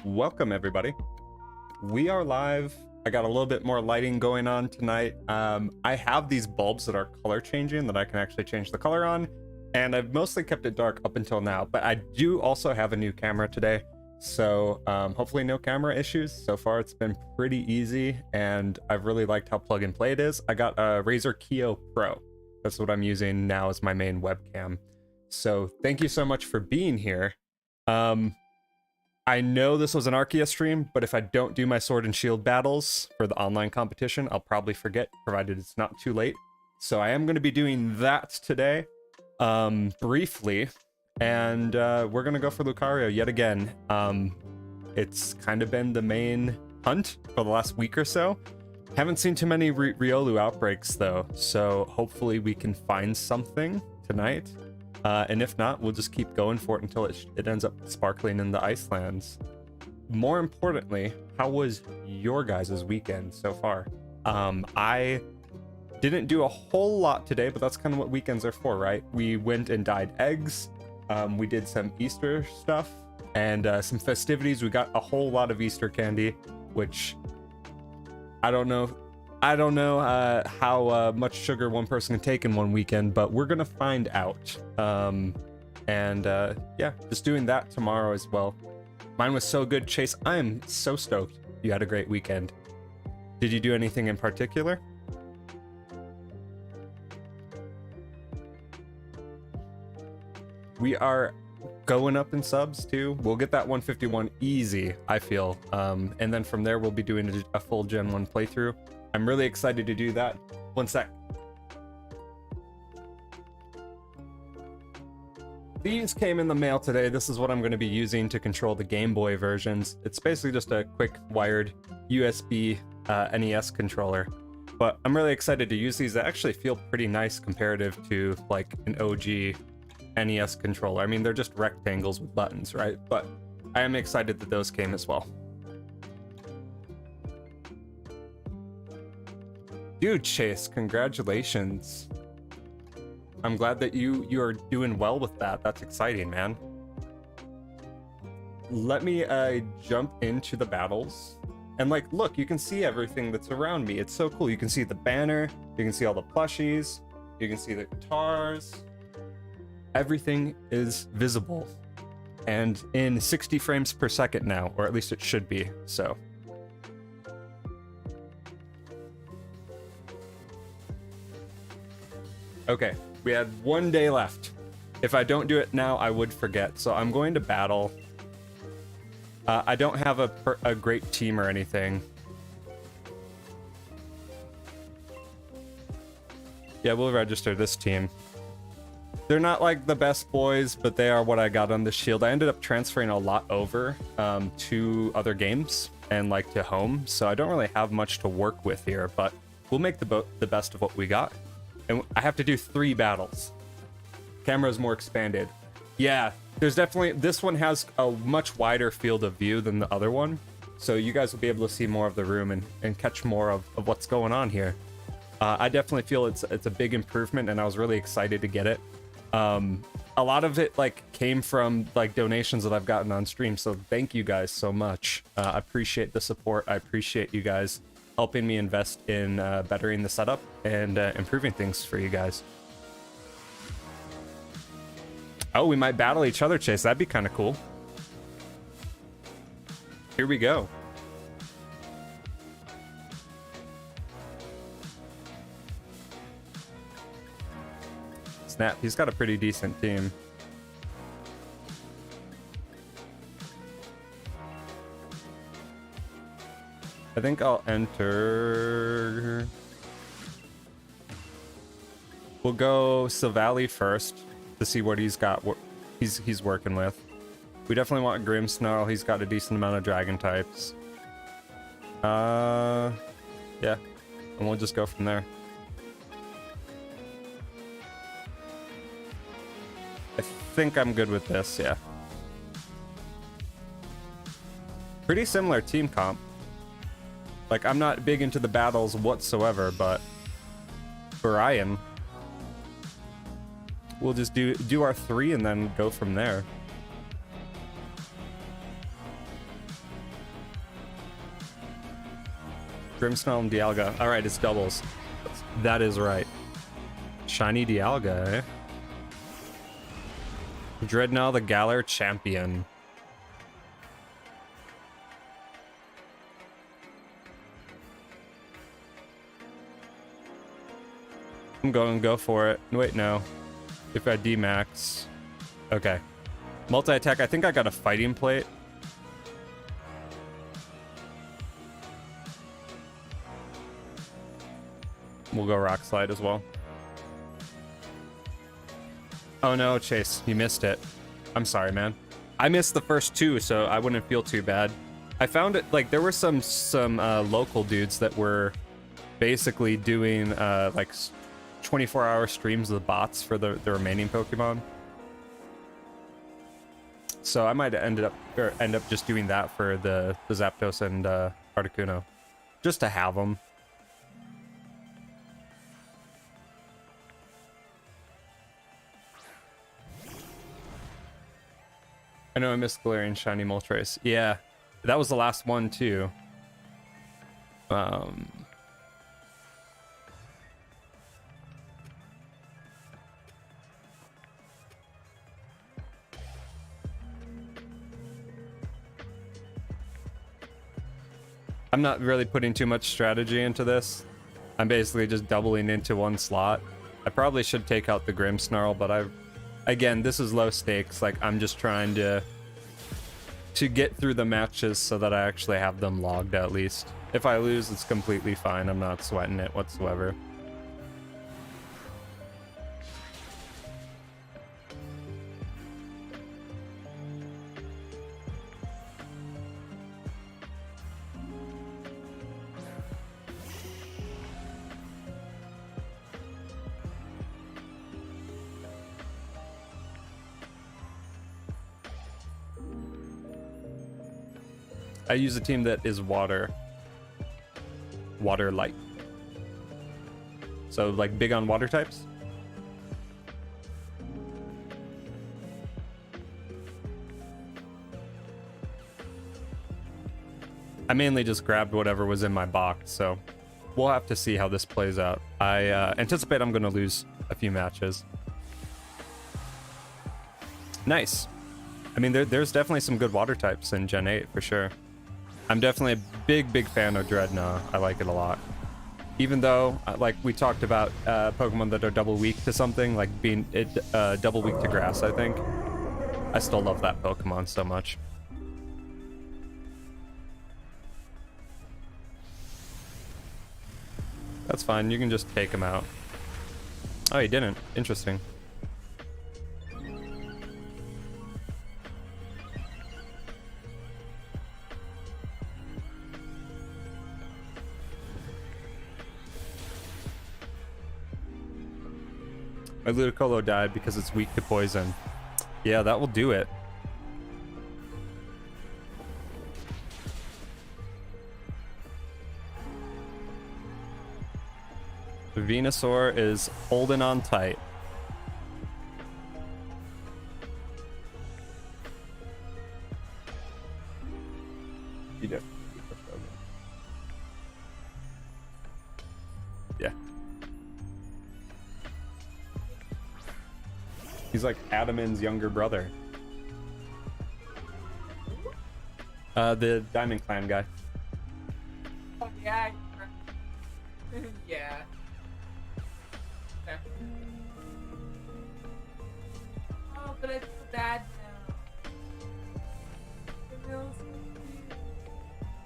Welcome everybody. We are live. I got a little bit more lighting going on tonight. I have these bulbs that are color changing that I can actually change the color on, and I've mostly kept it dark up until now, but I do also have a new camera today, so hopefully no camera issues. So far it's been pretty easy, and I've really liked how plug and play it is. I got a Razer Kiyo Pro. That's what I'm using now as my main webcam. So thank you so much for being here. I know this was an Arceus stream, but if I don't do my Sword and Shield battles for the online competition, I'll probably forget, provided it's not too late. So I am going to be doing that today, briefly, and we're going to go for Lucario yet again. It's kind of been the main hunt for the last week or so. Haven't seen too many Riolu outbreaks though, so hopefully we can find something tonight. And if not, we'll just keep going for it until it ends up sparkling in the Icelands. More importantly, how was your guys' weekend so far? I didn't do a whole lot today, but that's kind of what weekends are for, right? We went and dyed eggs. We did some Easter stuff and some festivities. We got a whole lot of Easter candy, which I don't know how much sugar one person can take in one weekend, but we're gonna find out. Yeah, just doing that tomorrow as well. Mine was so good, Chase. I am so stoked you had a great weekend. Did you do anything in particular? We are going up in subs too. We'll get that 151 easy, I feel. And then from there, we'll be doing a full Gen 1 playthrough. I'm really excited to do that. One sec. These came in the mail today. This is what I'm going to be using to control the Game Boy versions. It's basically just a quick wired USB NES controller. But I'm really excited to use these. They actually feel pretty nice comparative to like an OG NES controller. I mean, they're just rectangles with buttons, right? But I am excited that those came as well. Dude, Chase, congratulations. I'm glad that you are doing well with that. That's exciting, man. Let me jump into the battles. And like, look, you can see everything that's around me. It's so cool. You can see the banner. You can see all the plushies. You can see the guitars. Everything is visible. And in 60 frames per second now, or at least it should be, so. Okay, we had one day left. If I don't do it now, I would forget. So I'm going to battle. I don't have a great team or anything. Yeah, we'll register this team. They're not like the best boys, but they are what I got on the shield. I ended up transferring a lot over to other games and like to home. So I don't really have much to work with here, but we'll make the best of what we got. And I have to do 3 battles. Camera's more expanded. Yeah, there's definitely, this one has a much wider field of view than the other one. So you guys will be able to see more of the room and catch more of what's going on here. I definitely feel it's a big improvement, and I was really excited to get it. A lot of it like came from like donations that I've gotten on stream. So thank you guys so much. I appreciate the support. I appreciate you guys helping me invest in bettering the setup and improving things for you guys. Oh, we might battle each other, Chase. That'd be kind of cool. Here we go. Snap, he's got a pretty decent team. I think I'll enter. We'll go Silvally first to see what he's got. What he's working with. We definitely want Grimmsnarl. He's got a decent amount of dragon types. Yeah, and we'll just go from there. I think I'm good with this. Yeah. Pretty similar team comp. Like, I'm not big into the battles whatsoever, but Brian, we'll just do our 3 and then go from there. Grimmsnarl and Dialga. All right, it's doubles. That is right. Shiny Dialga, eh? Dreadnought, the Galar champion. I'm going to go for it. Wait, no. If I D-max. Okay. Multi-attack. I think I got a fighting plate. We'll go Rock Slide as well. Oh no, Chase, you missed it. I'm sorry, man. I missed the first two, so I wouldn't feel too bad. I found it, like, there were some local dudes that were basically doing, like, 24-hour streams of the bots for the remaining Pokemon. So I might end up just doing that for the Zapdos and Articuno, just to have them. I know I missed Galarian Shiny Moltres. Yeah, that was the last one too. I'm not really putting too much strategy into this. I'm basically just doubling into one slot. I probably should take out the Grimmsnarl, but again, this is low stakes. Like, I'm just trying to get through the matches so that I actually have them logged at least. If I lose, it's completely fine. I'm not sweating it whatsoever. I use a team that is water light. So like big on water types. I mainly just grabbed whatever was in my box, so we'll have to see how this plays out. I anticipate I'm going to lose a few matches. Nice. I mean, there's definitely some good water types in Gen 8 for sure. I'm definitely a big fan of Dreadnought. I like it a lot. Even though, like we talked about, Pokemon that are double weak to something, like being double weak to grass, I think. I still love that Pokemon so much. That's fine, you can just take him out. Oh, he didn't. Interesting. My Ludicolo died because it's weak to poison. Yeah, that will do it. Venusaur is holding on tight. You did. Yeah. He's like Adaman's younger brother. The Diamond Clan guy. Oh, yeah. Yeah. Okay. Oh, but I feel bad now.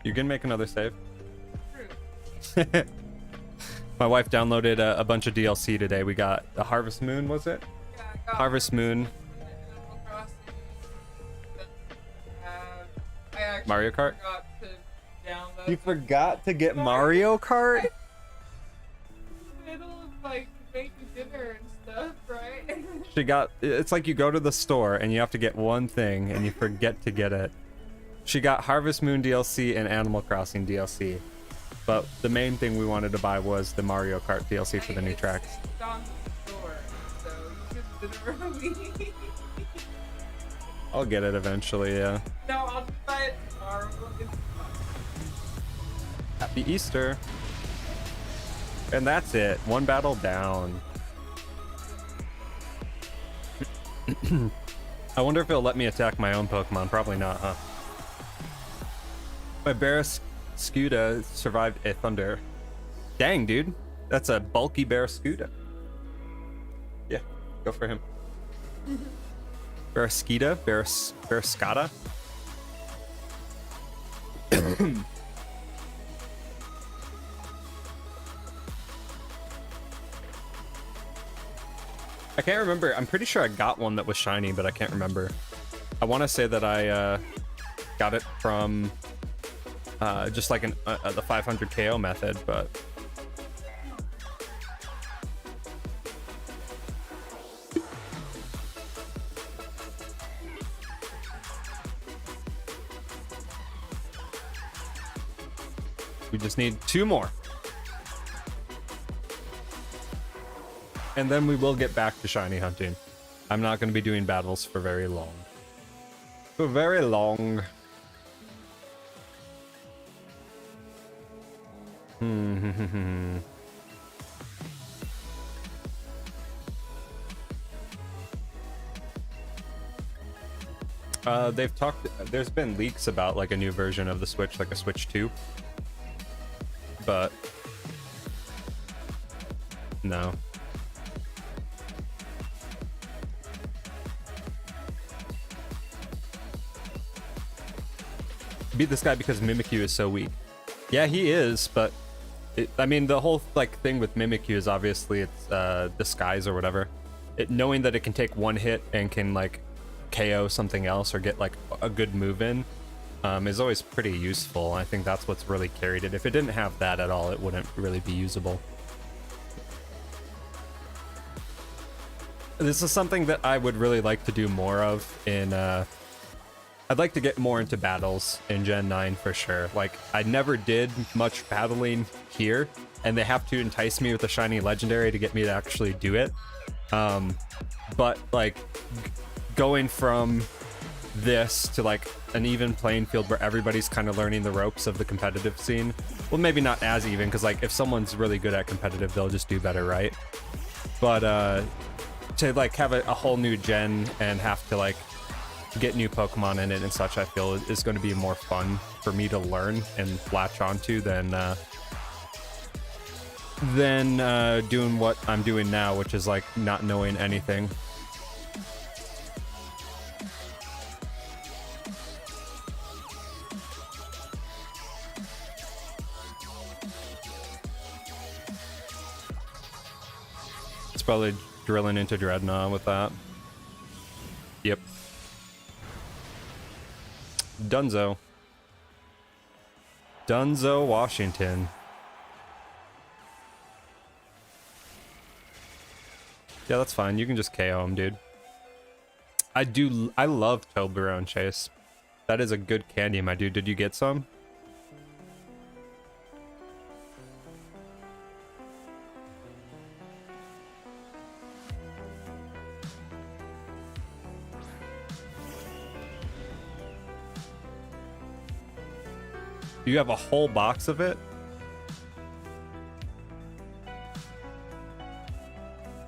You can make another save. True. My wife downloaded a bunch of DLC today. We got the Harvest Moon, was it? Yeah, I got Harvest Moon. Animal Crossing. I actually Mario Kart? forgot to download. You forgot to get Mario Kart? In the middle of like making dinner and stuff, right? She got, it's like you go to the store and you have to get one thing and you forget to get it. She got Harvest Moon DLC and Animal Crossing DLC. But the main thing we wanted to buy was the Mario Kart DLC for the new tracks. It's on the store, so you can deliver me. I'll get it eventually, yeah. No, I'll buy it tomorrow. It's fine. Happy Easter. And that's it. One battle down. I wonder if it'll let me attack my own Pokemon. Probably not, huh? My Barraskewda survived a thunder. Dang, dude. That's a bulky Barraskewda. Yeah, go for him. Barraskewda? Barraskewda? I can't remember. I'm pretty sure I got one that was shiny, but I can't remember. I want to say that I got it from just like the 500 KO method, but we just need 2 more. And then we will get back to shiny hunting. I'm not going to be doing battles for very long. For very long. They've talked, there's been leaks about like a new version of the Switch, like a Switch 2. But no. Beat this guy because Mimikyu is so weak. Yeah, he is, but I mean, the whole like thing with Mimikyu is obviously it's disguise or whatever. Knowing that it can take 1 hit and can like KO something else or get like a good move in is always pretty useful. I think that's what's really carried it. If it didn't have that at all, it wouldn't really be usable. This is something that I would really like to do more of in I'd like to get more into battles in Gen 9 for sure. Like, I never did much battling here, and they have to entice me with a shiny legendary to get me to actually do it. But, like, going from this to, like, an even playing field where everybody's kind of learning the ropes of the competitive scene. Well, maybe not as even, because, like, if someone's really good at competitive, they'll just do better, right? But, to, like, have a whole new gen and have to, like, get new Pokemon in it and such, I feel is going to be more fun for me to learn and latch onto than doing what I'm doing now, which is like not knowing anything. It's probably drilling into Dreadnought with that. Yep. Dunzo, Washington. Yeah, that's fine. You can just KO him, dude. I love Toblerone Chase. That is a good candy, my dude. Did you get some? Do you have a whole box of it?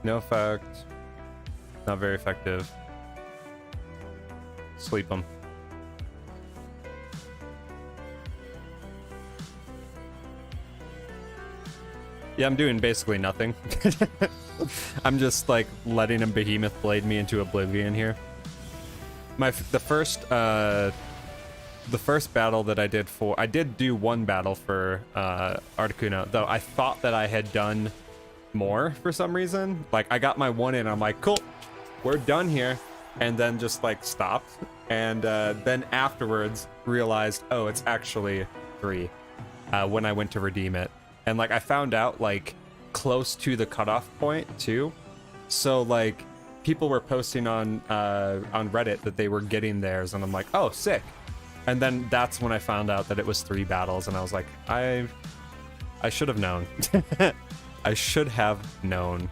No effect. Not very effective. Sleep them. Yeah, I'm doing basically nothing. I'm just like letting him Behemoth Blade me into oblivion here. The first battle that I did do 1 battle for Articuno, though I thought that I had done more for some reason. Like, I got my 1 in, I'm like, cool, we're done here, and then just like stopped, and then afterwards realized, oh, it's actually 3 when I went to redeem it. And like I found out like close to the cutoff point too, so like people were posting on Reddit that they were getting theirs, and I'm like, oh, sick. And then that's when I found out that it was 3 battles, and I was like, I should have known. I should have known.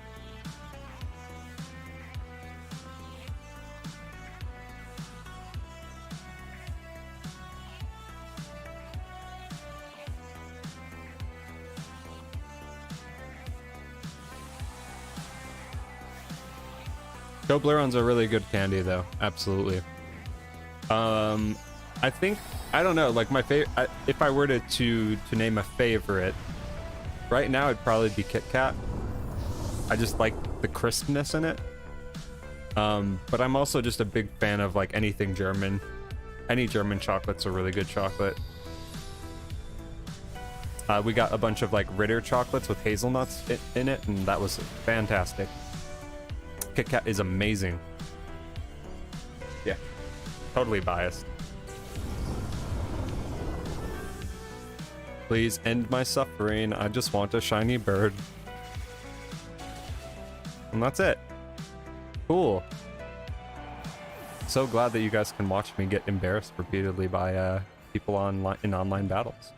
Toblerone's a really good candy though, absolutely. I think, I don't know, like my favorite, if I were to name a favorite, right now it'd probably be Kit Kat. I just like the crispness in it. But I'm also just a big fan of like anything German. Any German chocolate's a really good chocolate. We got a bunch of like Ritter chocolates with hazelnuts in it, and that was fantastic. Kit Kat is amazing. Yeah, totally biased. Please end my suffering. I just want a shiny bird. And that's it. Cool. So glad that you guys can watch me get embarrassed repeatedly by people online in online battles.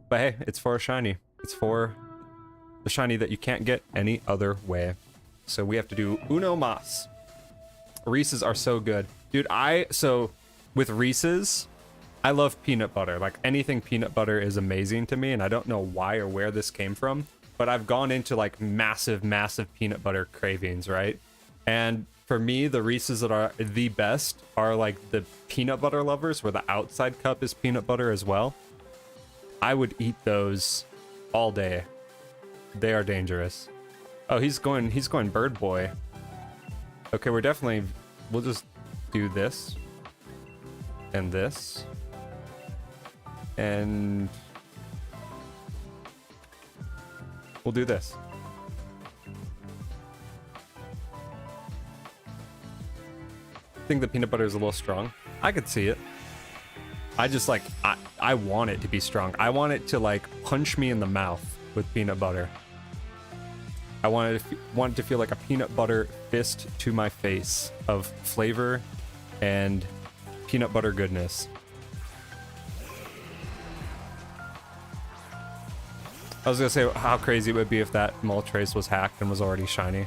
But hey, it's for a shiny. It's for the shiny that you can't get any other way. So we have to do uno mas. Reese's are so good. Dude, so with Reese's, I love peanut butter. Like anything peanut butter is amazing to me, and I don't know why or where this came from, but I've gone into like massive peanut butter cravings, right? And for me, the Reese's that are the best are like the peanut butter lovers, where the outside cup is peanut butter as well. I would eat those all day. They are dangerous. Oh, he's going bird boy. Okay, we'll just do this and this. And we'll do this. I think the peanut butter is a little strong. I could see it. I just like, I want it to be strong. I want it to like punch me in the mouth with peanut butter. I want it to feel like a peanut butter fist to my face of flavor and peanut butter goodness. I was gonna say how crazy it would be if that Moltres was hacked and was already shiny.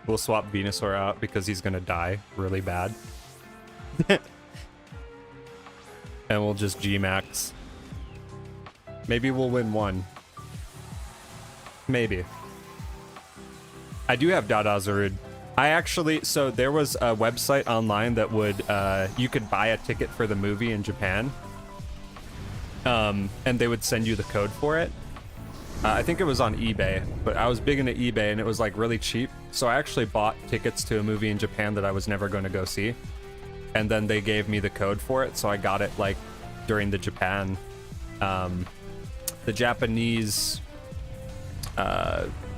We'll swap Venusaur out because he's gonna die really bad. And we'll just G-Max. Maybe we'll win one. Maybe. I do have Dada Zarud. I actually, so there was a website online that would, you could buy a ticket for the movie in Japan. And they would send you the code for it. I think it was on eBay, but I was big into eBay and it was like really cheap. So I actually bought tickets to a movie in Japan that I was never going to go see. And then they gave me the code for it, so I got it like during the Japan, the Japanese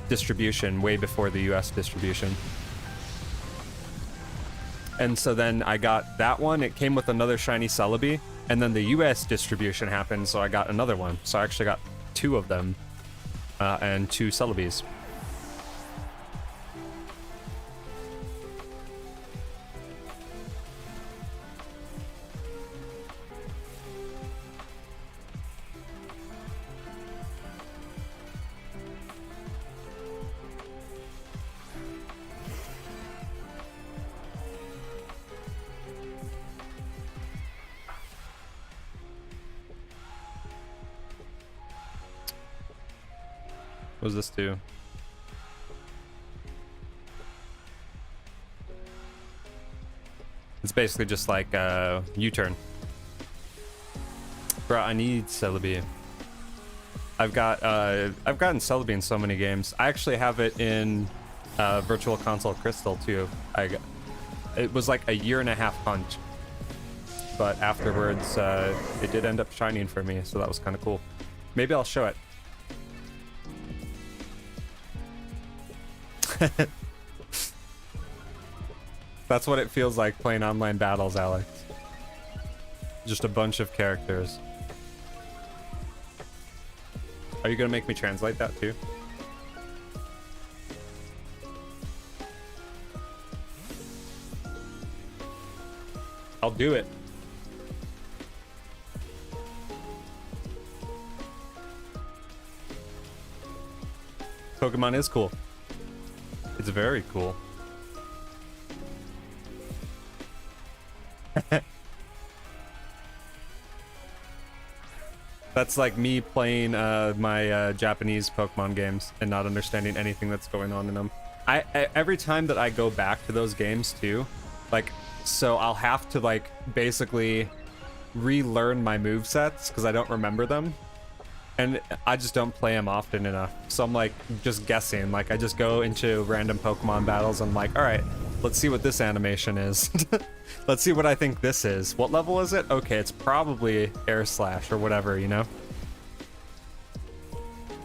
distribution, way before the US distribution. And so then I got that one. It came with another shiny Celebi, and then the US distribution happened, so I got another one. So I actually got two of them, and two Celebis. What does this do? It's basically just like a U-turn. Bro, I need Celebi. I've gotten Celebi in so many games. I actually have it in Virtual Console Crystal too. It was like a 1.5-year hunt, but afterwards it did end up shining for me, so that was kind of cool. Maybe I'll show it. That's what it feels like playing online battles, Alex. Just a bunch of characters. Are you gonna make me translate that too? I'll do it. Pokemon is cool. It's very cool. That's like me playing my Japanese Pokemon games and not understanding anything that's going on in them. I every time that I go back to those games too, like, so I'll have to like basically relearn my movesets because I don't remember them, and I just don't play them often enough. So I'm like just guessing. Like I just go into random Pokemon battles and I'm like, all right, let's see what this animation is. Let's see what I think this is. What level is it? Okay, it's probably Air Slash or whatever, you know?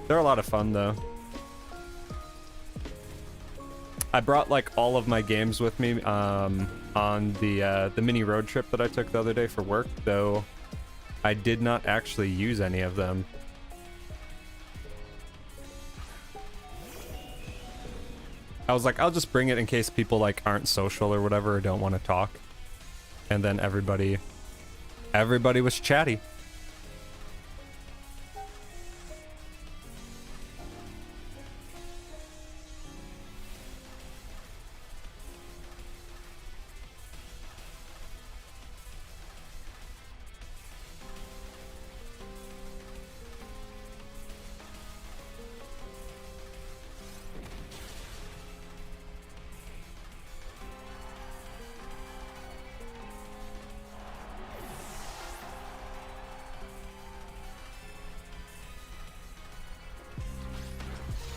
They're a lot of fun though. I brought like all of my games with me on the mini road trip that I took the other day for work, though I did not actually use any of them. I was like, I'll just bring it in case people like aren't social or whatever or don't want to talk. And then everybody was chatty.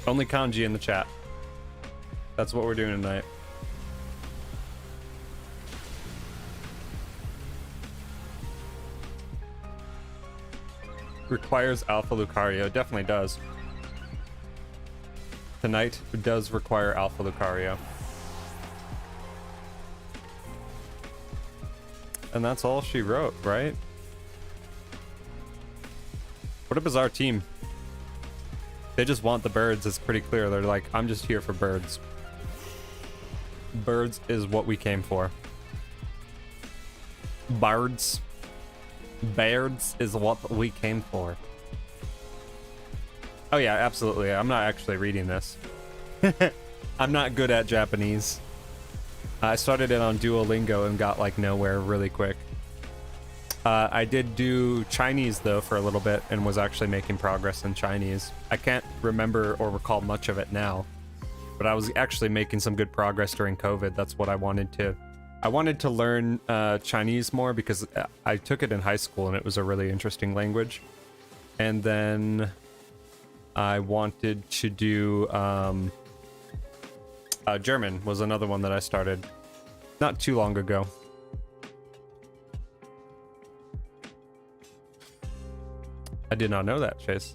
Only kanji in the chat. That's what we're doing tonight. Requires Alpha Lucario. Definitely does. Tonight does require Alpha Lucario. And that's all she wrote, right? What a bizarre team. They just want the birds. It's pretty clear. They're like, I'm just here for birds. Birds is what we came for. Birds. Birds is what we came for. Oh yeah, absolutely. I'm not actually reading this. I'm not good at Japanese. I started it on Duolingo and got like nowhere really quick. I did do Chinese though for a little bit and was actually making progress in Chinese. I can't remember or recall much of it now, but I was actually making some good progress during COVID. That's what I wanted to learn Chinese more because I took it in high school and it was a really interesting language. And then I wanted to do German was another one that I started not too long ago. I did not know that, Chase.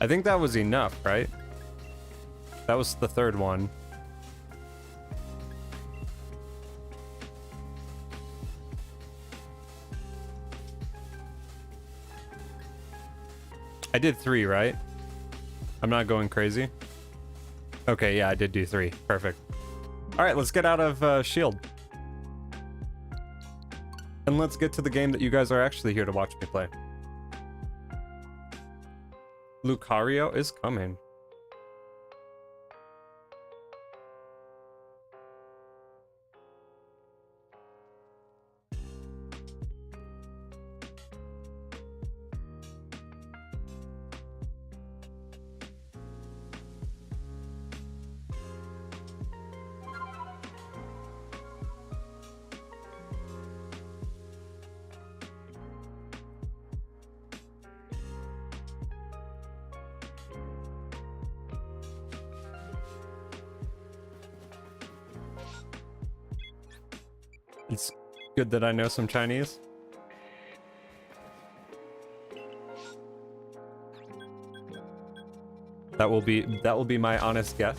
I think that was enough, right? That was the third one. I did 3, right? I'm not going crazy. Okay, yeah, I did do 3. Perfect. All right, let's get out of Shield. And let's get to the game that you guys are actually here to watch me play. Lucario is coming. It's good that I know some Chinese. That will be my honest guess.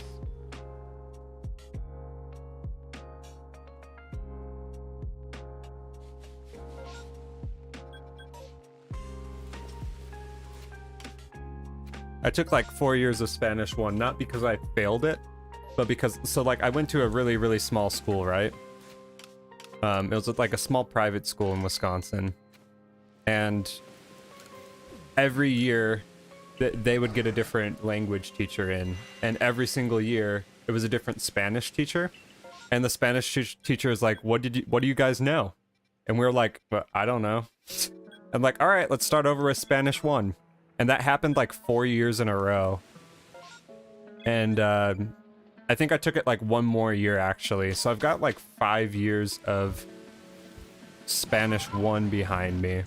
I took like 4 years of Spanish 1, not because I failed it, but because, so like I went to a really, really small school, right? It was like a small private school in Wisconsin. and every year they would get a different language teacher in, and every single year it was a different Spanish teacher, and the Spanish teacher is like, what do you guys know? And we were like, I don't know. I'm like, all right, let's start over with Spanish 1. And that happened like 4 years in a row. And I think I took it like one more year actually. So I've got like 5 years of Spanish 1 behind me.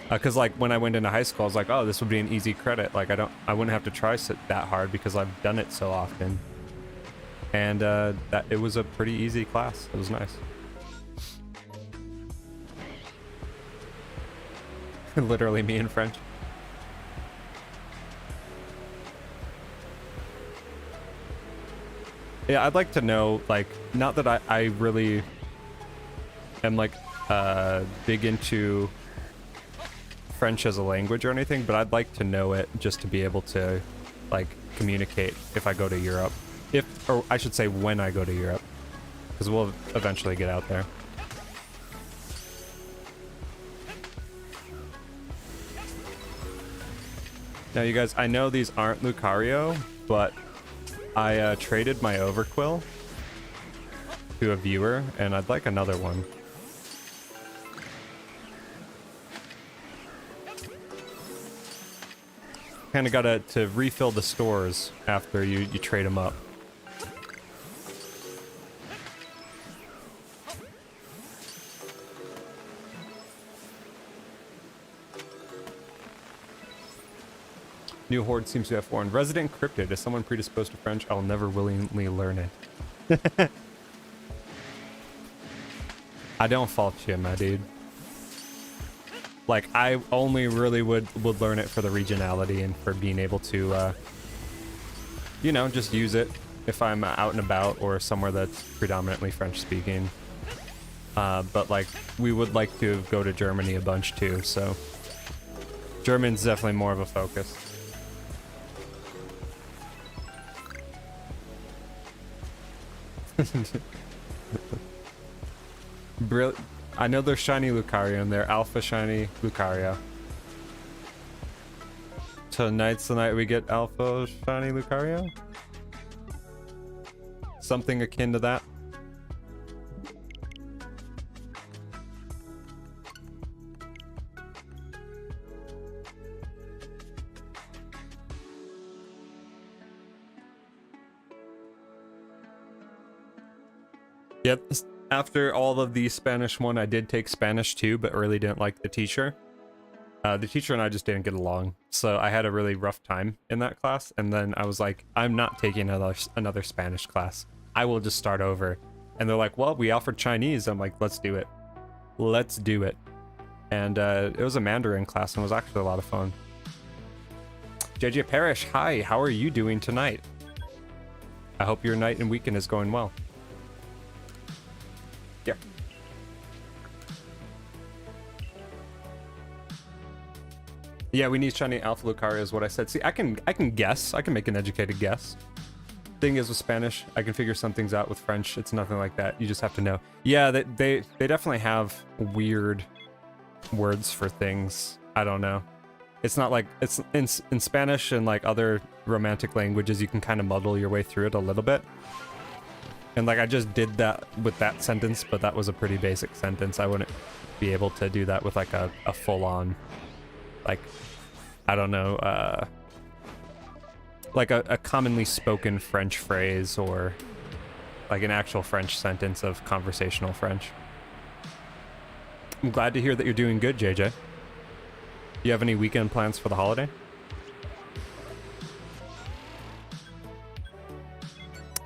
Because like when I went into high school, I was like, oh, this would be an easy credit. Like I wouldn't have to try that hard because I've done it so often. And it was a pretty easy class. It was nice. Literally me in French. Yeah, I'd like to know, like, not that I really am like big into French as a language or anything, but I'd like to know it just to be able to like communicate if I go to Europe. Or I should say when I go to Europe, because we'll eventually get out there. Now you guys, I know these aren't Lucario, but I traded my Overquill to a viewer, and I'd like another one. Kind of got to refill the stores after you trade them up. New Horde seems to have foreign. Resident Cryptid. Is someone predisposed to French? I'll never willingly learn it. I don't fault you, my dude. Like, I only really would learn it for the regionality and for being able to, you know, just use it if I'm out and about or somewhere that's predominantly French speaking. But like, we would like to go to Germany a bunch too, so German's definitely more of a focus. I know there's shiny Lucario in there. Alpha shiny Lucario. Tonight's the night we get alpha shiny Lucario? Something akin to that. Yep. After all of the Spanish 1, I did take Spanish 2, but really didn't like the teacher. The teacher and I just didn't get along, so I had a really rough time in that class, and then I was like, I'm not taking another Spanish class. I will just start over. And they're like, well, we offered Chinese. I'm like, let's do it. Let's do it. And it was a Mandarin class, and it was actually a lot of fun. JJ Parrish, hi, how are you doing tonight? I hope your night and weekend is going well. Yeah. Yeah, we need shiny Alpha Lucario is what I said. See, I can guess. I can make an educated guess. Thing is with Spanish, I can figure some things out. With French, it's nothing like that. You just have to know. Yeah, they definitely have weird words for things. I don't know. It's not like it's in Spanish and like other romantic languages, you can kind of muddle your way through it a little bit. And like I just did that with that sentence, but that was a pretty basic sentence. I wouldn't be able to do that with like a full-on, like, I don't know, like a commonly spoken French phrase or like an actual French sentence of conversational French. I'm glad to hear that you're doing good, JJ. Do you have any weekend plans for the holiday?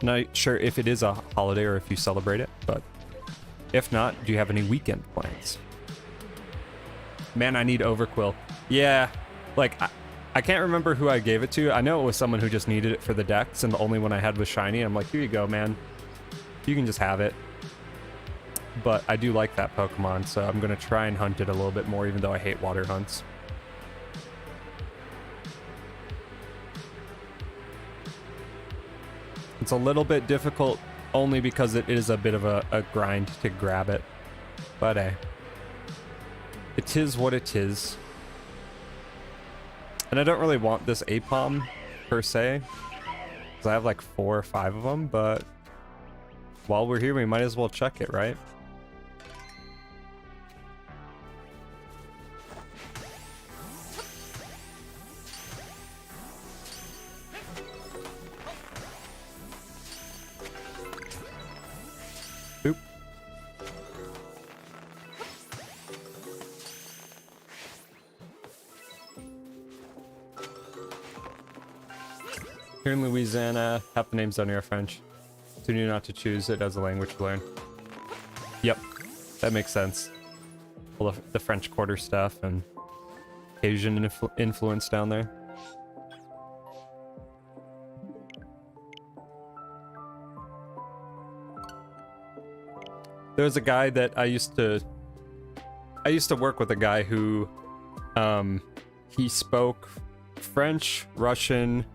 Not sure if it is a holiday or if you celebrate it, but if not, do you have any weekend plans? Man, I need Overquill. Yeah, like, I can't remember who I gave it to. I know it was someone who just needed it for the decks, and the only one I had was shiny. I'm like, here you go, man. You can just have it. But I do like that Pokemon, so I'm going to try and hunt it a little bit more, even though I hate water hunts. It's a little bit difficult, only because it is a bit of a grind to grab it. But hey. It is what it is. And I don't really want this APOM per se, because I have like 4 or 5 of them, but while we're here, we might as well check it, right? Oop. Here in Louisiana, half the names down here are French. So you knew not to choose it as a language to learn. Yep, that makes sense. All the French Quarter stuff and Asian influence down there. There's a guy that I used to work with, a guy who he spoke French, Russian,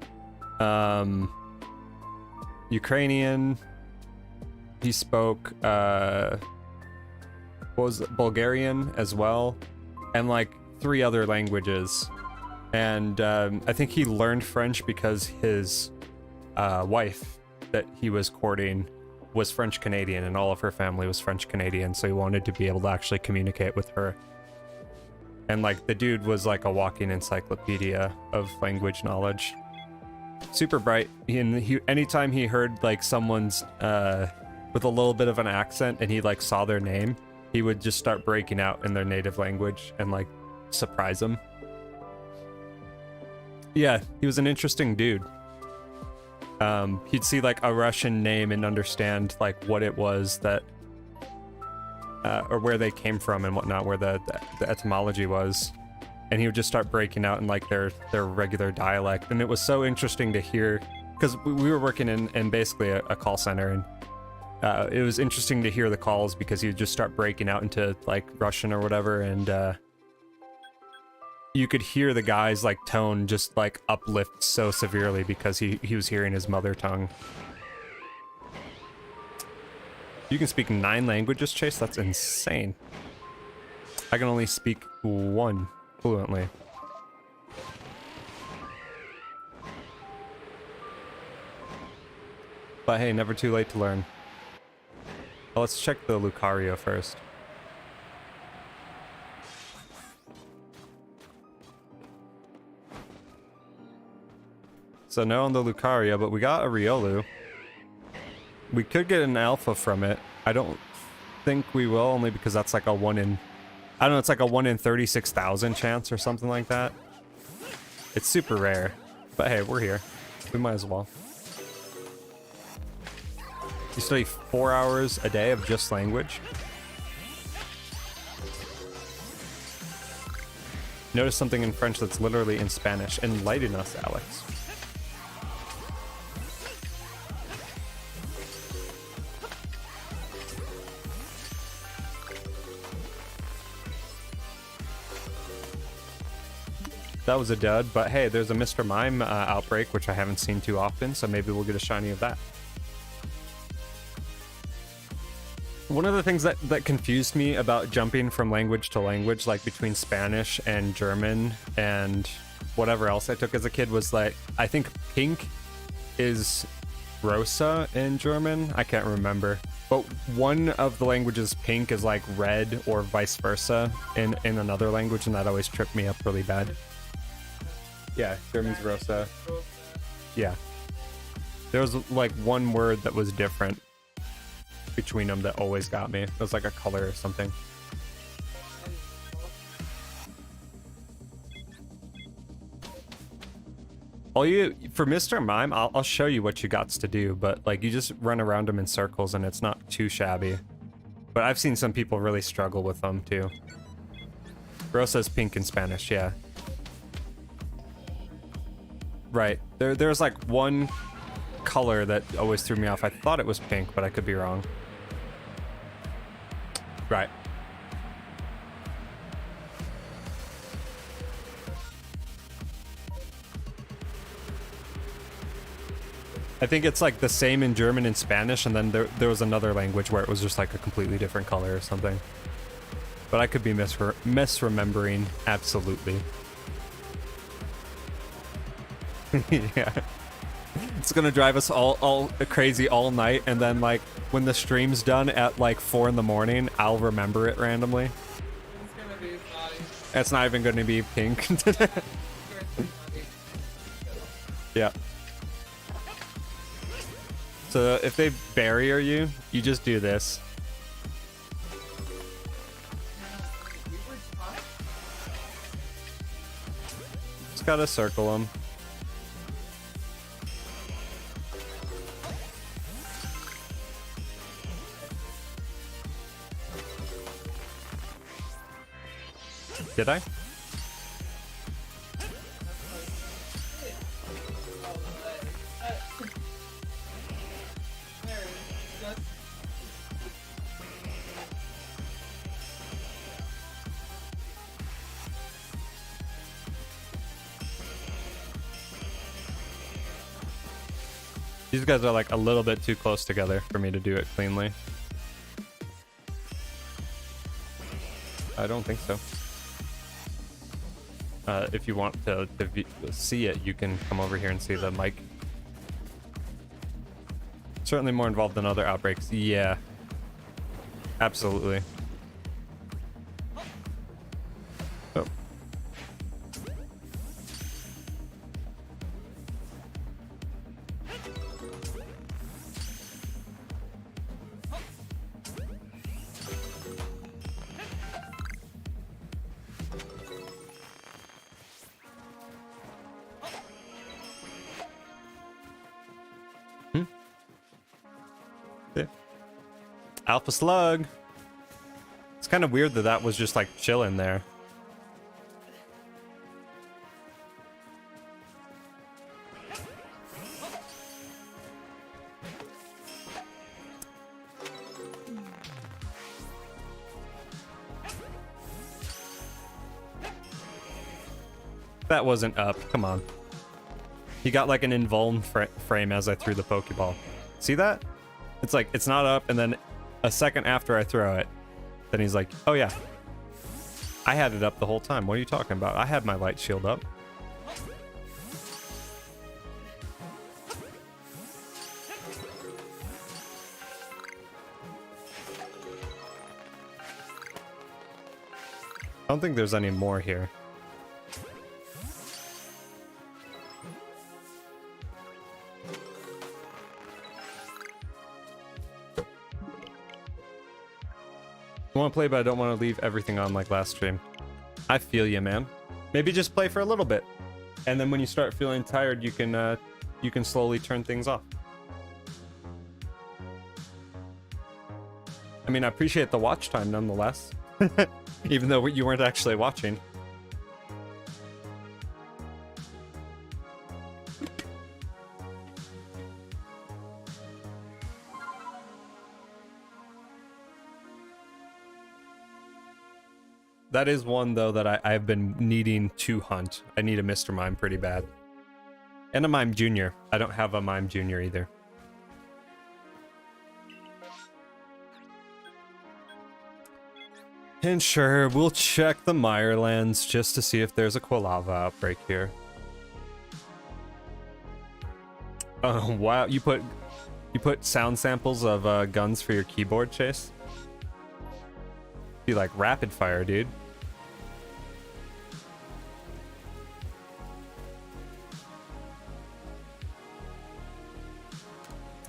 Ukrainian. He spoke what was it, Bulgarian as well, and like 3 other languages. And I think he learned French because his wife that he was courting was French Canadian, and all of her family was French Canadian, so he wanted to be able to actually communicate with her. And like the dude was like a walking encyclopedia of language knowledge. Super bright. Anytime he heard like someone's with a little bit of an accent and he like saw their name, he would just start breaking out in their native language and like surprise them. Yeah, he was an interesting dude. He'd see like a Russian name and understand like what it was that or where they came from and whatnot, where the etymology was. And he would just start breaking out in like their regular dialect. And it was so interesting to hear, because we were working in basically a call center, and it was interesting to hear the calls because he would just start breaking out into like Russian or whatever, and you could hear the guy's like tone just like uplift so severely because he was hearing his mother tongue. You can speak 9 languages, Chase? That's insane. I can only speak 1 fluently. But hey, never too late to learn. Well, let's check the Lucario first. So no on the Lucario, but we got a Riolu. We could get an alpha from it. I don't think we will, only because that's like a 1 in... I don't know, it's like a 1 in 36,000 chance or something like that. It's super rare. But hey, we're here. We might as well. You study 4 hours a day of just language. Notice something in French that's literally in Spanish. Enlighten us, Alex. That was a dud, but hey, there's a Mr. Mime outbreak, which I haven't seen too often, so maybe we'll get a shiny of that. One of the things that confused me about jumping from language to language, like between Spanish and German and whatever else I took as a kid, was like, I think pink is Rosa in German. I can't remember. But one of the languages, pink, is like red or vice versa in another language, and that always tripped me up really bad. Yeah, German's Rosa. Yeah. There was like one word that was different between them that always got me. It was like a color or something. For Mr. Mime, I'll show you what you got to do, but like you just run around them in circles and it's not too shabby. But I've seen some people really struggle with them too. Rosa's pink in Spanish, yeah. Right. There's like one color that always threw me off. I thought it was pink, but I could be wrong. Right. I think it's like the same in German and Spanish, and then there was another language where it was just like a completely different color or something. But I could be misremembering. Absolutely. Yeah. It's gonna drive us all crazy all night, and then like when the stream's done at like 4 in the morning, I'll remember it randomly. It's gonna be naughty. It's not even gonna be pink. Yeah. So if they barrier you, you just do this. Just gotta circle them. Did I? These guys are like a little bit too close together for me to do it cleanly. I don't think so. If you want to see it, you can come over here and see the mic. Certainly more involved than other outbreaks. Yeah. Absolutely. Oh. Alpha Slug. It's kind of weird that that was just like chilling there. That wasn't up. Come on. He got like an invuln frame as I threw the Pokeball. See that? It's like, it's not up, and then a second after I throw it, then he's like, oh yeah, I had it up the whole time. What are you talking about? I had my light shield up. I don't think there's any more here. I want to play, but I don't want to leave everything on like last stream. I feel you, man. Maybe just play for a little bit, and then when you start feeling tired, you can slowly turn things off. I mean, I appreciate the watch time nonetheless, even though you weren't actually watching. That is one, though, that I've been needing to hunt. I need a Mr. Mime pretty bad. And a Mime Junior. I don't have a Mime Junior either. And sure, we'll check the Mirelands just to see if there's a Quilava outbreak here. Oh, wow. You put sound samples of guns for your keyboard, Chase? Be like rapid fire, dude.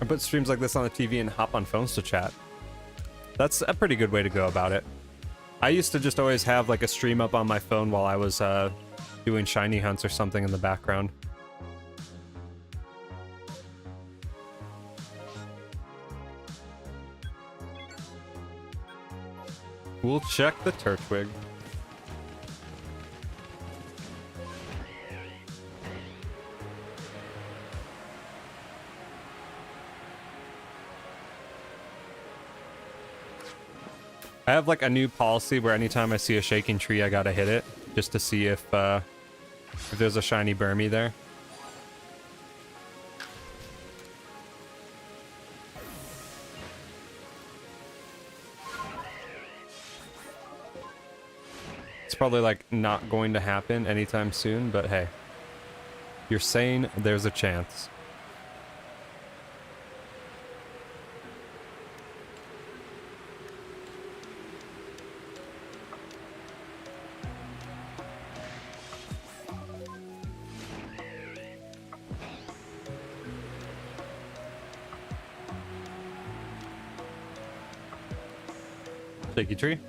I put streams like this on the TV and hop on phones to chat. That's a pretty good way to go about it. I used to just always have like a stream up on my phone while I was doing shiny hunts or something in the background. We'll check the Turtwig. I have like a new policy where anytime I see a shaking tree, I gotta hit it just to see if there's a shiny Burmy there. It's probably like not going to happen anytime soon, but hey, you're saying there's a chance. Shaky tree.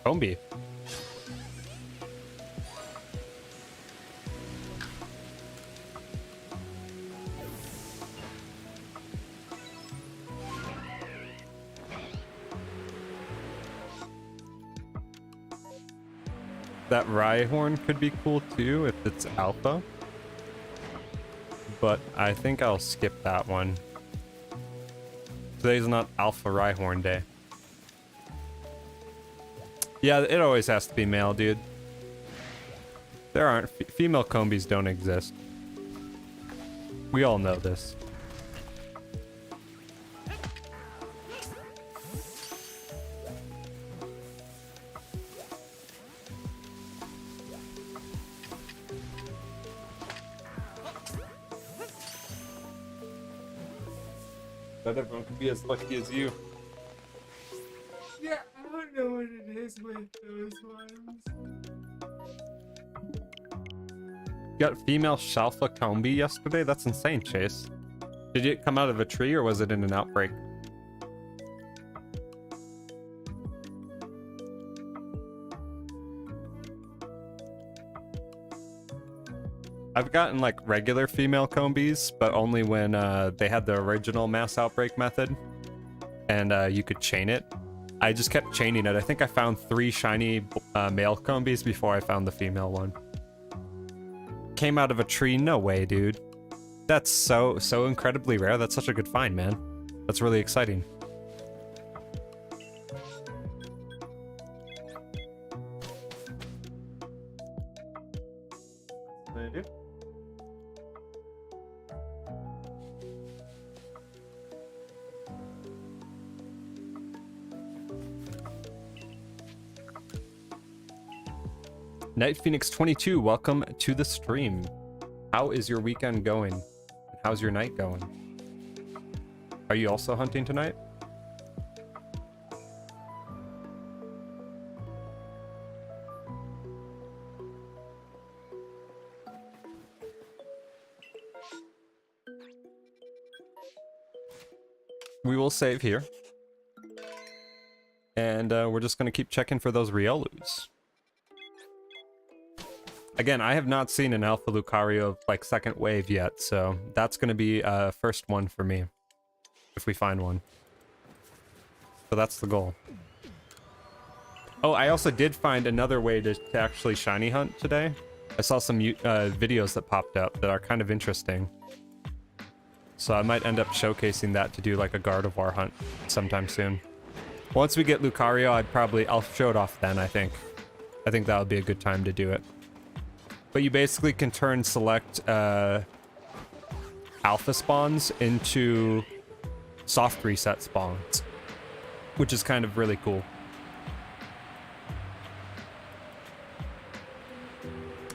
Combi. That Rhyhorn could be cool too if it's alpha. But I think I'll skip that one. Today's not Alpha Rhyhorn Day. Yeah, it always has to be male, dude. There aren't... female Combies don't exist. We all know this. Not everyone can be as lucky as you. Yeah, I don't know what it is with those ones. You got female shalpha Combi yesterday? That's insane, Chase. Did it come out of a tree or was it in an outbreak? I've gotten like regular female Combies, but only when they had the original mass outbreak method and you could chain it. I just kept chaining it. I think I found 3 shiny male Combies before I found the female one. Came out of a tree? No way, dude. That's so incredibly rare. That's such a good find, man. That's really exciting. Night Phoenix 22, welcome to the stream. How is your weekend going? How's your night going? Are you also hunting tonight? We will save here. And we're just going to keep checking for those Riolus. Again, I have not seen an Alpha Lucario like second wave yet, so that's going to be first one for me, if we find one. So that's the goal. Oh, I also did find another way to actually shiny hunt today. I saw some videos that popped up that are kind of interesting. So I might end up showcasing that to do like a Gardevoir hunt sometime soon. Once we get Lucario, I'll show it off then, I think. I think that would be a good time to do it. But you basically can select alpha spawns into soft reset spawns, which is kind of really cool.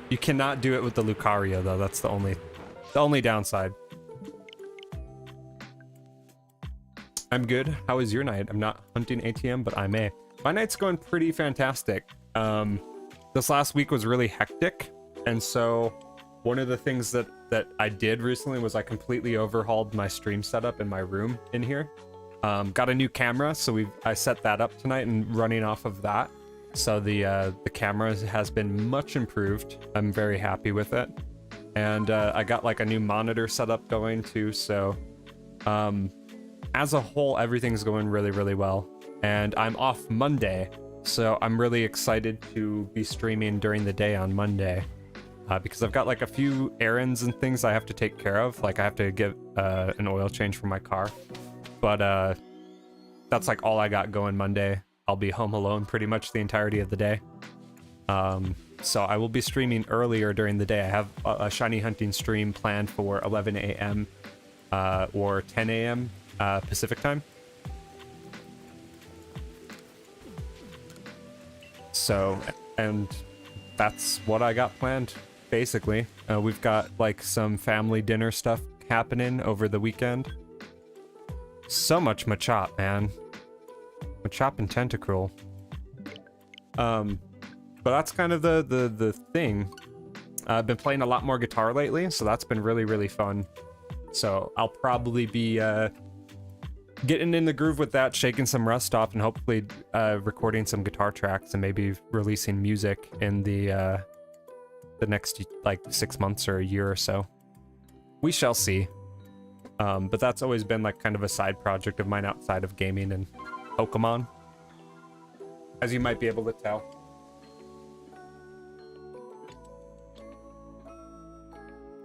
You cannot do it with the Lucario though. That's the only downside. I'm good. How is your night? I'm not hunting ATM, but I may. My night's going pretty fantastic. This last week was really hectic. And so one of the things that I did recently was I completely overhauled my stream setup in my room in here. Got a new camera, so I set that up tonight and running off of that. So the camera has been much improved. I'm very happy with it. And I got like a new monitor setup going too. So as a whole, everything's going really, really well. And I'm off Monday, so I'm really excited to be streaming during the day on Monday. Because I've got like a few errands and things I have to take care of. Like I have to get an oil change for my car. But that's like all I got going Monday. I'll be home alone pretty much the entirety of the day. So I will be streaming earlier during the day. I have a shiny hunting stream planned for 11 a.m. Or 10 a.m. Pacific time. So, and that's what I got planned, basically. We've got like some family dinner stuff happening over the weekend. So much Machop, man. Machop and Tentacruel. But that's kind of the thing. I've been playing a lot more guitar lately, so that's been really, really fun. So I'll probably be getting in the groove with that, shaking some rust off, and hopefully recording some guitar tracks and maybe releasing music in the next like 6 months or a year or so. We shall see. But that's always been like kind of a side project of mine outside of gaming and Pokemon, as you might be able to tell.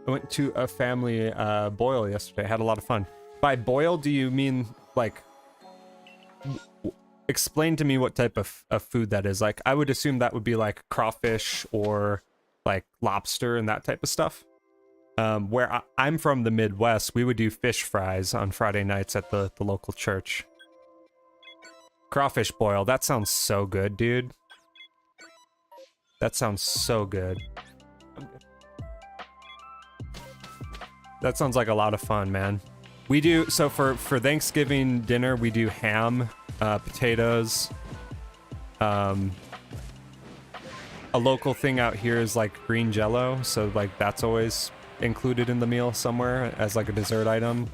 I went to a family boil yesterday. I had a lot of fun. By boil, do you mean like explain to me what type of food that is? Like, I would assume that would be like crawfish or like lobster and that type of stuff. Where I'm from the Midwest, we would do fish fries on Friday nights at the local church. Crawfish boil, that sounds so good, dude. That sounds so good. That sounds like a lot of fun, man. We do, so for Thanksgiving dinner, we do ham, potatoes. A local thing out here is like green jello, so like that's always included in the meal somewhere as like a dessert item.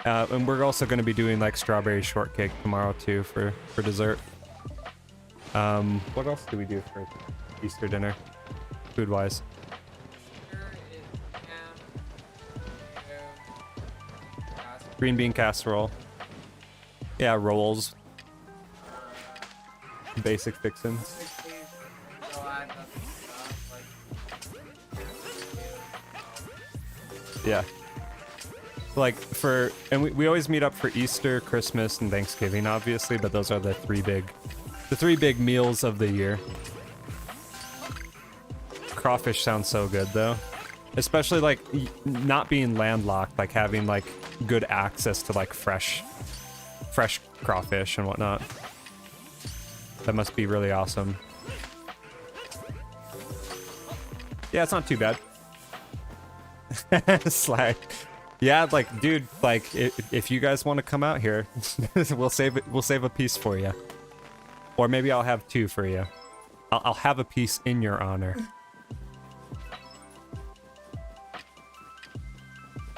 And we're also going to be doing like strawberry shortcake tomorrow too for dessert. What else do we do for Easter dinner, food-wise? Green bean casserole. Yeah, rolls. Basic fixins. Yeah. Like and we always meet up for Easter, Christmas, and Thanksgiving, obviously, but those are the three big meals of the year. Crawfish sounds so good though. Especially like not being landlocked, like having like good access to like fresh crawfish and whatnot. That must be really awesome. Yeah, it's not too bad. Slag. Yeah, like, dude, like if you guys want to come out here, we'll save a piece for you. Or maybe I'll have two for you. I'll have a piece in your honor.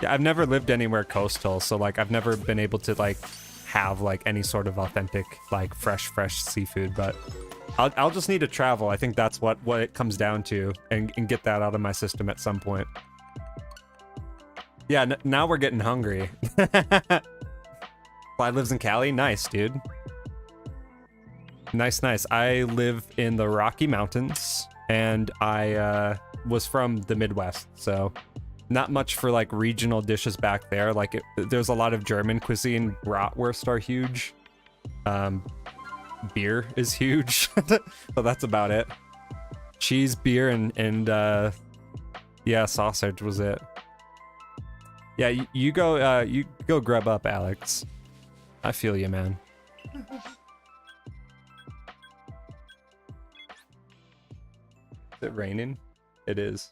Yeah, I've never lived anywhere coastal, so like I've never been able to like have like any sort of authentic like fresh seafood, but I'll just need to travel. I think that's what it comes down to, and get that out of my system at some point. Yeah, now we're getting hungry. Clyde lives in Cali? Nice, dude. Nice. I live in the Rocky Mountains, and I was from the Midwest, so not much for like regional dishes back there. Like there's a lot of German cuisine. Bratwurst are huge. Beer is huge. So that's about it. Cheese, beer, and yeah, sausage was it. Yeah, you go grub up, Alex. I feel you, man. Is it raining? It is.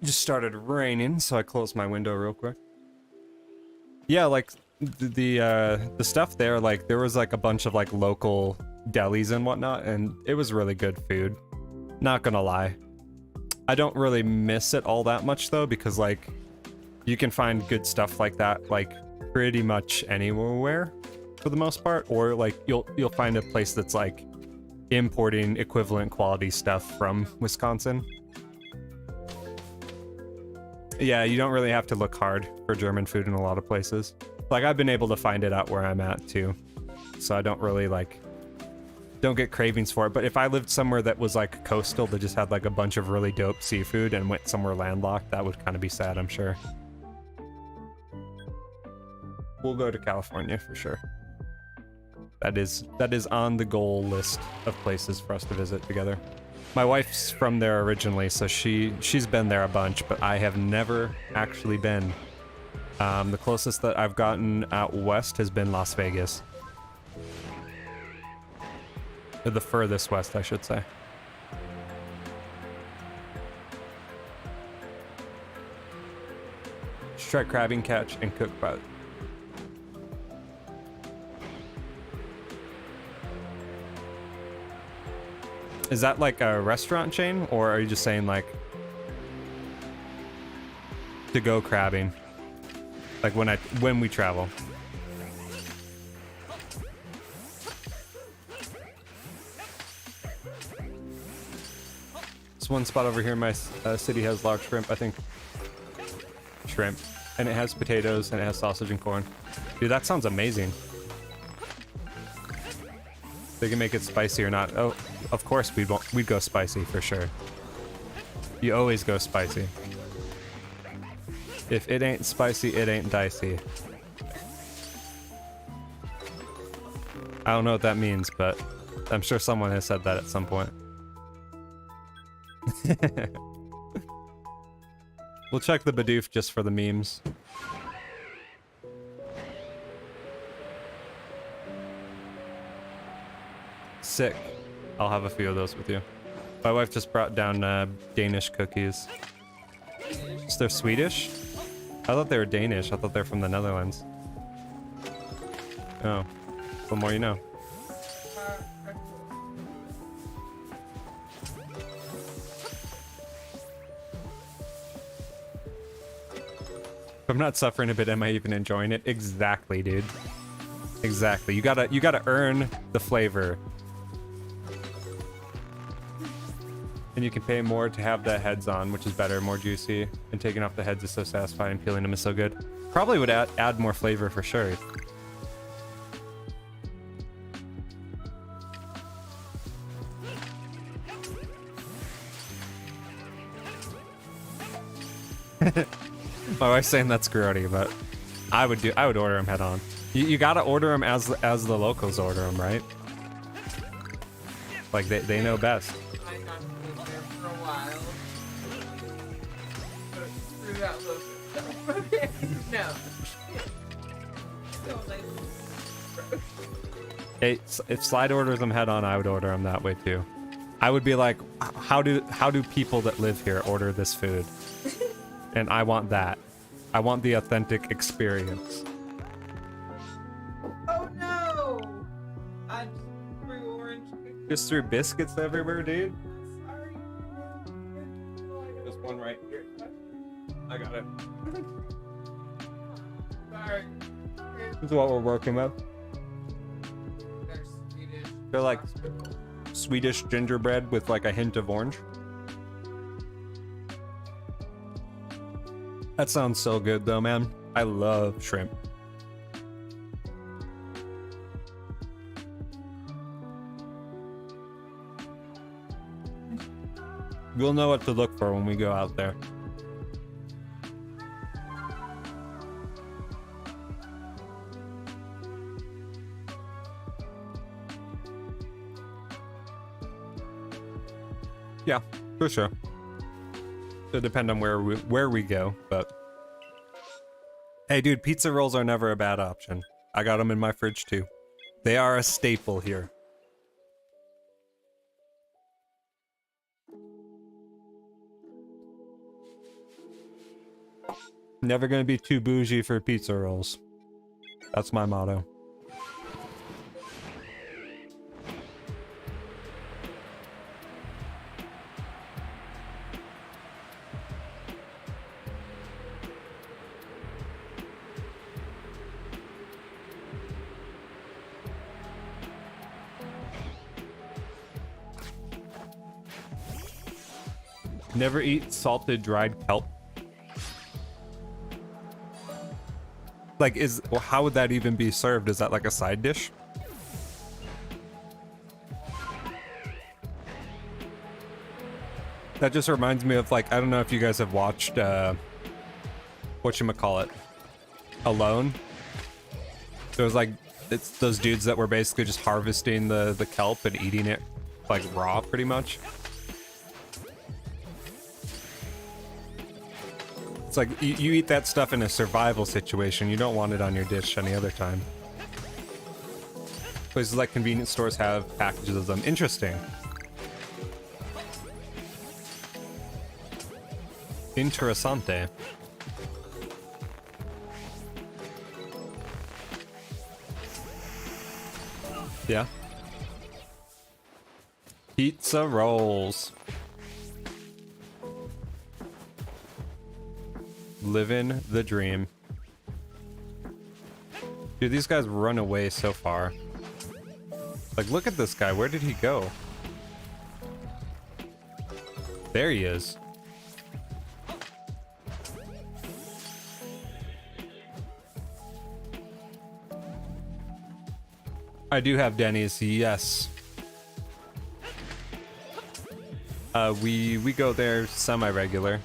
Just started raining, so I closed my window real quick. Yeah, like the stuff there, like there was like a bunch of like local delis and whatnot, and it was really good food. Not gonna lie. I don't really miss it all that much though, because like you can find good stuff like that like pretty much anywhere for the most part, or like you'll find a place that's like importing equivalent quality stuff from Wisconsin. Yeah, you don't really have to look hard for German food in a lot of places. Like, I've been able to find it out where I'm at, too. So I don't really, like, don't get cravings for it. But if I lived somewhere that was, like, coastal that just had, like, a bunch of really dope seafood and went somewhere landlocked, that would kind of be sad, I'm sure. We'll go to California for sure. That is on the goal list of places for us to visit together. My wife's from there originally, so she's been there a bunch, but I have never actually been. The closest that I've gotten out west has been Las Vegas. Or the furthest west, I should say. Strike crabbing catch and cook by. Is that like a restaurant chain, or are you just saying like to go crabbing? Like when we travel. This one spot over here in my city has large shrimp, I think. Shrimp. And it has potatoes, and it has sausage and corn. Dude, that sounds amazing. They can make it spicy or not. Oh, of course we'd go spicy for sure. You always go spicy. If it ain't spicy, it ain't dicey. I don't know what that means, but I'm sure someone has said that at some point. We'll check the Bidoof just for the memes. Sick. I'll have a few of those with you. My wife just brought down Danish cookies. They're Swedish? I thought they were Danish. I thought they're from the Netherlands. Oh. The more you know. If I'm not suffering a bit, am I even enjoying it? Exactly, dude. Exactly. You gotta earn the flavor. And you can pay more to have the heads on, which is better, more juicy. And taking off the heads is so satisfying, peeling them is so good. Probably would add more flavor for sure. My wife's saying that's grody, but I would order them head on. You gotta order them as the locals order them, right? Like they know best. I got to live there for a while. But screw that local stuff. No. So like. Hey, if Slide orders them head on, I would order them that way too. I would be like, how do people that live here order this food? And I want that. I want the authentic experience. Oh no! I just threw orange cookies. Just threw biscuits everywhere, dude. Sorry. There's one right here. I got it. Sorry. This is what we're working with. They're Swedish. They're like Swedish gingerbread with like a hint of orange. That sounds so good though, man. I love shrimp. We'll know what to look for when we go out there. Yeah, for sure. It'll depend on where we go, but hey, dude, pizza rolls are never a bad option. I got them in my fridge too. They are a staple here. Never gonna be too bougie for pizza rolls. That's my motto. Never eat salted dried kelp. Like, well, how would that even be served? Is that like a side dish? That just reminds me of, like, I don't know if you guys have watched, whatchamacallit, Alone. There's like it's those dudes that were basically just harvesting the kelp and eating it like raw, pretty much. It's like you eat that stuff in a survival situation. You don't want it on your dish any other time. Places like convenience stores have packages of them. Interesting. Interessante. Yeah. Pizza rolls. Living the dream. Dude, these guys run away so far. Like, look at this guy. Where did he go? There he is. I do have Denny's, yes. We go there semi-regular.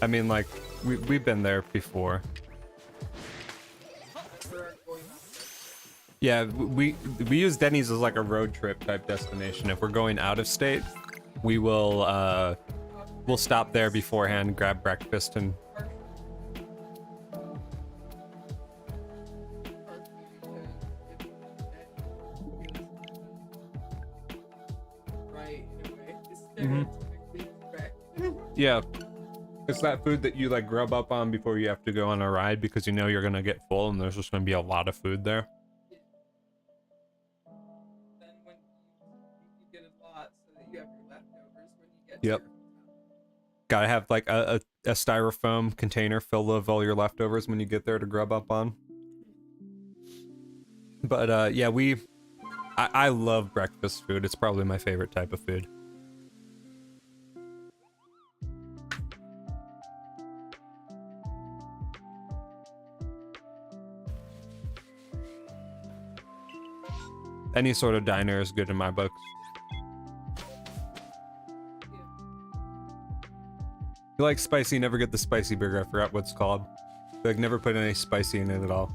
I mean, like, we've been there before. Yeah, we use Denny's as like a road trip type destination. If we're going out of state, we will we'll stop there beforehand, grab breakfast, and yeah. It's that food that you like grub up on before you have to go on a ride because you know you're gonna get full and there's just gonna be a lot of food there. Then when you get a lot so that you have your leftovers when you get Yep. to your Gotta have like a styrofoam container full of all your leftovers when you get there to grub up on. But yeah, I love breakfast food. It's probably my favorite type of food. Any sort of diner is good in my books. If you like spicy, never get the spicy burger. I forgot what it's called. Like, never put any spicy in it at all.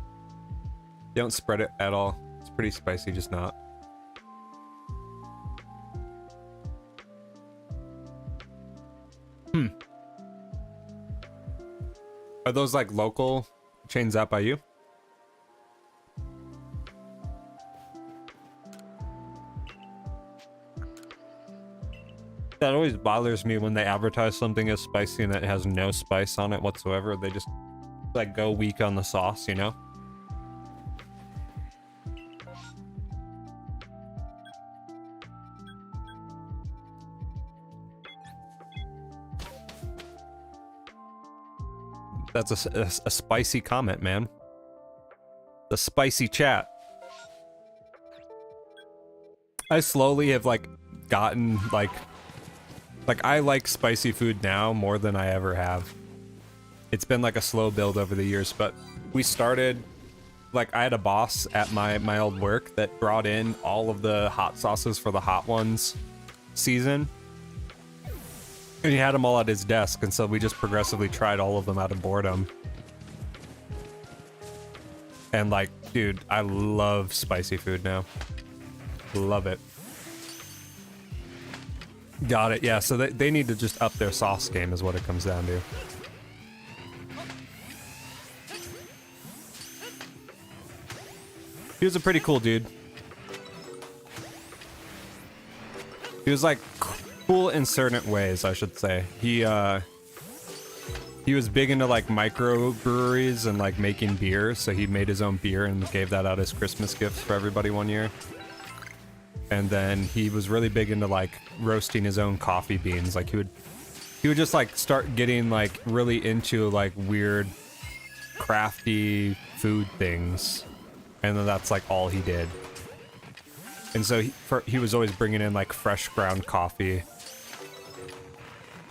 You don't spread it at all. It's pretty spicy, just not. Are those like local chains out by you? That always bothers me when they advertise something as spicy and it has no spice on it whatsoever. They just like go weak on the sauce, you know? That's a spicy comment, man. The spicy chat. I slowly have like gotten like I like spicy food now more than I ever have. It's been like a slow build over the years, but we started like I had a boss at my old work that brought in all of the hot sauces for the Hot Ones season. And he had them all at his desk, and so we just progressively tried all of them out of boredom. And like, dude, I love spicy food now. Love it. Got it, yeah, so they need to just up their sauce game is what it comes down to. He was a pretty cool dude. He was like cool in certain ways, I should say. He was big into like microbreweries and like making beer, so he made his own beer and gave that out as Christmas gifts for everybody one year. And then he was really big into like roasting his own coffee beans. Like he would just like start getting like really into like weird crafty food things. And then that's like all he did. And so he was always bringing in like fresh ground coffee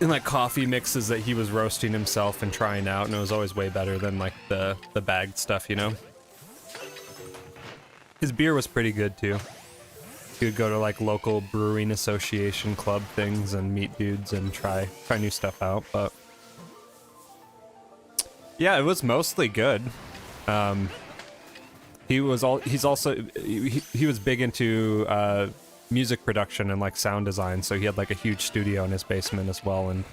and like coffee mixes that he was roasting himself and trying out, and it was always way better than like the bagged stuff, you know? His beer was pretty good too. He would go to like local brewing association club things and meet dudes and try new stuff out, but yeah, it was mostly good. He's also he was big into music production and like sound design, so he had like a huge studio in his basement as well, and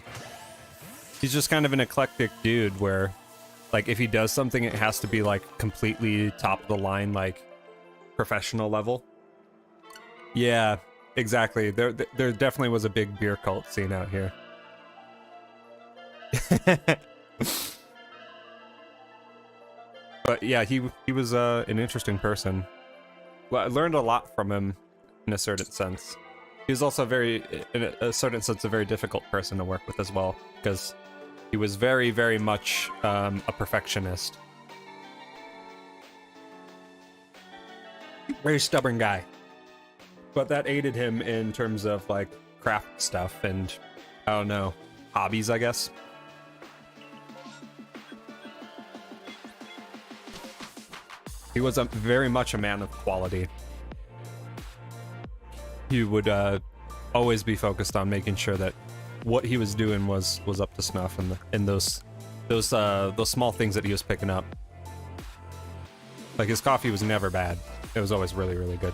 he's just kind of an eclectic dude where like if he does something it has to be like completely top of the line, like professional level. Yeah, exactly. There definitely was a big beer cult scene out here. But yeah, he was an interesting person. Well, I learned a lot from him in a certain sense. He was also in a certain sense, a very difficult person to work with as well, because he was very, very much a perfectionist. Very stubborn guy. But that aided him in terms of like craft stuff and, I don't know, hobbies, I guess. He was very much a man of quality. He would always be focused on making sure that what he was doing was up to snuff, and those small things that he was picking up. Like his coffee was never bad. It was always really, really good.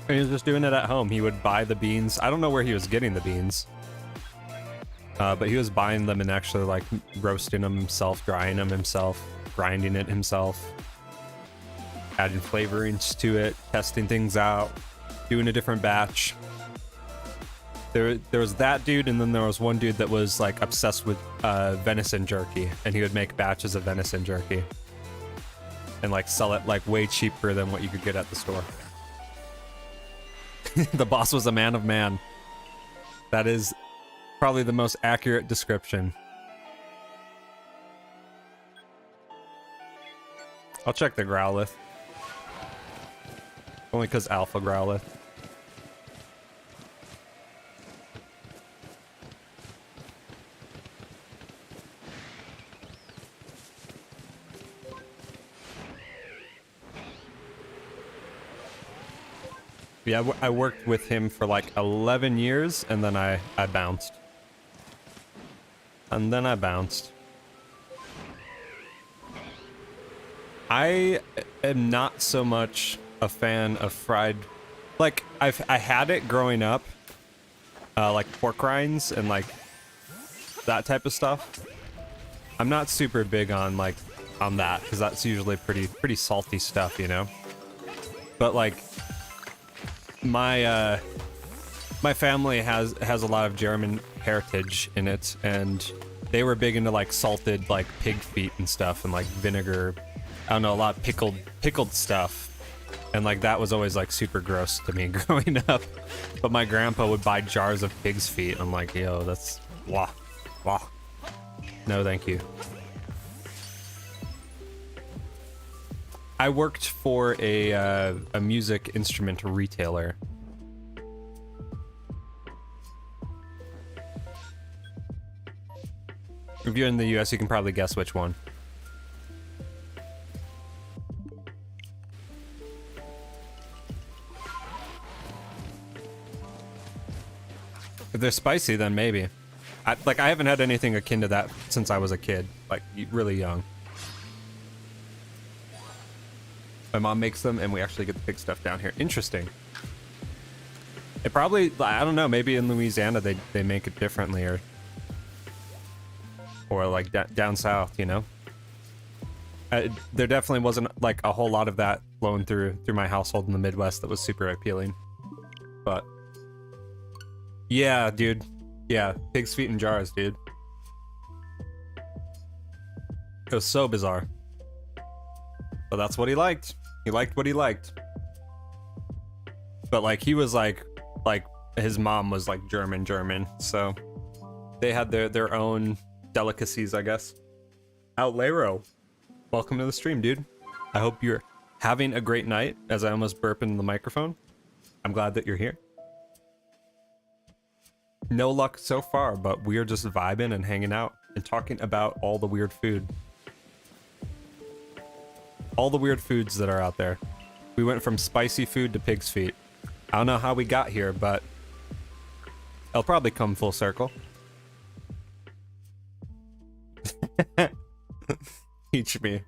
And he was just doing it at home. He would buy the beans. I don't know where he was getting the beans. But he was buying them and actually like roasting them himself, drying them himself, grinding it himself, adding flavorings to it, testing things out, doing a different batch. There was that dude, and then there was one dude that was like obsessed with venison jerky, and he would make batches of venison jerky and like sell it like way cheaper than what you could get at the store. The boss was a man of man. That is probably the most accurate description. I'll check the Growlithe. Only because Alpha Growlithe. Yeah, I worked with him for like 11 years, and then I bounced. And then I bounced. I am not so much a fan of fried... Like, I had it growing up. Like pork rinds and like that type of stuff. I'm not super big on like on that, because that's usually pretty salty stuff, you know? But like... My family has a lot of German heritage in it, and they were big into like salted like pig feet and stuff, and like vinegar. I don't know, a lot of pickled stuff, and like that was always like super gross to me growing up. But my grandpa would buy jars of pig's feet. I'm like, yo, that's wah. No, thank you. I worked for a music instrument retailer. If you're in the US, you can probably guess which one. If they're spicy, then maybe. I haven't had anything akin to that since I was a kid, like really young. My mom makes them, and we actually get the pig stuff down here. Interesting. It probably, I don't know, maybe in Louisiana they make it differently, or like down south, you know? There definitely wasn't like a whole lot of that flowing through my household in the Midwest that was super appealing. But yeah, dude. Yeah, pig's feet in jars, dude. It was so bizarre. But that's what he liked. He liked what he liked. But like he was like his mom was like German, so they had their own delicacies, I guess. Outlero, welcome to the stream, dude. I hope you're having a great night, as I almost burp into the microphone. I'm glad that you're here. No luck so far, but we're just vibing and hanging out and talking about all the weird food. All the weird foods that are out there. We went from spicy food to pig's feet. I don't know how we got here, but it'll probably come full circle. Teach me.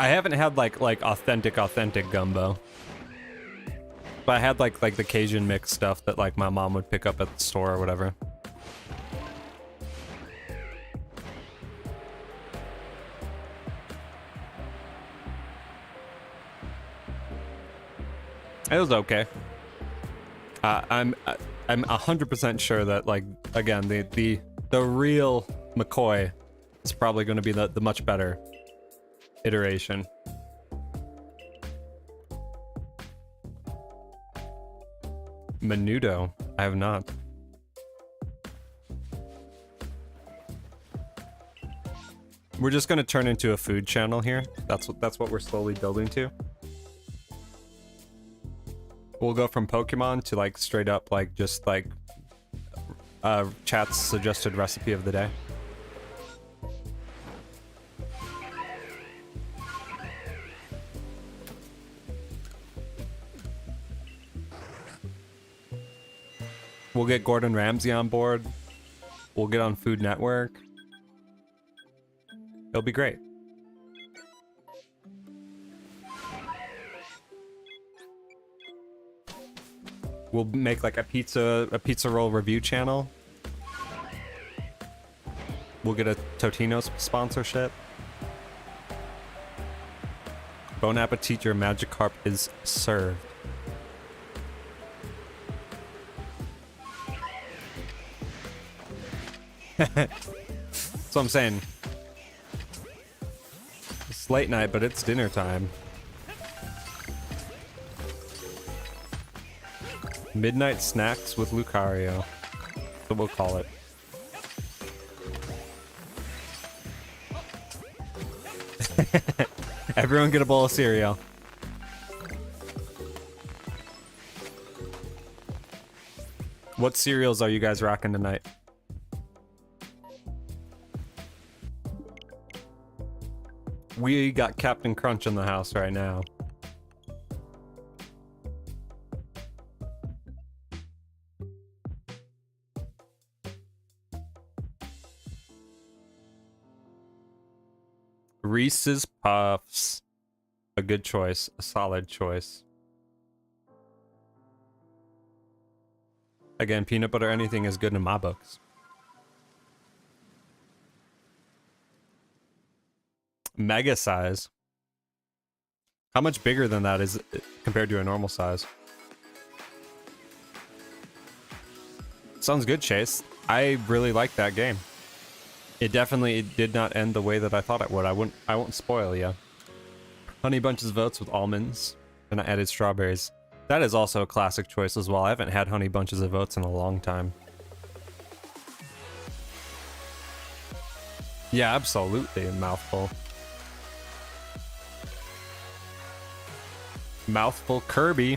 I haven't had like authentic gumbo. But I had like the Cajun mix stuff that like my mom would pick up at the store or whatever. It was okay. I'm 100% sure that like again the real McCoy is probably going to be the much better iteration. Menudo, I have not. We're just gonna turn into a food channel here. That's what we're slowly building to. We'll go from Pokemon to like straight up like just like chat's suggested recipe of the day. We'll get Gordon Ramsay on board. We'll get on Food Network. It'll be great. We'll make like a pizza roll review channel. We'll get a Totino's sponsorship. Bon appetit, your Magikarp is served. That's what I'm saying. It's late night, but it's dinner time. Midnight snacks with Lucario. That's what we'll call it. Everyone get a bowl of cereal. What cereals are you guys rocking tonight? We got Captain Crunch in the house right now. Reese's Puffs. A good choice. A solid choice. Again, peanut butter anything is good in my books. Mega size. How much bigger than that is it compared to a normal size? Sounds good, Chase. I really like that game. It definitely did not end the way that I thought it would. I won't spoil you. Honey Bunches of Oats with almonds, and I added strawberries. That is also a classic choice as well. I haven't had Honey Bunches of Oats in a long time. Yeah, absolutely, a mouthful. Mouthful Kirby.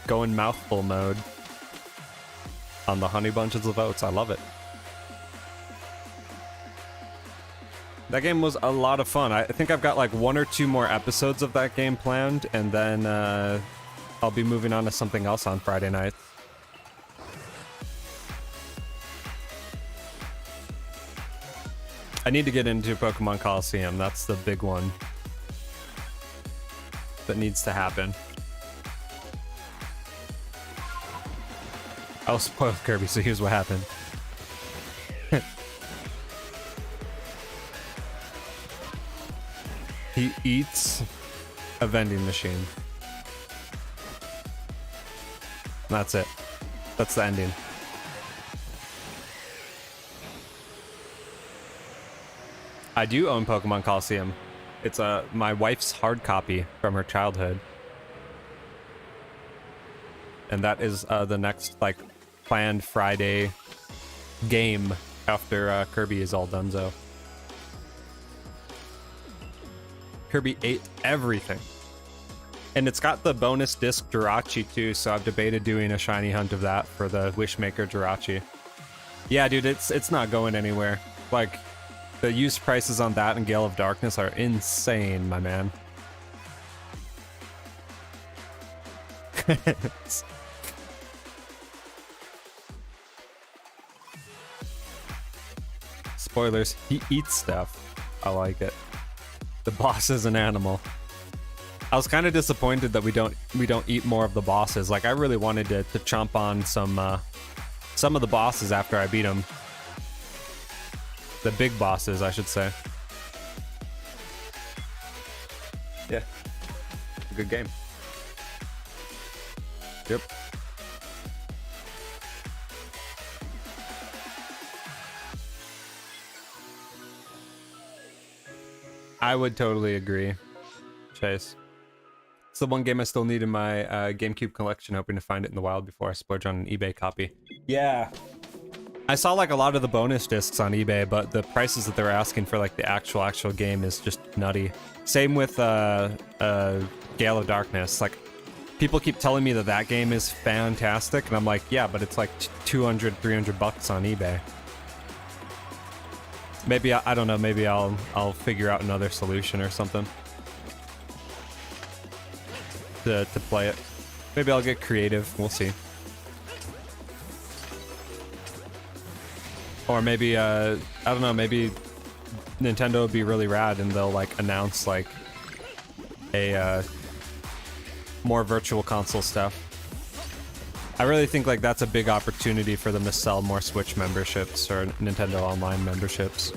Going mouthful mode on the Honey Bunches of Oats. I love it. That game was a lot of fun. I think I've got like 1 or 2 more episodes of that game planned, and then I'll be moving on to something else on Friday night. I need to get into Pokemon Coliseum. That's the big one that needs to happen. I'll spoil Kirby, so here's what happened. He eats a vending machine. That's it. That's the ending. I do own Pokemon Coliseum. It's my wife's hard copy from her childhood. And that is the next like planned Friday game after Kirby is all donezo. Kirby ate everything. And it's got the bonus disc Jirachi too, so I've debated doing a shiny hunt of that for the Wishmaker Jirachi. Yeah, dude, it's not going anywhere. Like, the used prices on that and Gale of Darkness are insane, my man. Spoilers, he eats stuff. I like it. The boss is an animal. I was kind of disappointed that we don't eat more of the bosses. Like I really wanted to chomp on some of the bosses after I beat them. The big bosses, I should say. Yeah. Good game. Yep. I would totally agree, Chase. It's the one game I still need in my GameCube collection, hoping to find it in the wild before I splurge on an eBay copy. Yeah. I saw like a lot of the bonus discs on eBay, but the prices that they're asking for like the actual game is just nutty. Same with Gale of Darkness. Like, people keep telling me that game is fantastic, and I'm like, yeah, but it's like 200, 300 bucks on eBay. Maybe, I don't know, maybe I'll figure out another solution or something to play it. Maybe I'll get creative, we'll see. Or maybe, I don't know, maybe Nintendo would be really rad and they'll like announce like a more virtual console stuff. I really think like that's a big opportunity for them to sell more Switch memberships or Nintendo Online memberships.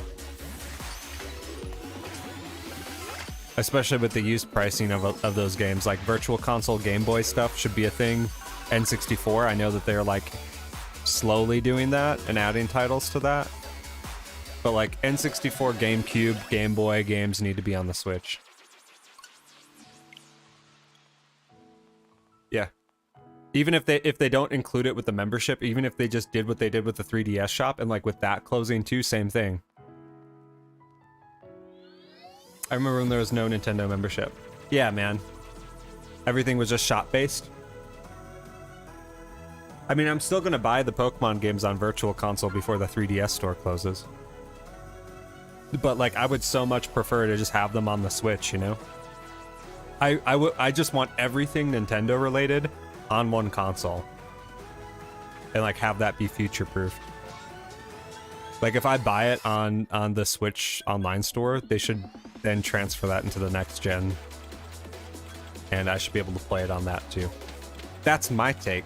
Especially with the used pricing of those games. Like virtual console Game Boy stuff should be a thing. N64, I know that they're like slowly doing that and adding titles to that. But like N64, GameCube, Game Boy games need to be on the Switch. Yeah. Even if they don't include it with the membership, even if they just did what they did with the 3DS shop, and like with that closing too, same thing. I remember when there was no Nintendo membership. Yeah, man. Everything was just shop-based. I mean, I'm still gonna buy the Pokemon games on Virtual Console before the 3DS store closes. But like, I would so much prefer to just have them on the Switch, you know? I just want everything Nintendo related on one console. And like have that be future-proof. Like if I buy it on the Switch online store, they should then transfer that into the next gen. And I should be able to play it on that too. That's my take.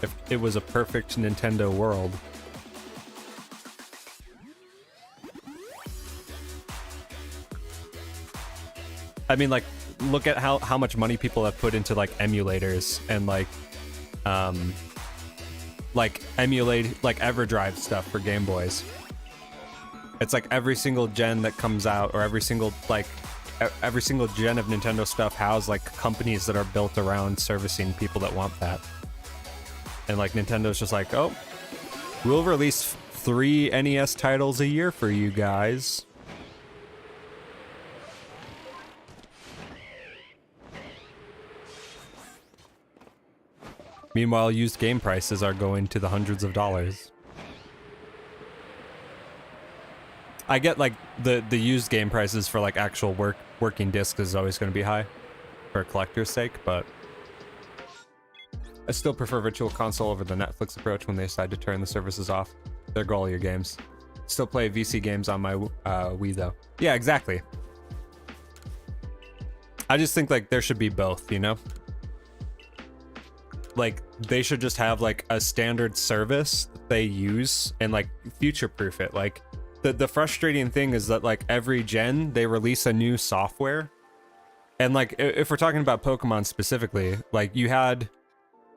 If it was a perfect Nintendo world. I mean, like, look at how much money people have put into like emulators and like emulate like EverDrive stuff for Game Boys. It's like every single gen that comes out, or every single gen of Nintendo stuff has like companies that are built around servicing people that want that. And like Nintendo's just like, oh, we'll release 3 NES titles a year for you guys. Meanwhile, used game prices are going to the hundreds of dollars. I get like the used game prices for like actual working discs is always going to be high for a collector's sake, but I still prefer Virtual Console over the Netflix approach when they decide to turn the services off. There go all your games. Still play VC games on my Wii though. Yeah, exactly. I just think like there should be both, you know? Like they should just have like a standard service that they use and like future-proof it. Like the frustrating thing is that like every gen they release a new software. And like if we're talking about Pokemon specifically, like you had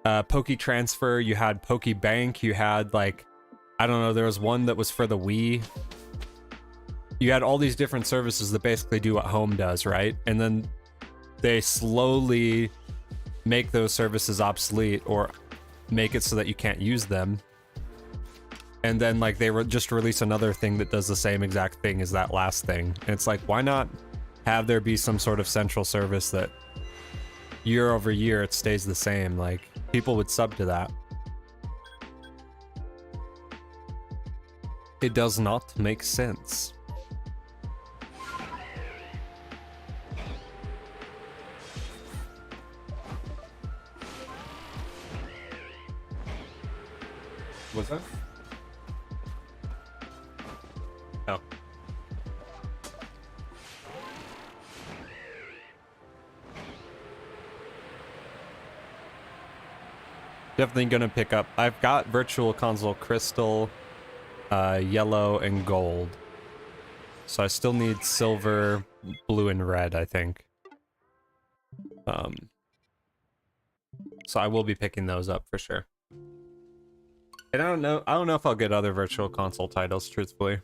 Poke Transfer, you had Poke Bank, you had like, I don't know, there was one that was for the Wii. You had all these different services that basically do what Home does, right? And then they slowly make those services obsolete or make it so that you can't use them. And then like they just release another thing that does the same exact thing as that last thing. And it's like, why not have there be some sort of central service that year over year it stays the same? Like people would sub to that. It does not make sense. What's that? Definitely gonna pick up. I've got Virtual Console Crystal, yellow, and gold. So I still need silver, blue, and red, I think. So I will be picking those up for sure. And I don't know if I'll get other Virtual Console titles, truthfully.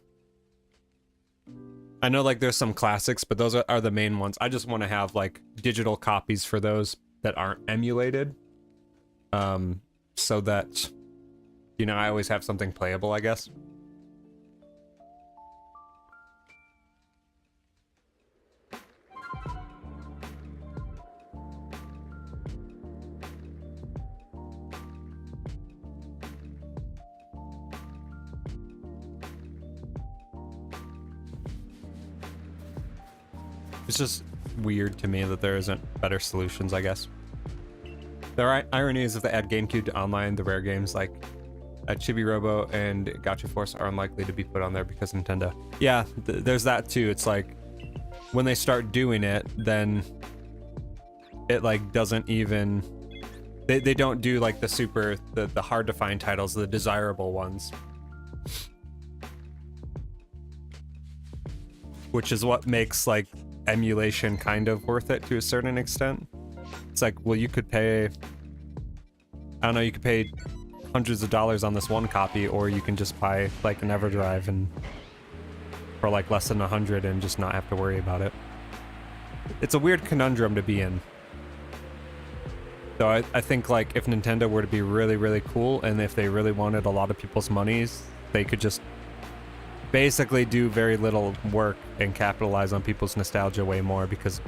I know like there's some classics, but those are the main ones. I just want to have like digital copies for those that aren't emulated. So that, you know, I always have something playable, I guess. It's just weird to me that there isn't better solutions, I guess. The irony is if they add GameCube to online, the rare games like Chibi Robo and Gacha Force are unlikely to be put on there because Nintendo. Yeah, there's that too. It's like when they start doing it, then it like doesn't even... They don't do like the hard to find titles, the desirable ones. Which is what makes like emulation kind of worth it to a certain extent. It's like, well, you could pay, I don't know, you could pay hundreds of dollars on this one copy, or you can just buy like an EverDrive and for like less than 100 and just not have to worry about it. It's a weird conundrum to be in. So I think like if Nintendo were to be really, really cool, and if they really wanted a lot of people's monies, they could just basically do very little work and capitalize on people's nostalgia way more, because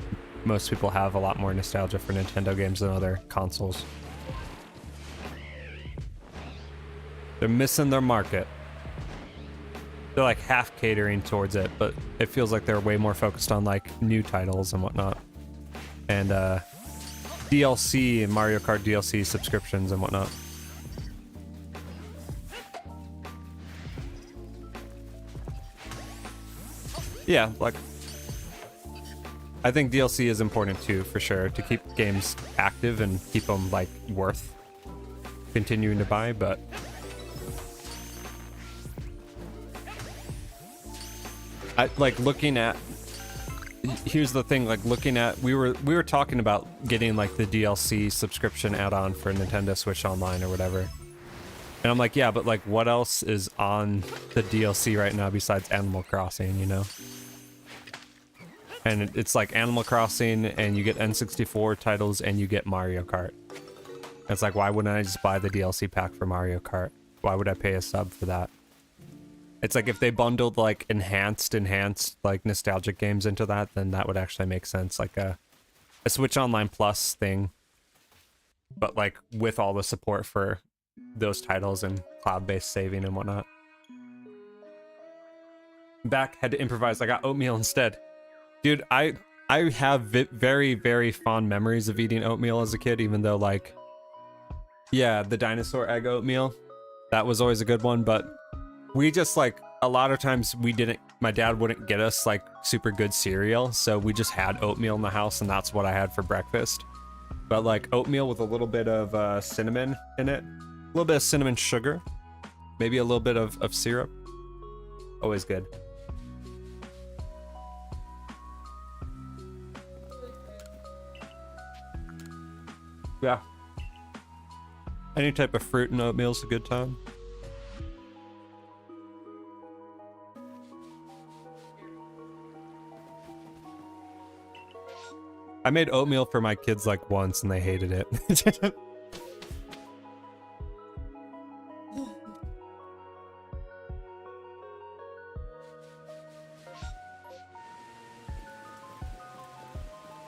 most people have a lot more nostalgia for Nintendo games than other consoles. They're missing their market. They're like half catering towards it, but it feels like they're way more focused on like new titles and whatnot. And DLC and Mario Kart DLC subscriptions and whatnot. Yeah, like I think DLC is important too, for sure, to keep games active and keep them like worth continuing to buy, but I like looking at, here's the thing, like looking at, we were talking about getting like the DLC subscription add-on for Nintendo Switch Online or whatever. And I'm like, yeah, but like what else is on the DLC right now besides Animal Crossing, you know? And it's like Animal Crossing, and you get N64 titles, and you get Mario Kart. It's like, why wouldn't I just buy the DLC pack for Mario Kart? Why would I pay a sub for that? It's like if they bundled like enhanced like nostalgic games into that, then that would actually make sense. Like a Switch Online Plus thing, but like with all the support for those titles and cloud-based saving and whatnot. Back, had to improvise. I got oatmeal instead. Dude, I have very, very fond memories of eating oatmeal as a kid, even though, like, yeah, the dinosaur egg oatmeal, that was always a good one, but we just, like, a lot of times my dad wouldn't get us, like, super good cereal, so we just had oatmeal in the house, and that's what I had for breakfast. But, like, oatmeal with a little bit of cinnamon in it, a little bit of cinnamon sugar, maybe a little bit of syrup, always good. Yeah. Any type of fruit and oatmeal is a good time. I made oatmeal for my kids like once and they hated it.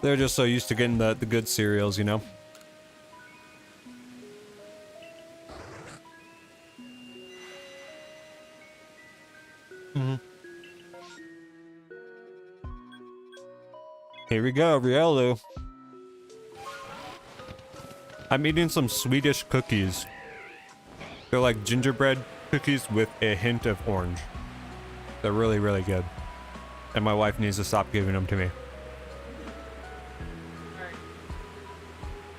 They're just so used to getting the good cereals, you know? Here we go, Riolu. I'm eating some Swedish cookies. They're like gingerbread cookies with a hint of orange. They're really, really good. And my wife needs to stop giving them to me.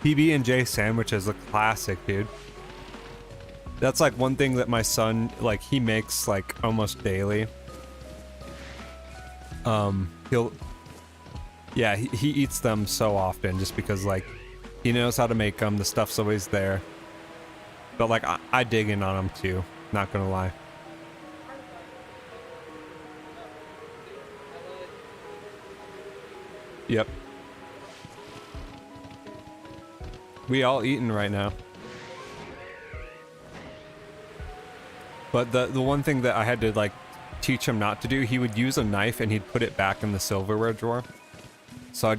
PB&J sandwich is a classic, dude. That's like one thing that my son, like, he makes like almost daily. He eats them so often just because like he knows how to make them. The stuff's always there. But like I dig in on them too. Not gonna lie. Yep. We all eating right now. But the one thing that I had to like teach him not to do, he would use a knife and he'd put it back in the silverware drawer. So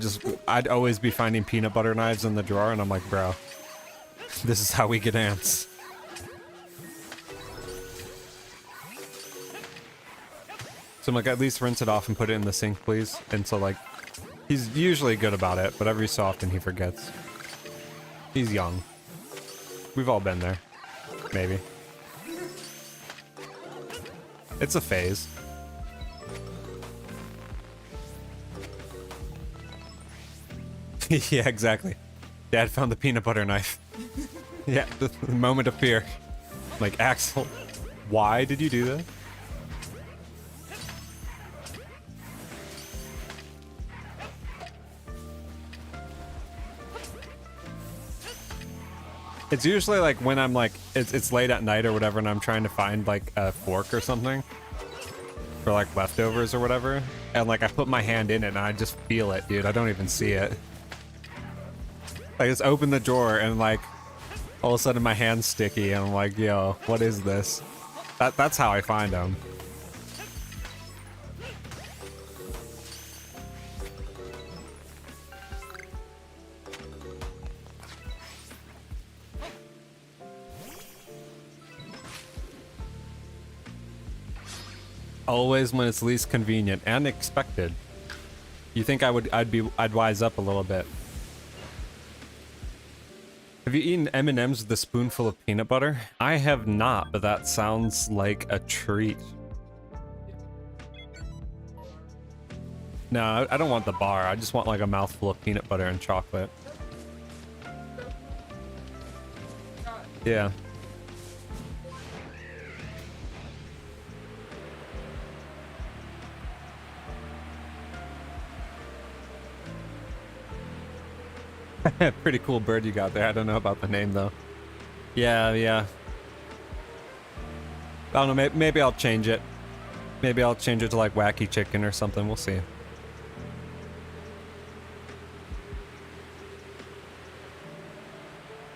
I'd always be finding peanut butter knives in the drawer, and I'm like, bro, this is how we get ants. So I'm like, at least rinse it off and put it in the sink, please. And so like, he's usually good about it, but every so often he forgets. He's young. We've all been there. Maybe. It's a phase. Yeah, exactly. Dad found the peanut butter knife. Yeah, the moment of fear. Like, Axel, why did you do that? It's usually like when I'm like, it's late at night or whatever, and I'm trying to find like a fork or something for like leftovers or whatever, and like I put my hand in it and I just feel it, dude. I don't even see it. I just open the drawer and like all of a sudden my hand's sticky and I'm like, yo, what is this? That's how I find them. Always when it's least convenient and expected. You think I'd wise up a little bit. Have you eaten M&Ms with a spoonful of peanut butter? I have not, but that sounds like a treat. No, I don't want the bar. I just want like a mouthful of peanut butter and chocolate. Yeah. Pretty cool bird you got there. I don't know about the name though. Yeah. I don't know, maybe I'll change it. Maybe I'll change it to like Wacky Chicken or something. We'll see.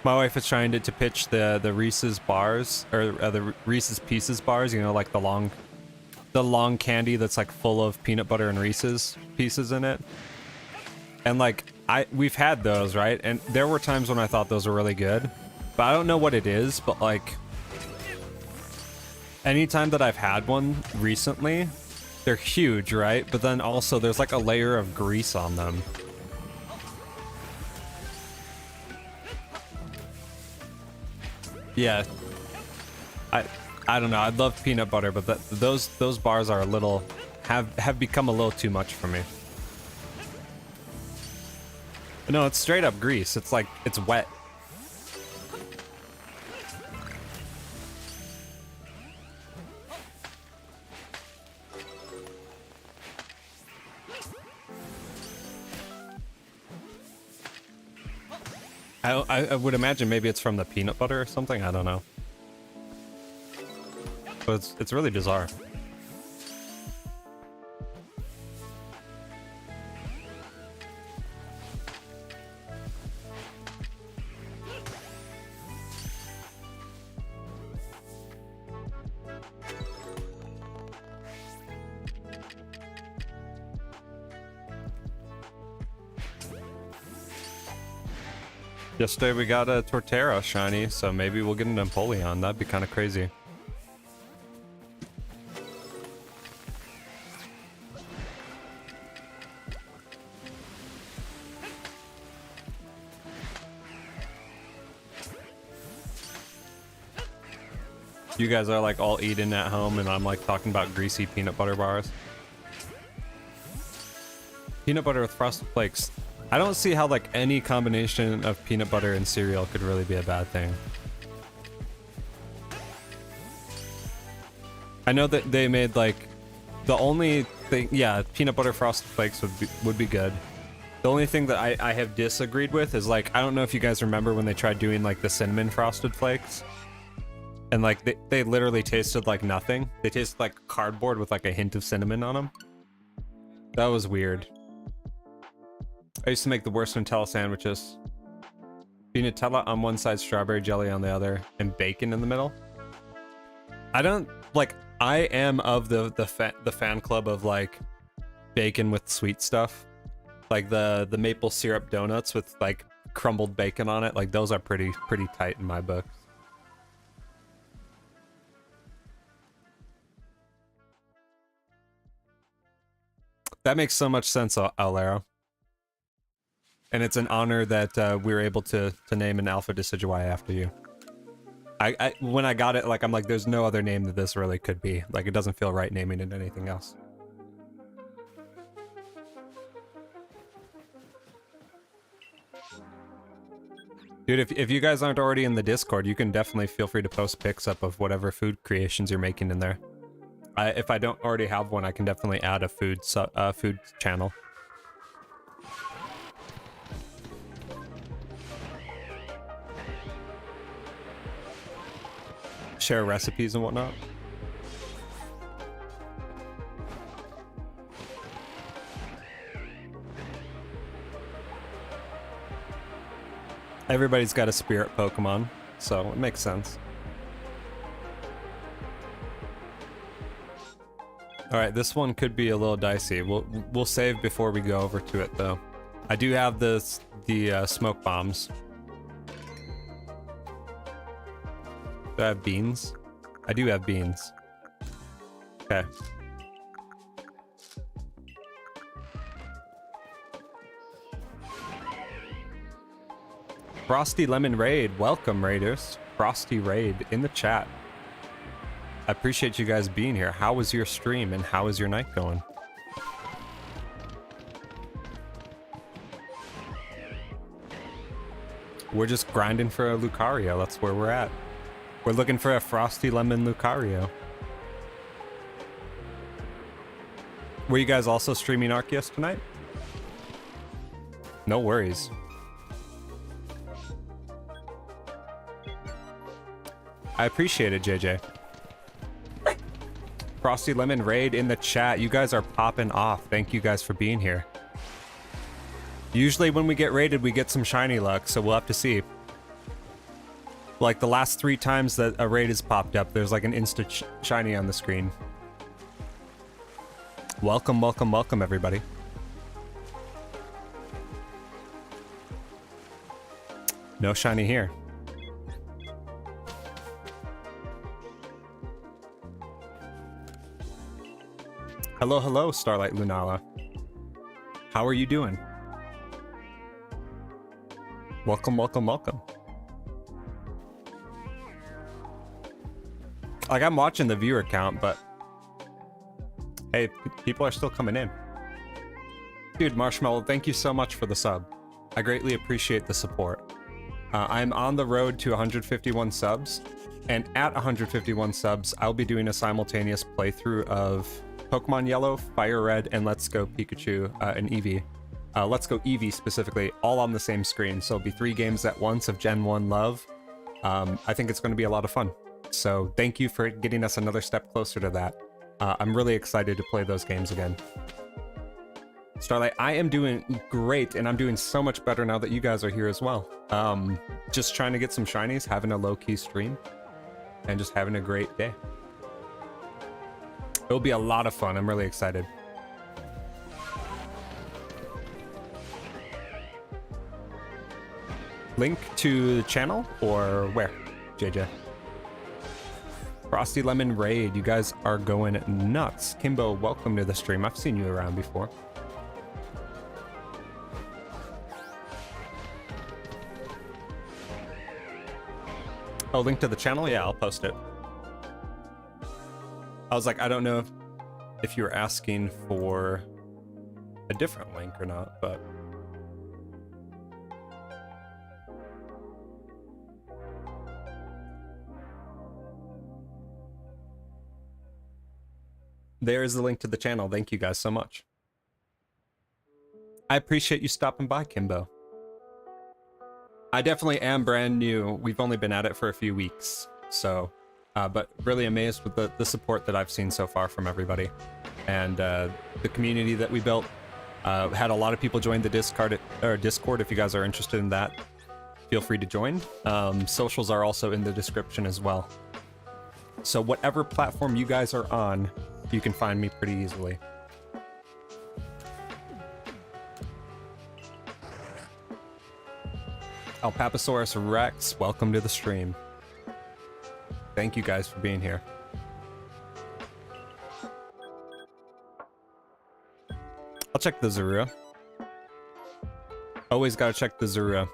My wife is trying to pitch the Reese's bars, or the Reese's Pieces bars, you know, like the long candy that's like full of peanut butter and Reese's Pieces in it. And like we've had those, right? And there were times when I thought those were really good, but I don't know what it is, but like anytime that I've had one recently, they're huge, right? But then also there's like a layer of grease on them. Yeah. I don't know. I love peanut butter, but those bars are a little have become a little too much for me. No, it's straight up grease. It's like, it's wet. I would imagine maybe it's from the peanut butter or something. I don't know. But it's really bizarre. Yesterday we got a Torterra shiny, so maybe we'll get an Empoleon. That'd be kind of crazy. You guys are like all eating at home and I'm like talking about greasy peanut butter bars. Peanut butter with frosted flakes. I don't see how like any combination of peanut butter and cereal could really be a bad thing. I know that they made like the only thing, yeah, peanut butter frosted flakes would be good. The only thing that I have disagreed with is like, I don't know if you guys remember when they tried doing like the cinnamon frosted flakes, and like they literally tasted like nothing. They tasted like cardboard with like a hint of cinnamon on them. That was weird. I used to make the worst Nutella sandwiches. Be Nutella on one side, strawberry jelly on the other, and bacon in the middle. I don't like. I am of the fan club of like bacon with sweet stuff, like the maple syrup donuts with like crumbled bacon on it. Like those are pretty tight in my book. That makes so much sense, Alero. And it's an honor that we were able to name an Alpha Decidueye after you. I when I got it, like I'm like, there's no other name that this really could be. Like it doesn't feel right naming it anything else. Dude, if you guys aren't already in the Discord, you can definitely feel free to post pics up of whatever food creations you're making in there. If I don't already have one, I can definitely add a food channel. Share recipes and whatnot. Everybody's got a spirit Pokemon, so it makes sense. Alright, this one could be a little dicey. We'll save before we go over to it though. I do have the smoke bombs. Do I have beans? I do have beans. Okay. Frosty Lemon Raid. Welcome, Raiders. Frosty Raid in the chat. I appreciate you guys being here. How was your stream and how is your night going? We're just grinding for a Lucario. That's where we're at. We're looking for a Frosty Lemon Lucario. Were you guys also streaming Arceus tonight? No worries. I appreciate it, JJ. Frosty Lemon Raid in the chat. You guys are popping off. Thank you guys for being here. Usually when we get raided, we get some shiny luck, so we'll have to see. Like the last 3 times that a raid has popped up, there's like an instant shiny on the screen. Welcome, welcome, welcome, everybody. No shiny here. Hello, hello, Starlight Lunala. How are you doing? Welcome, welcome, welcome. Like, I'm watching the viewer count, but hey, people are still coming in. Dude, Marshmallow, thank you so much for the sub. I greatly appreciate the support. I'm on the road to 151 subs, and at 151 subs, I'll be doing a simultaneous playthrough of Pokemon Yellow, Fire Red, and Let's Go Pikachu and Eevee. Let's Go Eevee specifically, all on the same screen. So it'll be 3 games at once of Gen 1 love. I think it's going to be a lot of fun. So thank you for getting us another step closer to that. I'm really excited to play those games again. Starlight, I am doing great, and I'm doing so much better now that you guys are here as well. Just trying to get some shinies, having a low-key stream, and just having a great day. It'll be a lot of fun. I'm really excited. Link to the channel or where, JJ? Frosty Lemon Raid, you guys are going nuts. Kimbo, welcome to the stream. I've seen you around before. Oh, link to the channel? Yeah, I'll post it. I was like, I don't know if you were asking for a different link or not, but... There is the link to the channel. Thank you guys so much. I appreciate you stopping by, Kimbo. I definitely am brand new. We've only been at it for a few weeks, so, but really amazed with the support that I've seen so far from everybody. And the community that we built, had a lot of people join the Discord if you guys are interested in that. Feel free to join. Socials are also in the description as well. So whatever platform you guys are on, you can find me pretty easily. Alpapasaurus Rex, welcome to the stream. Thank you guys for being here. I'll check the Zorua. Always gotta check the Zorua.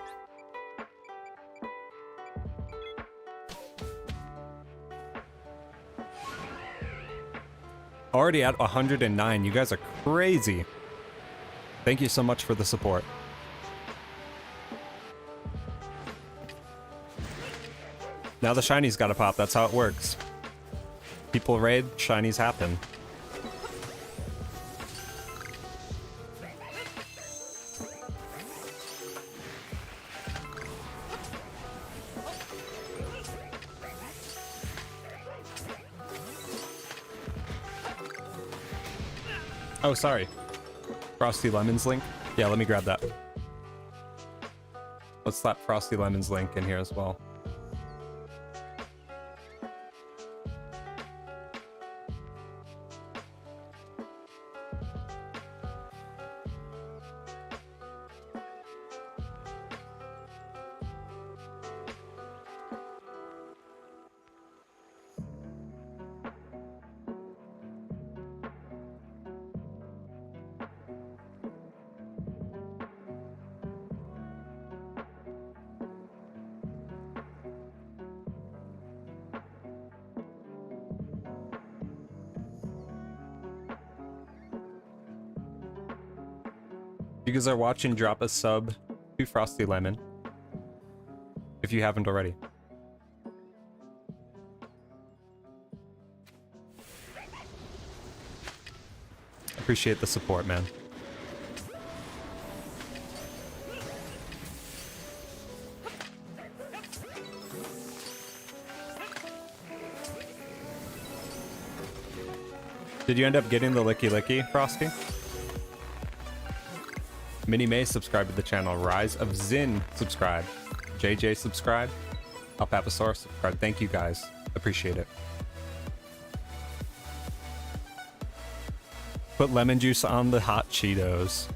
Already at 109. You guys are crazy. Thank you so much for the support. Now the shinies gotta pop. That's how it works. People raid, shinies happen. Oh, sorry. Frosty Lemon's link? Yeah, let me grab that. Let's slap Frosty Lemon's link in here as well. If you guys are watching, drop a sub to Frosty Lemon if you haven't already. Appreciate the support, man. Did you end up getting the Licky Licky, Frosty? Minnie May subscribed to the channel. Rise of Zin subscribe. JJ subscribe. Alpapasaurus subscribe. Thank you guys. Appreciate it. Put lemon juice on the hot Cheetos.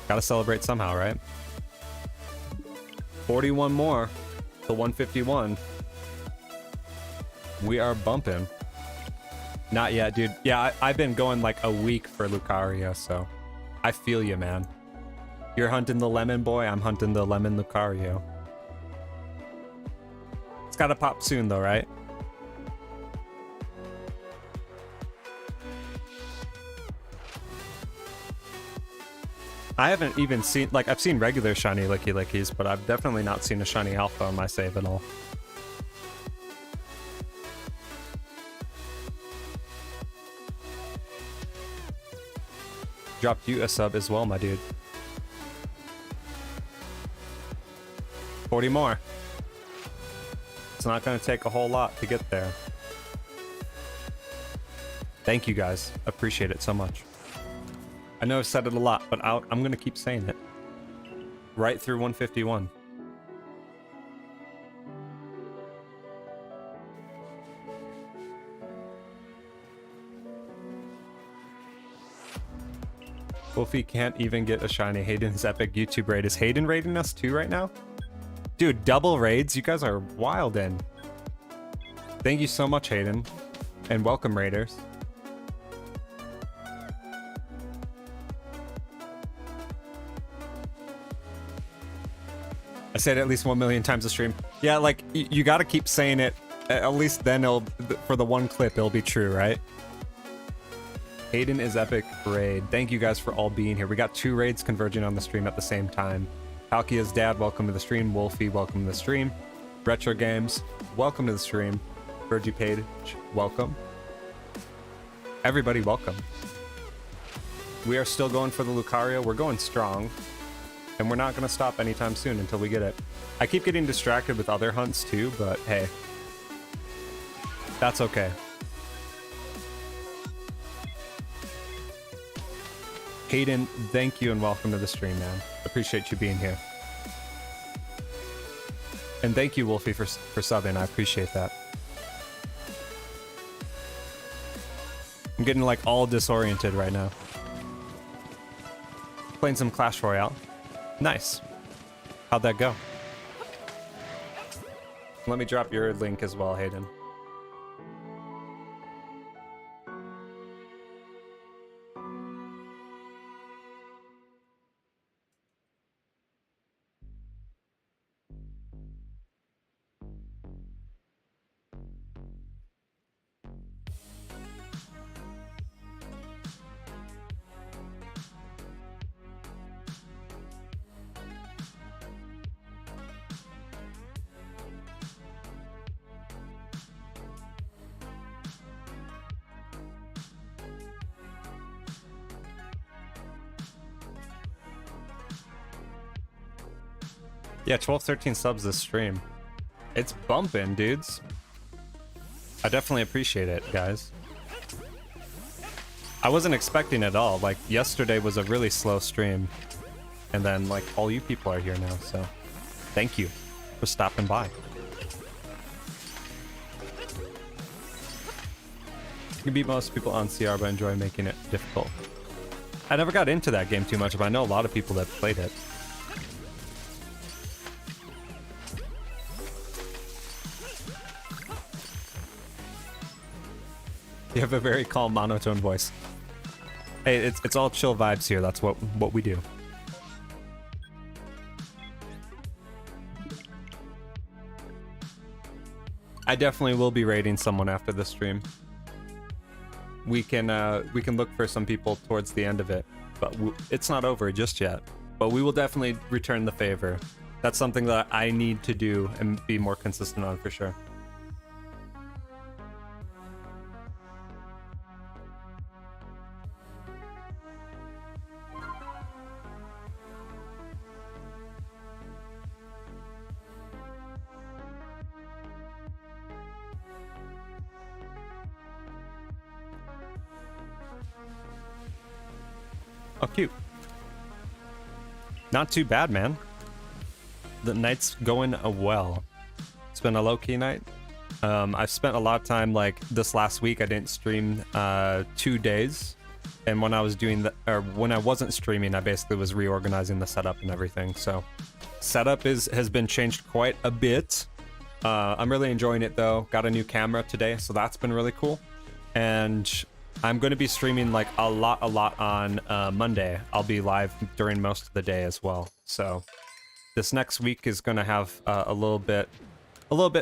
Gotta celebrate somehow, right? 41 more to 151. We are bumping. Not yet, dude. Yeah, I've been going like a week for Lucario, so I feel you, man. You're hunting the lemon boy, I'm hunting the lemon Lucario. It's gotta pop soon though, right? I haven't even seen, like, I've seen regular shiny Licky Lickies, but I've definitely not seen a shiny alpha on my save at all. Dropped you a sub as well, my dude. 40 more. It's not going to take a whole lot to get there. Thank you guys. Appreciate it so much. I know I've said it a lot, but I'm going to keep saying it. Right through 151. Wolfie can't even get a shiny. Hayden's epic YouTube raid. Is Hayden raiding us too right now? Dude, double raids? You guys are wild in. Thank you so much, Hayden. And welcome, raiders. I said it at least 1 million times a stream. Yeah, like, you gotta keep saying it. At least then it'll, for the one clip, it'll be true, right? Hayden is epic raid. Thank you guys for all being here. We got 2 raids converging on the stream at the same time. Palkia's dad, welcome to the stream. Wolfie, welcome to the stream. Retro Games, welcome to the stream. Virgie Page, welcome. Everybody welcome. We are still going for the Lucario. We're going strong. And we're not going to stop anytime soon until we get it. I keep getting distracted with other hunts too, but hey. That's okay. Hayden, thank you and welcome to the stream, man. Appreciate you being here. And thank you, Wolfie, for subbing. I appreciate that. I'm getting like all disoriented right now. Playing some Clash Royale. Nice. How'd that go? Let me drop your link as well, Hayden. Yeah, 12, 13 subs this stream. It's bumping, dudes. I definitely appreciate it, guys. I wasn't expecting it at all. Like, yesterday was a really slow stream. And then, like, all you people are here now, so thank you for stopping by. You can beat most people on CR, but enjoy making it difficult. I never got into that game too much, but I know a lot of people that played it. You have a very calm monotone voice. Hey, it's all chill vibes here. That's what we do. I definitely will be raiding someone after the stream. We can look for some people towards the end of it, but it's not over just yet. But we will definitely return the favor. That's something that I need to do and be more consistent on for sure. Oh, cute. Not too bad, man. The night's going well. It's been a low-key night. I've spent a lot of time, like, this last week, I didn't stream 2 days. And when I was doing when I wasn't streaming, I basically was reorganizing the setup and everything. So, setup has been changed quite a bit. I'm really enjoying it, though. Got a new camera today, so that's been really cool. And I'm going to be streaming like a lot on Monday. I'll be live during most of the day as well. So this next week is going to have a little bit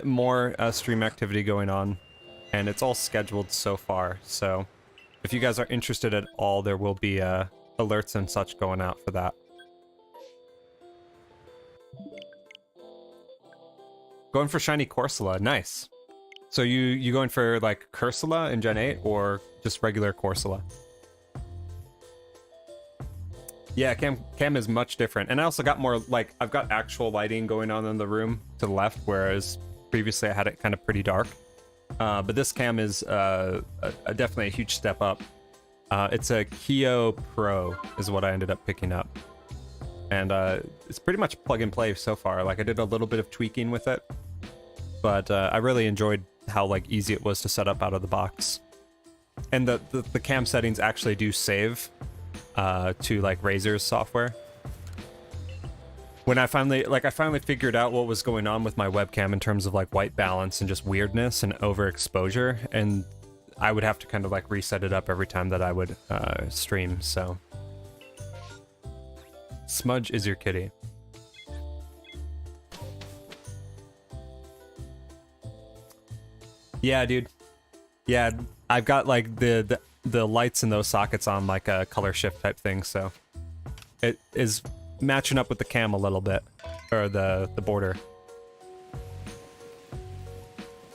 more stream activity going on, and it's all scheduled so far. So if you guys are interested at all, there will be alerts and such going out for that. Going for shiny Corsola, nice. So you going for like Cursula in Gen 8 or just regular Corsola? Yeah, cam is much different. And I also got more, like, I've got actual lighting going on in the room to the left, whereas previously I had it kind of pretty dark. But this cam is definitely a huge step up. It's a Kyo Pro is what I ended up picking up. And it's pretty much plug and play so far. Like, I did a little bit of tweaking with it, but I really enjoyed how, like, easy it was to set up out of the box. And the cam settings actually do save to, like, Razer's software. When I finally figured out what was going on with my webcam in terms of, like, white balance and just weirdness and overexposure, and I would have to kind of, like, reset it up every time that I would stream. So Smudge is your kitty. Yeah, dude. Yeah, I've got like the lights in those sockets on like a color shift type thing, so it is matching up with the cam a little bit, or the border.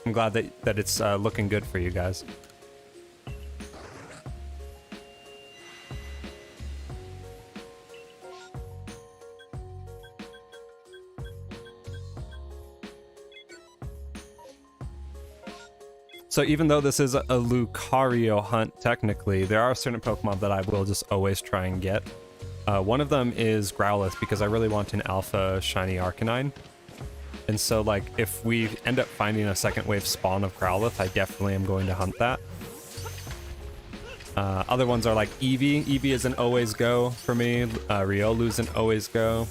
I'm glad that it's looking good for you guys. So even though this is a Lucario hunt, technically, there are certain Pokemon that I will just always try and get. One of them is Growlithe, because I really want an Alpha Shiny Arcanine. And so, like, if we end up finding a second wave spawn of Growlithe, I definitely am going to hunt that. Other ones are like Eevee. Eevee is an always go for me. Riolu's an always go.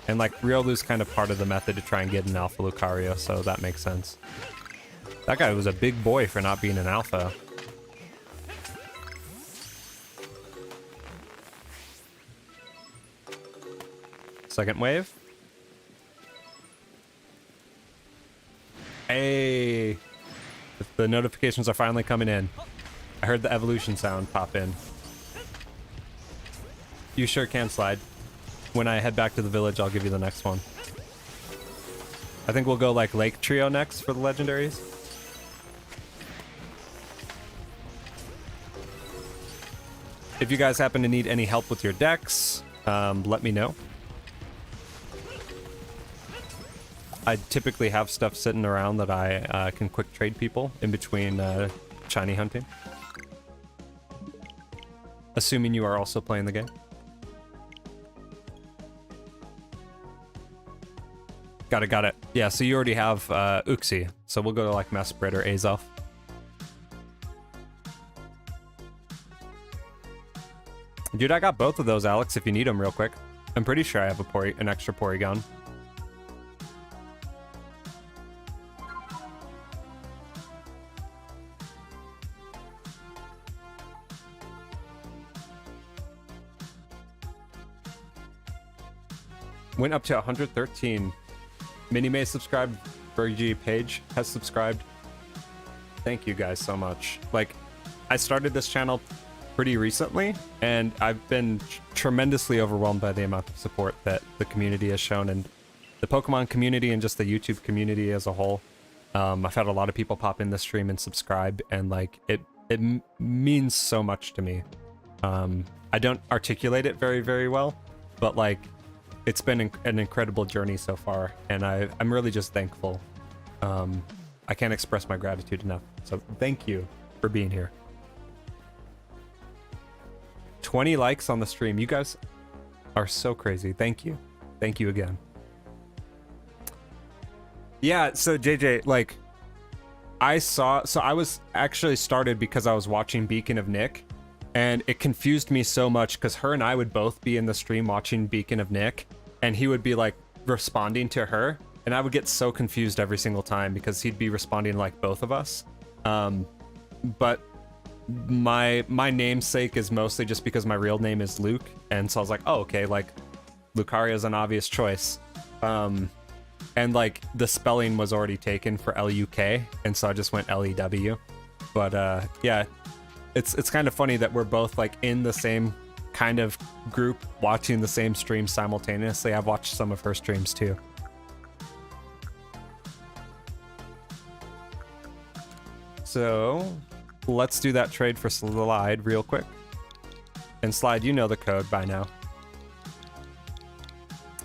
And like Riolu's kind of part of the method to try and get an Alpha Lucario, so that makes sense. That guy was a big boy for not being an Alpha. Second wave. Hey! The notifications are finally coming in. I heard the evolution sound pop in. You sure can, Slide. When I head back to the village, I'll give you the next one. I think we'll go like Lake Trio next for the legendaries. If you guys happen to need any help with your decks, let me know. I typically have stuff sitting around that I can quick trade people in between shiny hunting. Assuming you are also playing the game. Got it. Yeah, so you already have Uxie, so we'll go to like Mesprit or Azelf. Dude, I got both of those, Alex, if you need them real quick. I'm pretty sure I have an extra Porygon. Went up to 113. Minimay subscribed. Bergie Page has subscribed. Thank you guys so much. Like, I started this channel pretty recently, and I've been tremendously overwhelmed by the amount of support that the community has shown, and the Pokemon community and just the YouTube community as a whole. I've had a lot of people pop in the stream and subscribe, and like it means so much to me. I don't articulate it very, very well, but like it's been an incredible journey so far, and I'm really just thankful. I can't express my gratitude enough. So thank you for being here. 20 likes on the stream. You guys are so crazy. Thank you. Thank you again. Yeah, so JJ, like, I was actually started because I was watching Beacon of Nick, and it confused me so much because her and I would both be in the stream watching Beacon of Nick, and he would be like responding to her, and I would get so confused every single time because he'd be responding like both of us. But my namesake is mostly just because my real name is Luke, and so I was like, oh, okay, like Lucario is an obvious choice. And like the spelling was already taken for L-U-K, and so I just went L-E-W. But yeah, it's kind of funny that we're both like in the same kind of group watching the same stream simultaneously. I've watched some of her streams too. So let's do that trade for Slide real quick. And Slide, you know the code by now.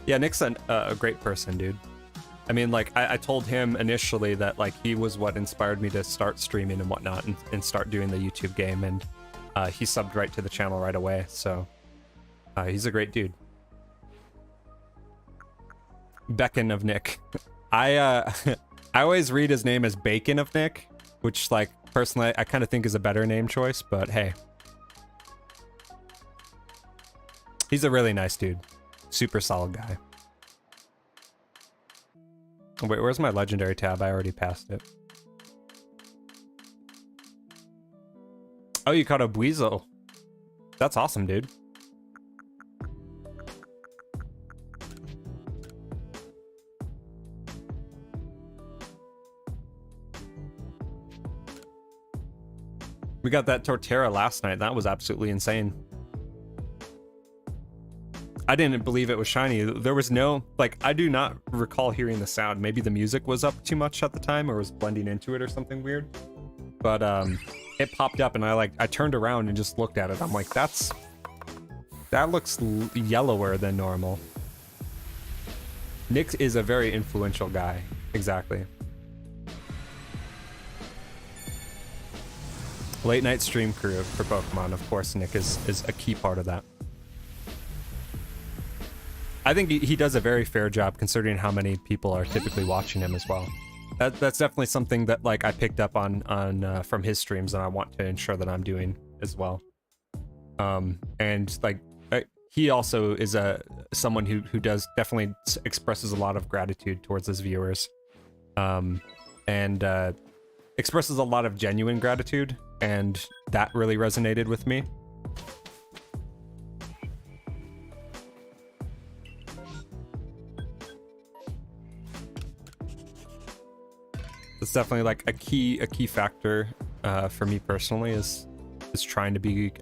Yeah, Nick's a great person, dude. I mean, like, I told him initially that, like, he was what inspired me to start streaming and whatnot and start doing the YouTube game, and he subbed right to the channel right away, so he's a great dude. Beacon of Nick. I always read his name as Bacon of Nick, which, like, personally, I kind of think is a better name choice, but hey. He's a really nice dude. Super solid guy. Oh, wait, where's my legendary tab? I already passed it. Oh, you caught a Buizel. That's awesome, dude. We got that Torterra last night. That was absolutely insane. I didn't believe it was shiny. There was no, like, I do not recall hearing the sound. Maybe the music was up too much at the time or was blending into it or something weird. But it popped up and I turned around and just looked at it. I'm like, that looks yellower than normal. Nick is a very influential guy. Exactly. Late night stream crew for Pokemon, of course, Nick is a key part of that. I think he does a very fair job considering how many people are typically watching him as well. That's definitely something that like I picked up on from his streams, and I want to ensure that I'm doing as well. And like he also is someone who does definitely expresses a lot of gratitude towards his viewers, and expresses a lot of genuine gratitude, and that really resonated with me. It's definitely like a key factor for me personally is trying to be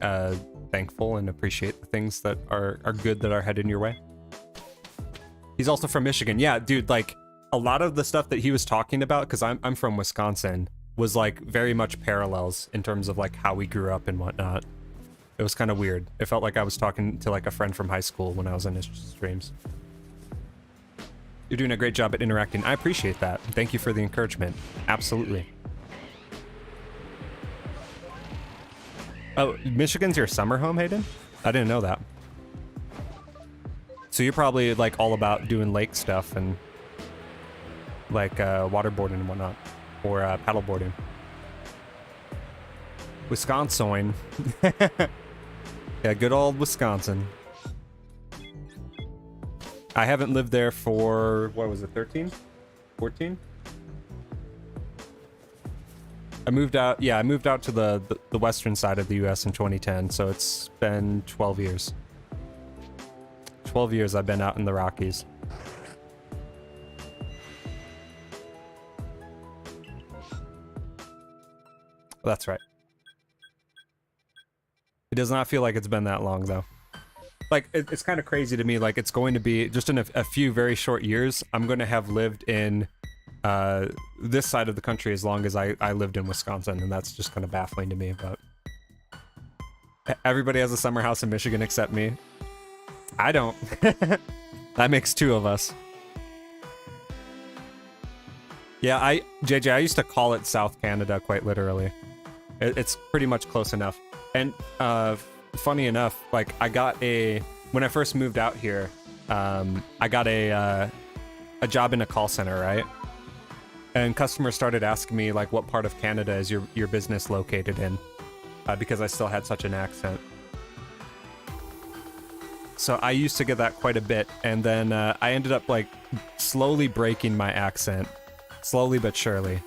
thankful and appreciate the things that are good that are headed your way. He's also from Michigan. Yeah, dude, like a lot of the stuff that he was talking about, because I'm from Wisconsin, was like very much parallels in terms of like how we grew up and whatnot. It was kind of weird. It felt like I was talking to like a friend from high school when I was in his streams. You're doing a great job at interacting. I appreciate that. Thank you for the encouragement. Absolutely. Oh, Michigan's your summer home, Hayden? I didn't know that. So you're probably like all about doing lake stuff and like waterboarding and whatnot, or paddleboarding. Wisconsin. Yeah, good old Wisconsin. I haven't lived there for, what was it, 13? 14? I moved out, yeah, I moved out to the western side of the US in 2010, so it's been 12 years. 12 years I've been out in the Rockies. That's right. It does not feel like it's been that long, though. Like, it's kind of crazy to me, like, it's going to be, just in a few very short years, I'm going to have lived in this side of the country as long as I lived in Wisconsin, and that's just kind of baffling to me, but... Everybody has a summer house in Michigan except me. I don't. That makes two of us. Yeah, JJ, I used to call it South Canada, quite literally. It's pretty much close enough. And, funny enough, like I got when I first moved out here, I got a job in a call center, right? And customers started asking me like, what part of Canada is your business located in? Because I still had such an accent. So I used to get that quite a bit, and then I ended up like slowly breaking my accent, slowly but surely.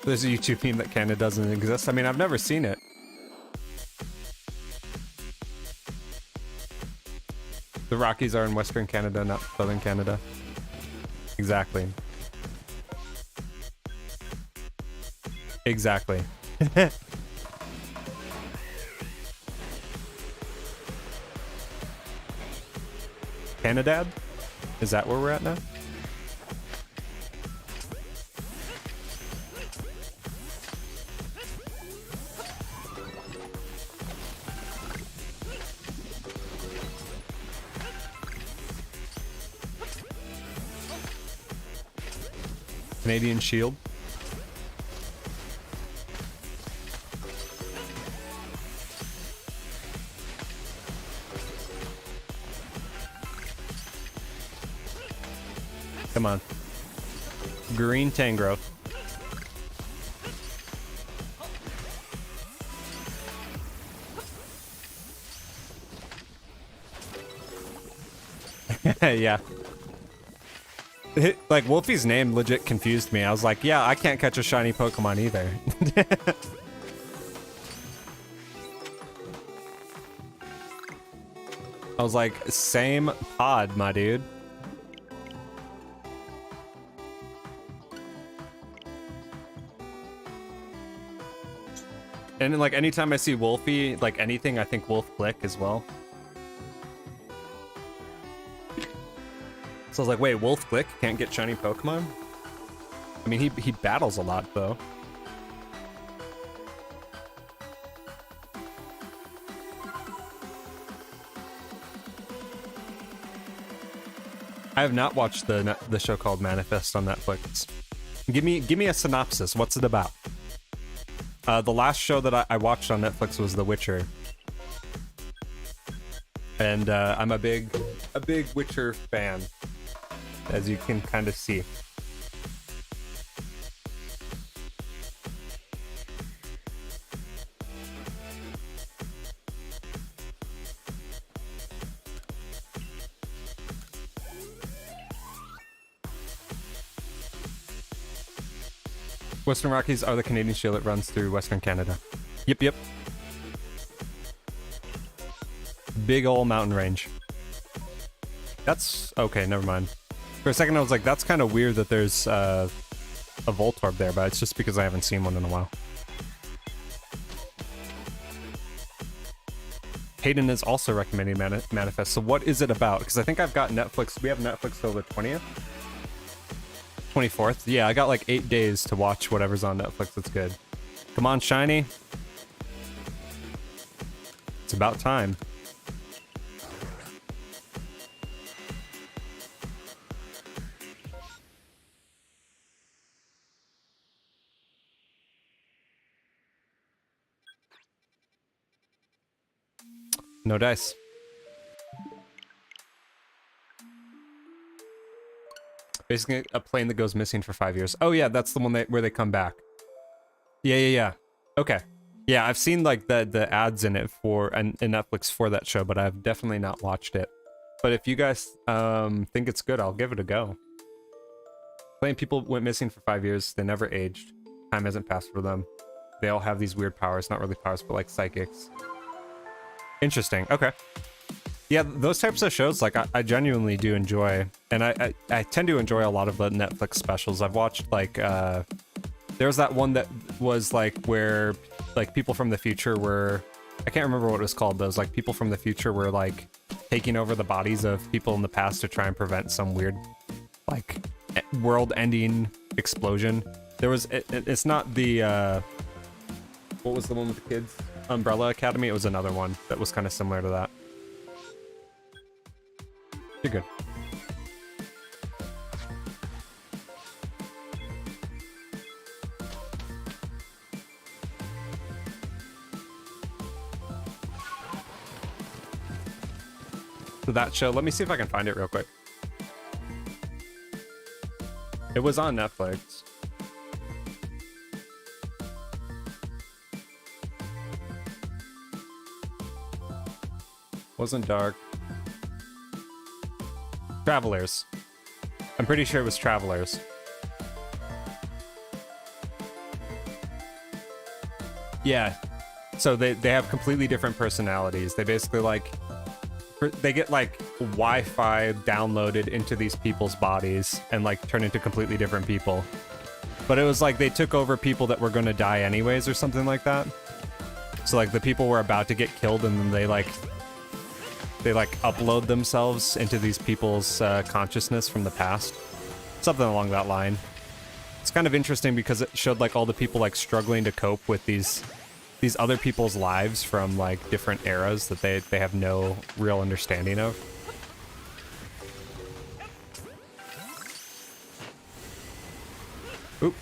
There's a YouTube meme that Canada doesn't exist. I mean, I've never seen it. The Rockies are in Western Canada, not Southern Canada. Exactly. Exactly. Canadad? Is that where we're at now? Canadian Shield. Come on. Green Tangrowth. Yeah. Like, Wolfie's name legit confused me. I was like, yeah, I can't catch a shiny Pokemon either. I was like, same pod, my dude. And like, anytime I see Wolfie, like anything, I think Wolf Click as well. So I was like, wait, Wolf Click can't get shiny Pokemon? I mean, he battles a lot, though. I have not watched the show called Manifest on Netflix. Give me a synopsis. What's it about? The last show that I watched on Netflix was The Witcher, and I'm a big Witcher fan, as you can kind of see. Western Rockies are the Canadian Shield that runs through Western Canada. Yep. Big ol' mountain range. That's okay, never mind. For a second I was like, that's kind of weird that there's a Voltorb there, but it's just because I haven't seen one in a while. Hayden is also recommending Manifest. So what is it about? Because I think I've got Netflix. We have Netflix till the 20th? 24th? Yeah, I got like 8 days to watch whatever's on Netflix that's good. Come on, Shiny. It's about time. No dice. Basically, a plane that goes missing for 5 years. Oh yeah, that's the one where they come back. Yeah. Okay. Yeah, I've seen like the ads in it in Netflix for that show, but I've definitely not watched it. But if you guys think it's good, I'll give it a go. Plane people went missing for 5 years. They never aged. Time hasn't passed for them. They all have these weird powers, not really powers, but like psychics. Interesting. Okay. Yeah, those types of shows, like, I genuinely do enjoy, and I tend to enjoy a lot of the Netflix specials. I've watched, like, there was that one that was, like, where, like, people from the future were, I can't remember what it was called, but it was, like, people from the future were, like, taking over the bodies of people in the past to try and prevent some weird, like, world-ending explosion. There was, it's not the, what was the one with the kids? Umbrella Academy? It was another one that was kind of similar to that. You're good. So that show, let me see if I can find it real quick. It was on Netflix. Wasn't dark. Travelers. I'm pretty sure it was Travelers. Yeah. So they have completely different personalities. They basically like they get like Wi-Fi downloaded into these people's bodies and like turn into completely different people. But it was like they took over people that were going to die anyways or something like that. So like the people were about to get killed and then they upload themselves into these people's consciousness from the past. Something along that line. It's kind of interesting because it showed like all the people like struggling to cope with these other people's lives from like different eras that they have no real understanding of. Oop.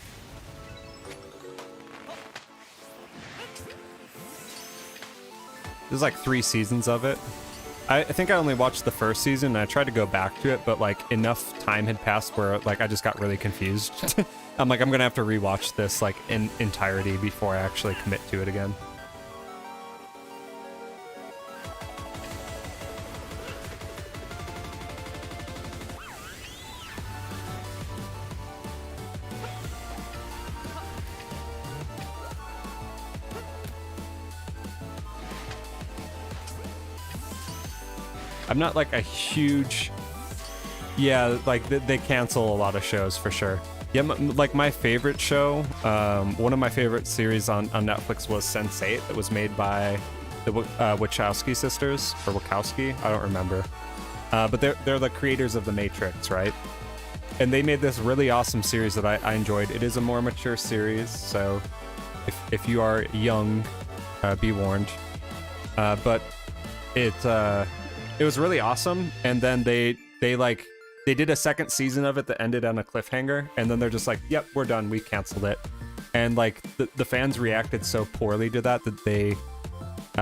There's like 3 seasons of it. I think I only watched the first season and I tried to go back to it, but like enough time had passed where like I just got really confused. I'm like, I'm gonna have to rewatch this like in entirety before I actually commit to it again. I'm not like a huge... Yeah, like they cancel a lot of shows for sure. Yeah, like my favorite show, one of my favorite series on Netflix was Sense8. It was made by the Wachowski sisters, or Wachowski, I don't remember. But they're the creators of The Matrix, right? And they made this really awesome series that I enjoyed. It is a more mature series, so if you are young, be warned. But it was really awesome, and then they like they did a second season of it that ended on a cliffhanger, and then they're just like, yep, we're done, we canceled it. And like the fans reacted so poorly to that they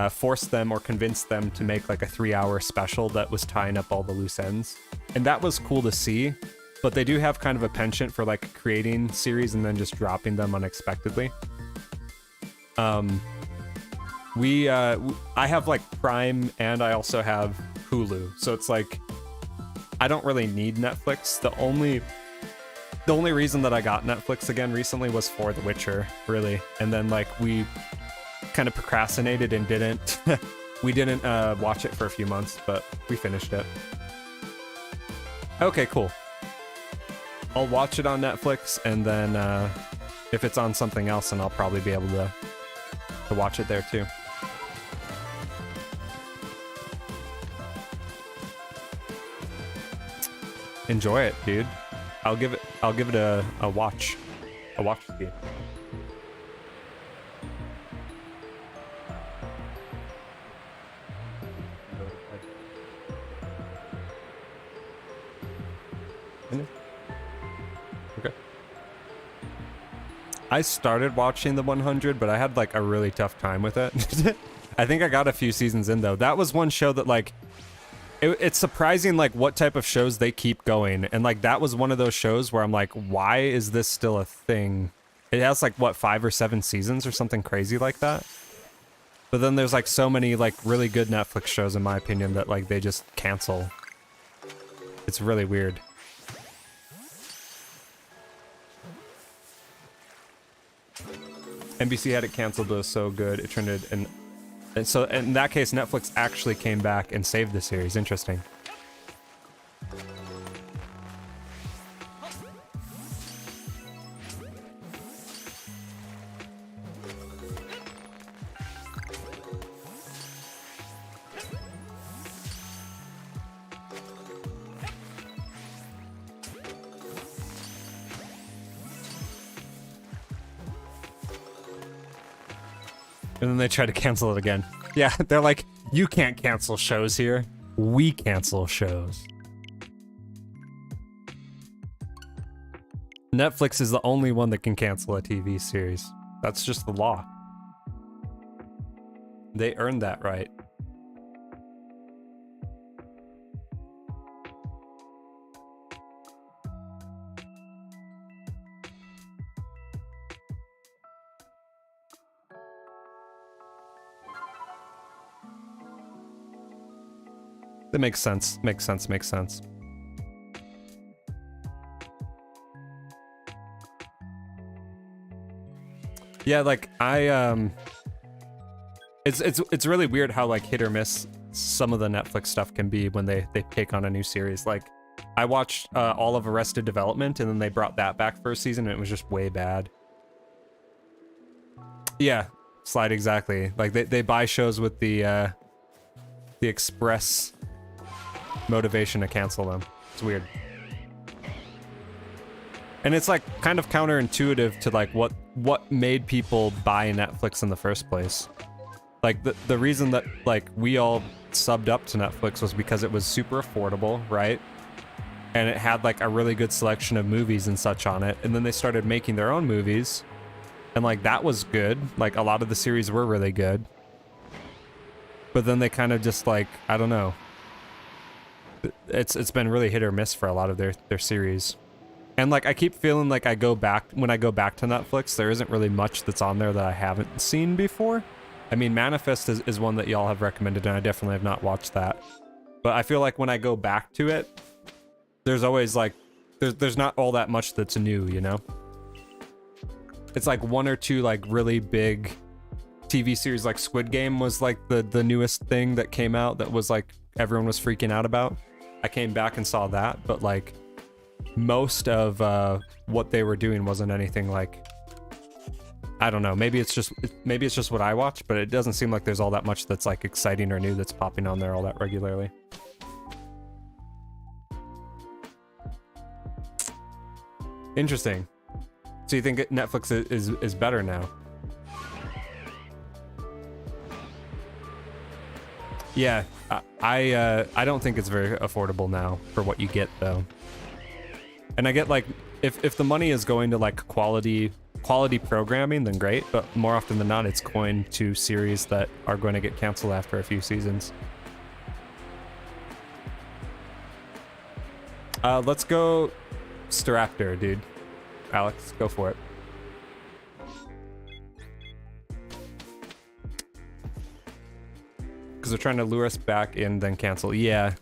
forced them or convinced them to make like a 3-hour special that was tying up all the loose ends. And that was cool to see, but they do have kind of a penchant for like creating series and then just dropping them unexpectedly. I have like Prime and I also have Hulu, so it's like I don't really need Netflix. The only reason that I got Netflix again recently was for The Witcher, really. And then like we kind of procrastinated and didn't watch it for a few months, but we finished it. Okay, cool. I'll watch it on Netflix, and then if it's on something else, then I'll probably be able to watch it there too. Enjoy it, dude. I'll give it a watch. A watch speed. Okay. I started watching the 100, but I had like a really tough time with it. I think I got a few seasons in though. That was one show that like it's surprising like what type of shows they keep going, and like that was one of those shows where I'm like, why is this still a thing? It has like what 5 or 7 seasons or something crazy like that. But then there's like so many like really good Netflix shows in my opinion that like they just cancel. It's really weird. NBC had it canceled, but it was so good it turned it, and so in that case Netflix actually came back and saved the series. Interesting. And then they try to cancel it again. Yeah, they're like, you can't cancel shows here. We cancel shows. Netflix is the only one that can cancel a TV series. That's just the law. They earned that right. That makes sense. Makes sense. Makes sense. Yeah, like it's really weird how like hit or miss some of the Netflix stuff can be when they take on a new series. Like I watched all of Arrested Development, and then they brought that back for a season, and it was just way bad. Yeah, Slide, exactly. Like they buy shows with the express motivation to cancel them. It's weird. And it's like kind of counterintuitive to like what made people buy Netflix in the first place. Like the reason that like we all subbed up to Netflix was because it was super affordable, right? And it had like a really good selection of movies and such on it. And then they started making their own movies, and like that was good. Like a lot of the series were really good. But then they kind of just like, I don't know. It's been really hit or miss for a lot of their series. And like I keep feeling like when I go back to Netflix, there isn't really much that's on there that I haven't seen before. I mean, Manifest is one that y'all have recommended, and I definitely have not watched that. But I feel like when I go back to it, there's always like there's not all that much that's new, you know? It's like one or two like really big TV series, like Squid Game was like the newest thing that came out that was like everyone was freaking out about. I came back and saw that, but like most of what they were doing wasn't anything like, I don't know, maybe it's just what I watch, but it doesn't seem like there's all that much that's like exciting or new that's popping on there all that regularly. Interesting. So you think Netflix is better now? Yeah, I don't think it's very affordable now for what you get though. And I get like if the money is going to like quality programming, then great. But more often than not, it's going to series that are going to get canceled after a few seasons. Let's go Staraptor, dude. Alex, go for it. Because they're trying to lure us back in, then cancel. Yeah.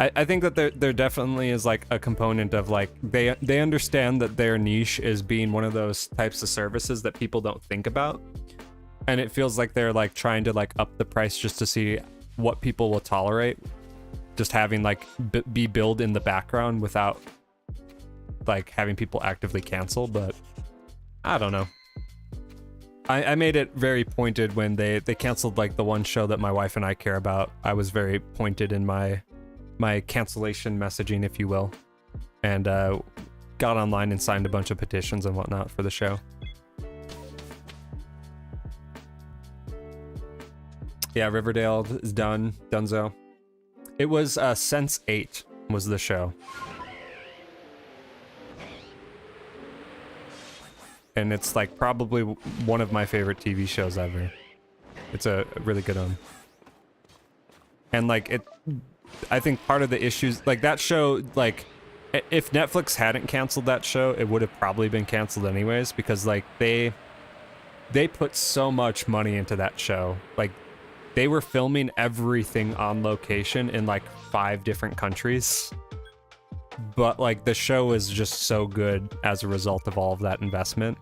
I think that there definitely is like a component of like they understand that their niche is being one of those types of services that people don't think about, and it feels like they're like trying to like up the price just to see what people will tolerate, just having like be billed in the background without like having people actively cancel. But I don't know. I made it very pointed when they canceled like the one show that my wife and I care about. I was very pointed in my cancellation messaging, if you will, and got online and signed a bunch of petitions and whatnot for the show. Yeah, Riverdale is done. Dunzo. It was Sense 8 was the show. And it's like probably one of my favorite TV shows ever. It's a really good one. And like I think part of the issues, like that show, like if Netflix hadn't canceled that show, it would have probably been canceled anyways, because like they put so much money into that show. Like they were filming everything on location in like 5 different countries. But like the show is just so good as a result of all of that investment.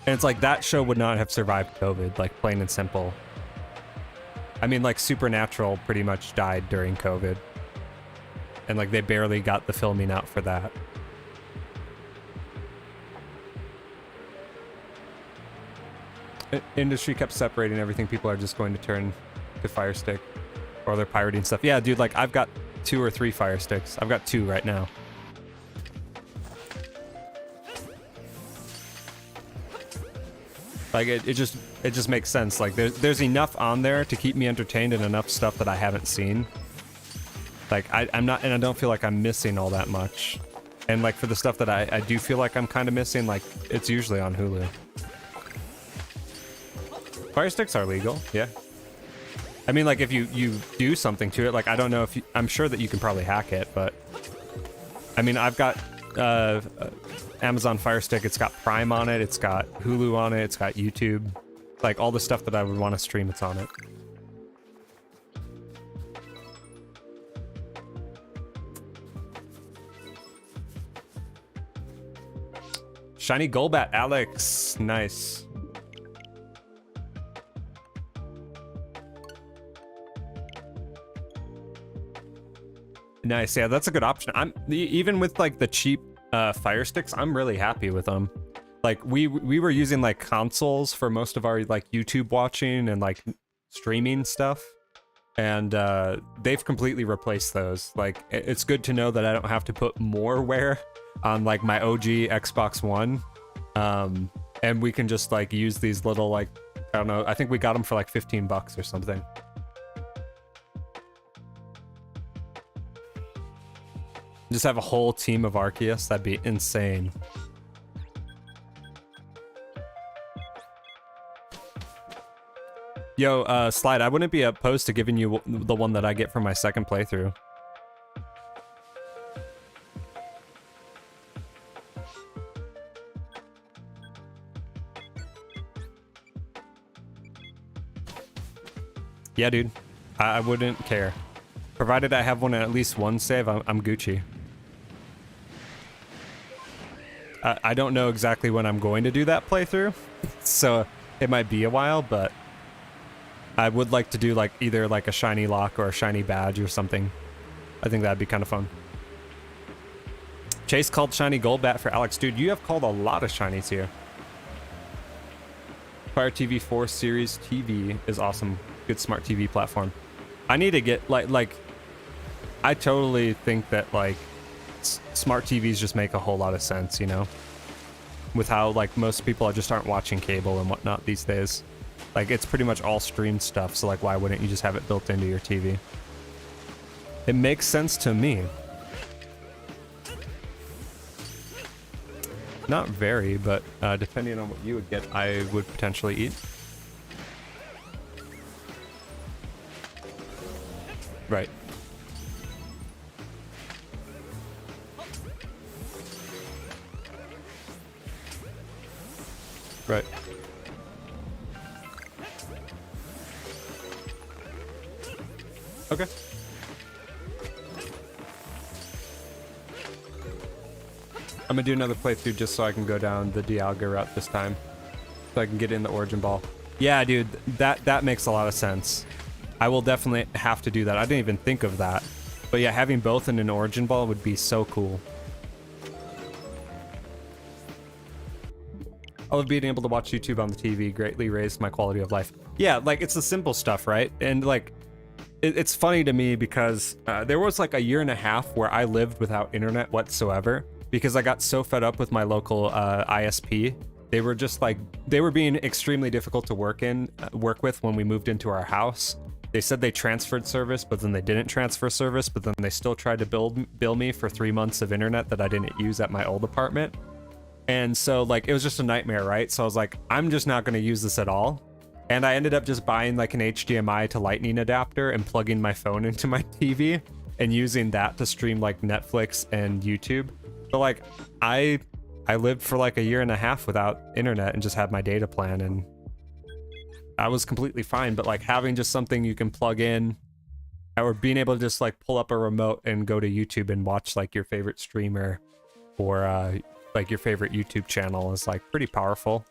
And it's like that show would not have survived COVID, like plain and simple. I mean, like Supernatural pretty much died during COVID. And like they barely got the filming out for that. Industry kept separating everything. People are just going to turn to Fire Stick. Or they're pirating stuff. Yeah, dude, like I've got 2 or 3 Fire Sticks. I've got 2 right now. Like it just makes sense. Like there's enough on there to keep me entertained and enough stuff that I haven't seen. Like I'm not, and I don't feel like I'm missing all that much. And like for the stuff that I do feel like I'm kind of missing, like it's usually on Hulu. Fire Sticks are legal, yeah. I mean, like, if you do something to it, like, I don't know if you... I'm sure that you can probably hack it, but... I mean, I've got Amazon Fire Stick. It's got Prime on it. It's got Hulu on it. It's got YouTube. Like, all the stuff that I would want to stream, it's on it. Shiny Golbat, Alex. Nice. Nice, yeah, that's a good option. Even with like the cheap Fire Sticks, I'm really happy with them. Like we were using like consoles for most of our like YouTube watching and like streaming stuff, and they've completely replaced those. Like it's good to know that I don't have to put more wear on like my OG Xbox One, and we can just like use these little like, I don't know, I think we got them for like $15 or something. Just have a whole team of Arceus. That'd be insane. Yo, Slide, I wouldn't be opposed to giving you the one that I get from my second playthrough. Yeah, dude. I wouldn't care. Provided I have one at least one save, I'm Gucci. I don't know exactly when I'm going to do that playthrough, so it might be a while, but I would like to do like either like a shiny lock or a shiny badge or something. I think that'd be kind of fun. Chase called shiny Golbat for Alex. Dude, you have called a lot of shinies here. Fire TV 4 Series TV is awesome. Good smart TV platform. I need to get like I totally think that like smart TVs just make a whole lot of sense, you know, with how like most people just aren't watching cable and whatnot these days. Like, it's pretty much all streamed stuff, so like, why wouldn't you just have it built into your TV? It makes sense to me. Not very, but depending on what you would get, I would potentially eat. Right. Right. Okay. I'm gonna do another playthrough just so I can go down the Dialga route this time. So I can get in the Origin Ball. Yeah, dude, that makes a lot of sense. I will definitely have to do that. I didn't even think of that. But yeah, having both in an Origin Ball would be so cool. I love being able to watch YouTube on the TV. Greatly raised my quality of life. Yeah, like, it's the simple stuff, right? And like, it's funny to me because there was like a year and a half where I lived without internet whatsoever because I got so fed up with my local ISP. They were just like, they were being extremely difficult to work with when we moved into our house. They said they transferred service, but then they didn't transfer service, but then they still tried to bill me for 3 months of internet that I didn't use at my old apartment. And so like, it was just a nightmare, right? So I was like, I'm just not gonna use this at all. And I ended up just buying like an HDMI to Lightning adapter and plugging my phone into my TV and using that to stream like Netflix and YouTube. So like, I lived for like a year and a half without internet and just had my data plan, and I was completely fine. But like, having just something you can plug in, or being able to just like pull up a remote and go to YouTube and watch like your favorite streamer or like your favorite YouTube channel is like pretty powerful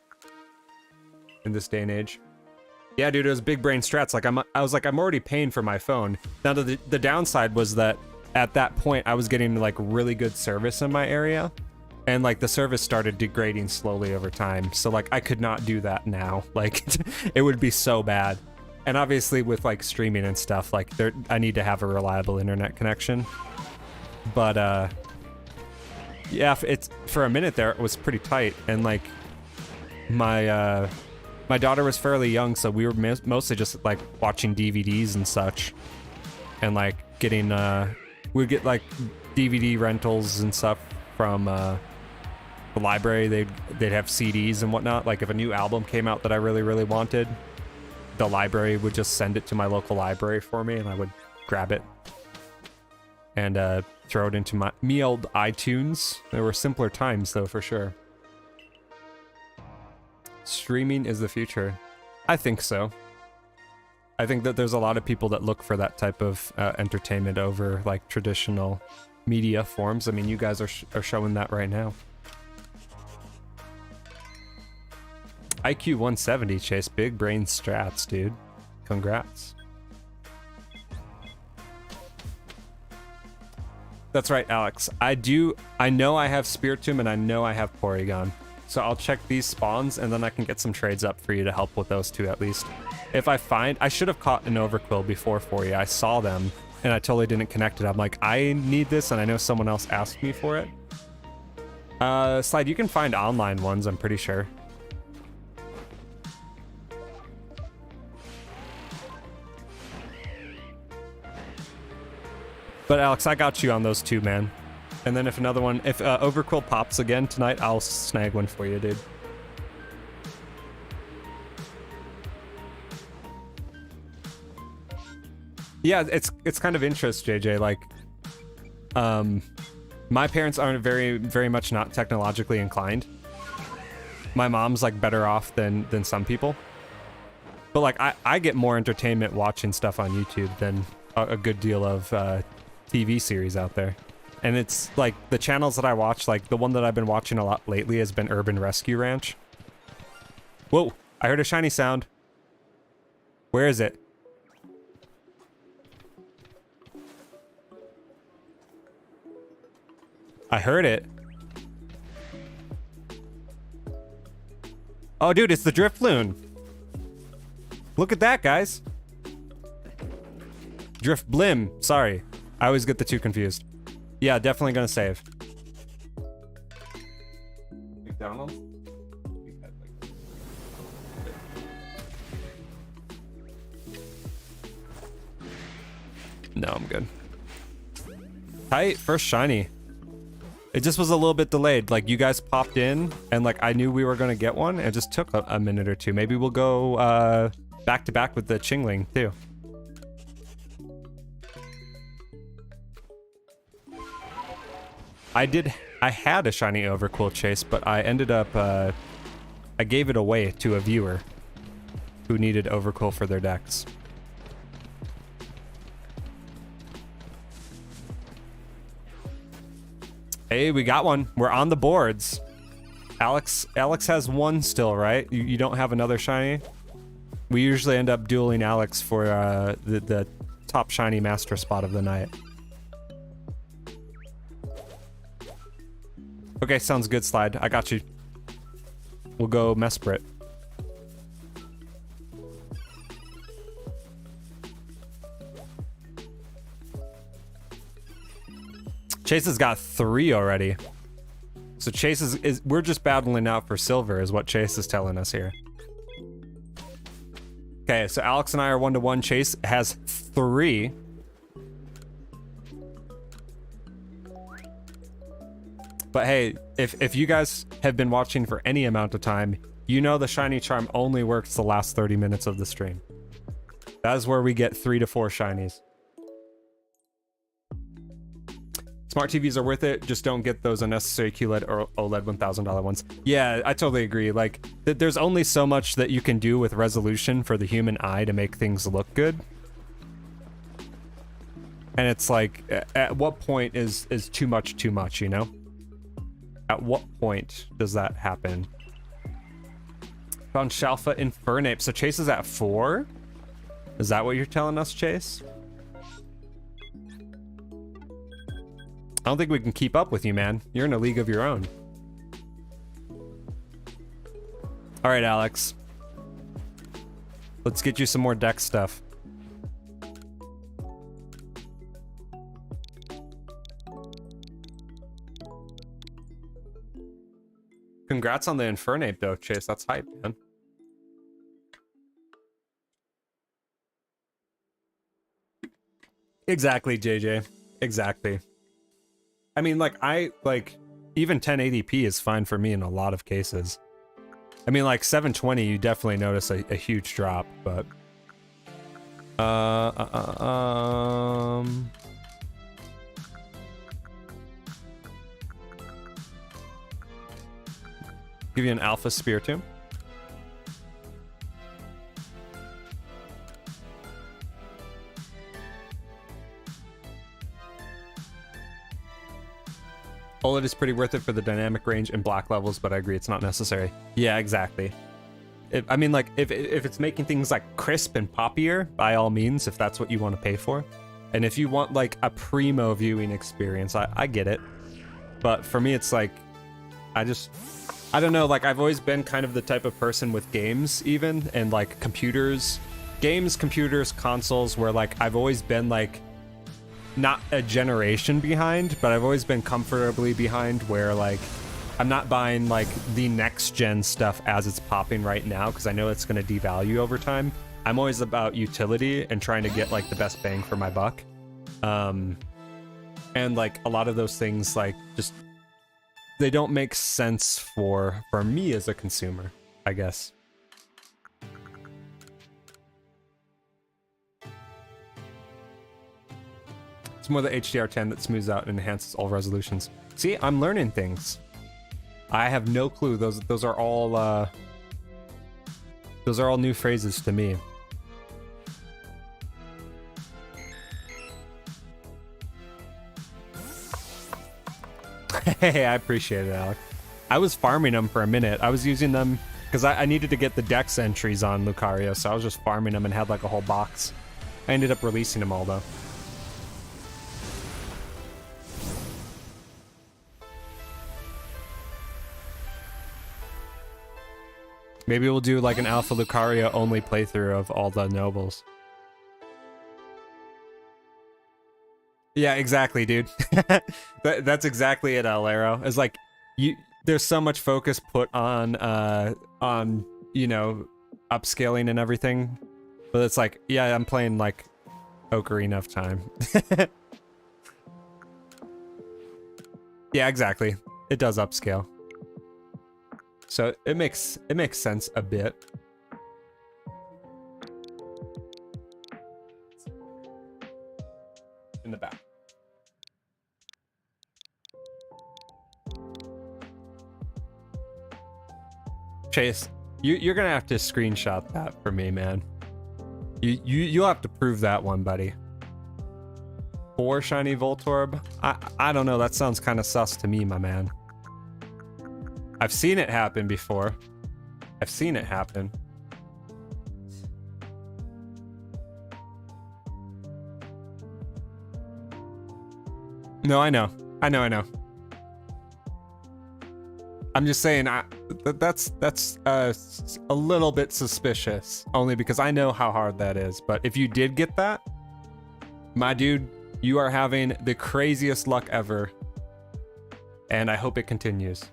in this day and age. Yeah, dude, it was big brain strats. Like, I was like, I'm already paying for my phone. Now, the downside was that at that point, I was getting like really good service in my area, and like the service started degrading slowly over time. So like, I could not do that now. Like, it would be so bad. And obviously, with like streaming and stuff, like I need to have a reliable internet connection. But yeah, it's for a minute there, it was pretty tight, and like my daughter was fairly young, so we were mostly just like watching DVDs and such, and like getting we'd get like DVD rentals and stuff from the library. They'd have CDs and whatnot. Like, if a new album came out that I really wanted, the library would just send it to my local library for me, and I would grab it and throw it into me old iTunes. There were simpler times though, for sure. Streaming is the future. I think so. I think that there's a lot of people that look for that type of entertainment over like traditional media forms. I mean, you guys are showing that right now. IQ 170, Chase. Big brain strats, dude. Congrats. That's right, Alex. I know I have Spiritomb and I know I have Porygon. So I'll check these spawns, and then I can get some trades up for you to help with those two at least. If I find... I should have caught an Overquill before for you. I saw them, and I totally didn't connect it. I'm like, I need this, and I know someone else asked me for it. Slide, you can find online ones, I'm pretty sure. But Alex, I got you on those two, man. And then if another one, if Overquill pops again tonight, I'll snag one for you, dude. Yeah, it's kind of interest, JJ. Like, my parents aren't very much not technologically inclined. My mom's like better off than some people. But like, I get more entertainment watching stuff on YouTube than a good deal of TV series out there. And it's like the channels that I watch, like the one that I've been watching a lot lately has been Urban Rescue Ranch. Whoa, I heard a shiny sound. Where is it? I heard it. Oh, dude, it's the Drifloon. Look at that, guys. Drifblim. Sorry. I always get the two confused. Yeah, definitely gonna save. McDonald's? No, I'm good. Tight, first shiny. It just was a little bit delayed. Like, you guys popped in, and like I knew we were gonna get one. It just took a minute or two. Maybe we'll go back to back with the Chingling too. I had a shiny Overcool chase, but I ended up I gave it away to a viewer who needed Overcool for their decks. Hey, we got one. We're on the boards. Alex has one still, right? You don't have another shiny? We usually end up dueling Alex for the top shiny master spot of the night. Okay, sounds good, Slide. I got you. We'll go Mesprit. Chase has got 3 already. So Chase is we're just battling out for silver is what Chase is telling us here. Okay, so Alex and I are 1-1. Chase has 3. But hey, if you guys have been watching for any amount of time, you know the shiny charm only works the last 30 minutes of the stream. That is where we get 3 to 4 shinies. Smart TVs are worth it, just don't get those unnecessary QLED or OLED $1,000 ones. Yeah, I totally agree. Like, there's only so much that you can do with resolution for the human eye to make things look good. And it's like, at what point is too much, you know? At what point does that happen? Found Shalpha Infernape. So Chase is at 4? Is that what you're telling us, Chase? I don't think we can keep up with you, man. You're in a league of your own. All right, Alex. Let's get you some more deck stuff. Congrats on the Infernape, though, Chase. That's hype, man. Exactly, JJ. Exactly. I mean, like, even 1080p is fine for me in a lot of cases. I mean, like, 720, you definitely notice a huge drop, but... Give you an Alpha Spear, too. OLED is pretty worth it for the dynamic range and black levels, but I agree it's not necessary. Yeah, exactly. I mean, like, if it's making things like crisp and poppier, by all means, if that's what you want to pay for. And if you want like a primo viewing experience, I get it. But for me, it's like, I don't know, like I've always been kind of the type of person with games even, and like computers, consoles, where like I've always been like, not a generation behind, but I've always been comfortably behind where like I'm not buying like the next gen stuff as it's popping right now because I know it's going to devalue over time. I'm always about utility and trying to get like the best bang for my buck. And like a lot of those things like just they don't make sense for me as a consumer, I guess. It's more the HDR10 that smooths out and enhances all resolutions. See, I'm learning things. I have no clue. Those are all new phrases to me. Hey, I appreciate it, Alec. I was farming them for a minute. I was using them because I needed to get the dex entries on Lucario, so I was just farming them and had like a whole box. I ended up releasing them all though. Maybe we'll do like an Alpha Lucario only playthrough of all the nobles. Yeah, exactly, dude. That's exactly it, Alero. It's like there's so much focus put on you know, upscaling and everything. But it's like, yeah, I'm playing like Ocarina of Time. Yeah, exactly. It does upscale. So it makes sense a bit. In the back. Chase, you're gonna have to screenshot that for me, man. You'll have to prove that one, buddy. 4 shiny Voltorb? I don't know, that sounds kind of sus to me, my man. I've seen it happen before. I've seen it happen. No, I know. I'm just saying, that's a little bit suspicious, only because I know how hard that is. But if you did get that, my dude, you are having the craziest luck ever, and I hope it continues.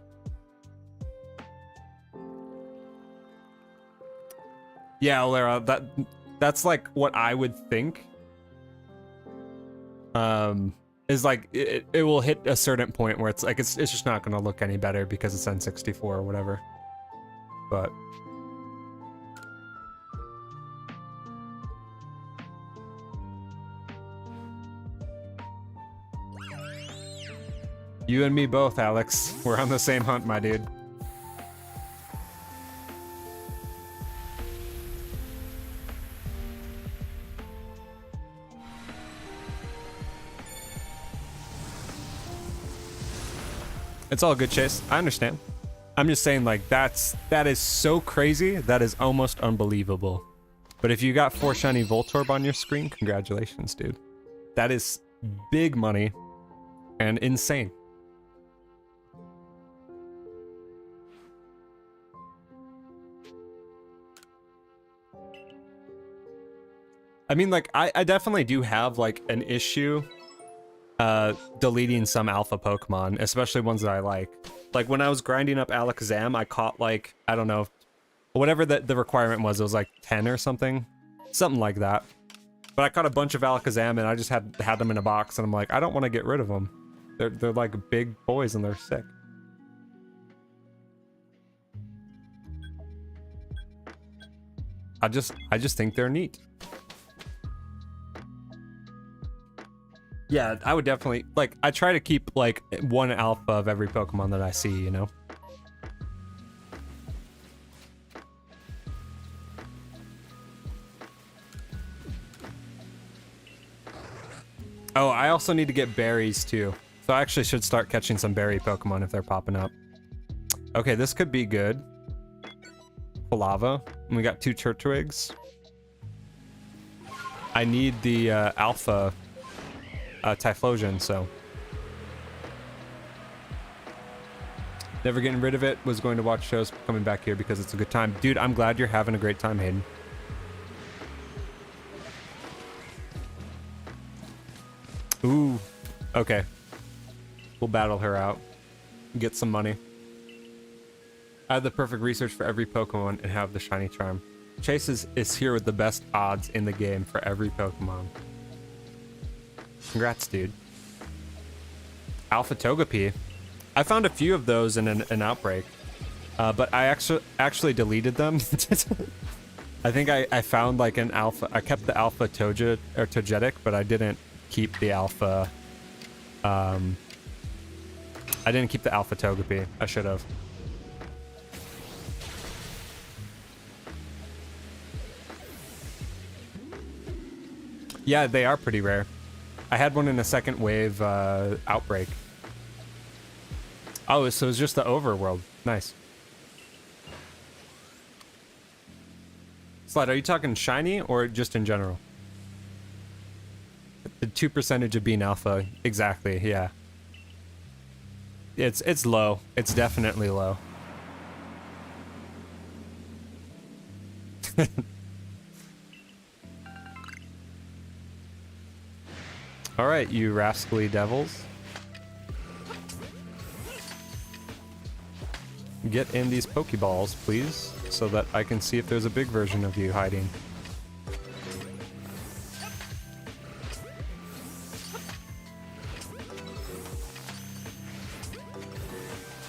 Yeah, Lara, that's like what I would think. Is like it will hit a certain point where it's like it's just not gonna look any better because it's N64 or whatever. But you and me both, Alex. We're on the same hunt, my dude. It's all good, Chase. I understand. I'm just saying, like, that is so crazy. That is almost unbelievable. But if you got 4 shiny Voltorb on your screen, congratulations, dude. That is big money and insane. I mean, like, I definitely do have, like, an issue deleting some alpha Pokemon, especially ones that I like. Like when I was grinding up Alakazam, I caught like, I don't know, whatever the requirement was, it was like 10 or something like that. But I caught a bunch of Alakazam and I just had them in a box, and I'm like, I don't want to get rid of them. They're like big boys and they're sick. I just think they're neat. Yeah, I would definitely, like, I try to keep, like, 1 alpha of every Pokemon that I see, you know? Oh, I also need to get berries, too. So I actually should start catching some berry Pokemon if they're popping up. Okay, this could be good. Lava. And we got 2 Turtwigs. I need the alpha Typhlosion, so never getting rid of it. Was going to watch shows, coming back here because it's a good time. Dude, I'm glad you're having a great time, Hayden. Ooh, okay, we'll battle her out, get some money. I have the perfect research for every Pokemon and have the shiny charm. Chase is here with the best odds in the game for every Pokemon. Congrats, dude. Alpha Togepi. I found a few of those in an outbreak, but I actually deleted them. I think I found like an alpha. I kept the alpha Togetic, but I didn't keep the alpha. I didn't keep the alpha Togepi. I should have. Yeah, they are pretty rare. I had one in a second wave outbreak. Oh, so it's just the overworld. Nice. Slide, are you talking shiny or just in general? The 2% of being alpha. Exactly, yeah. It's low. It's definitely low. All right, you rascally devils. Get in these Pokeballs, please, so that I can see if there's a big version of you hiding.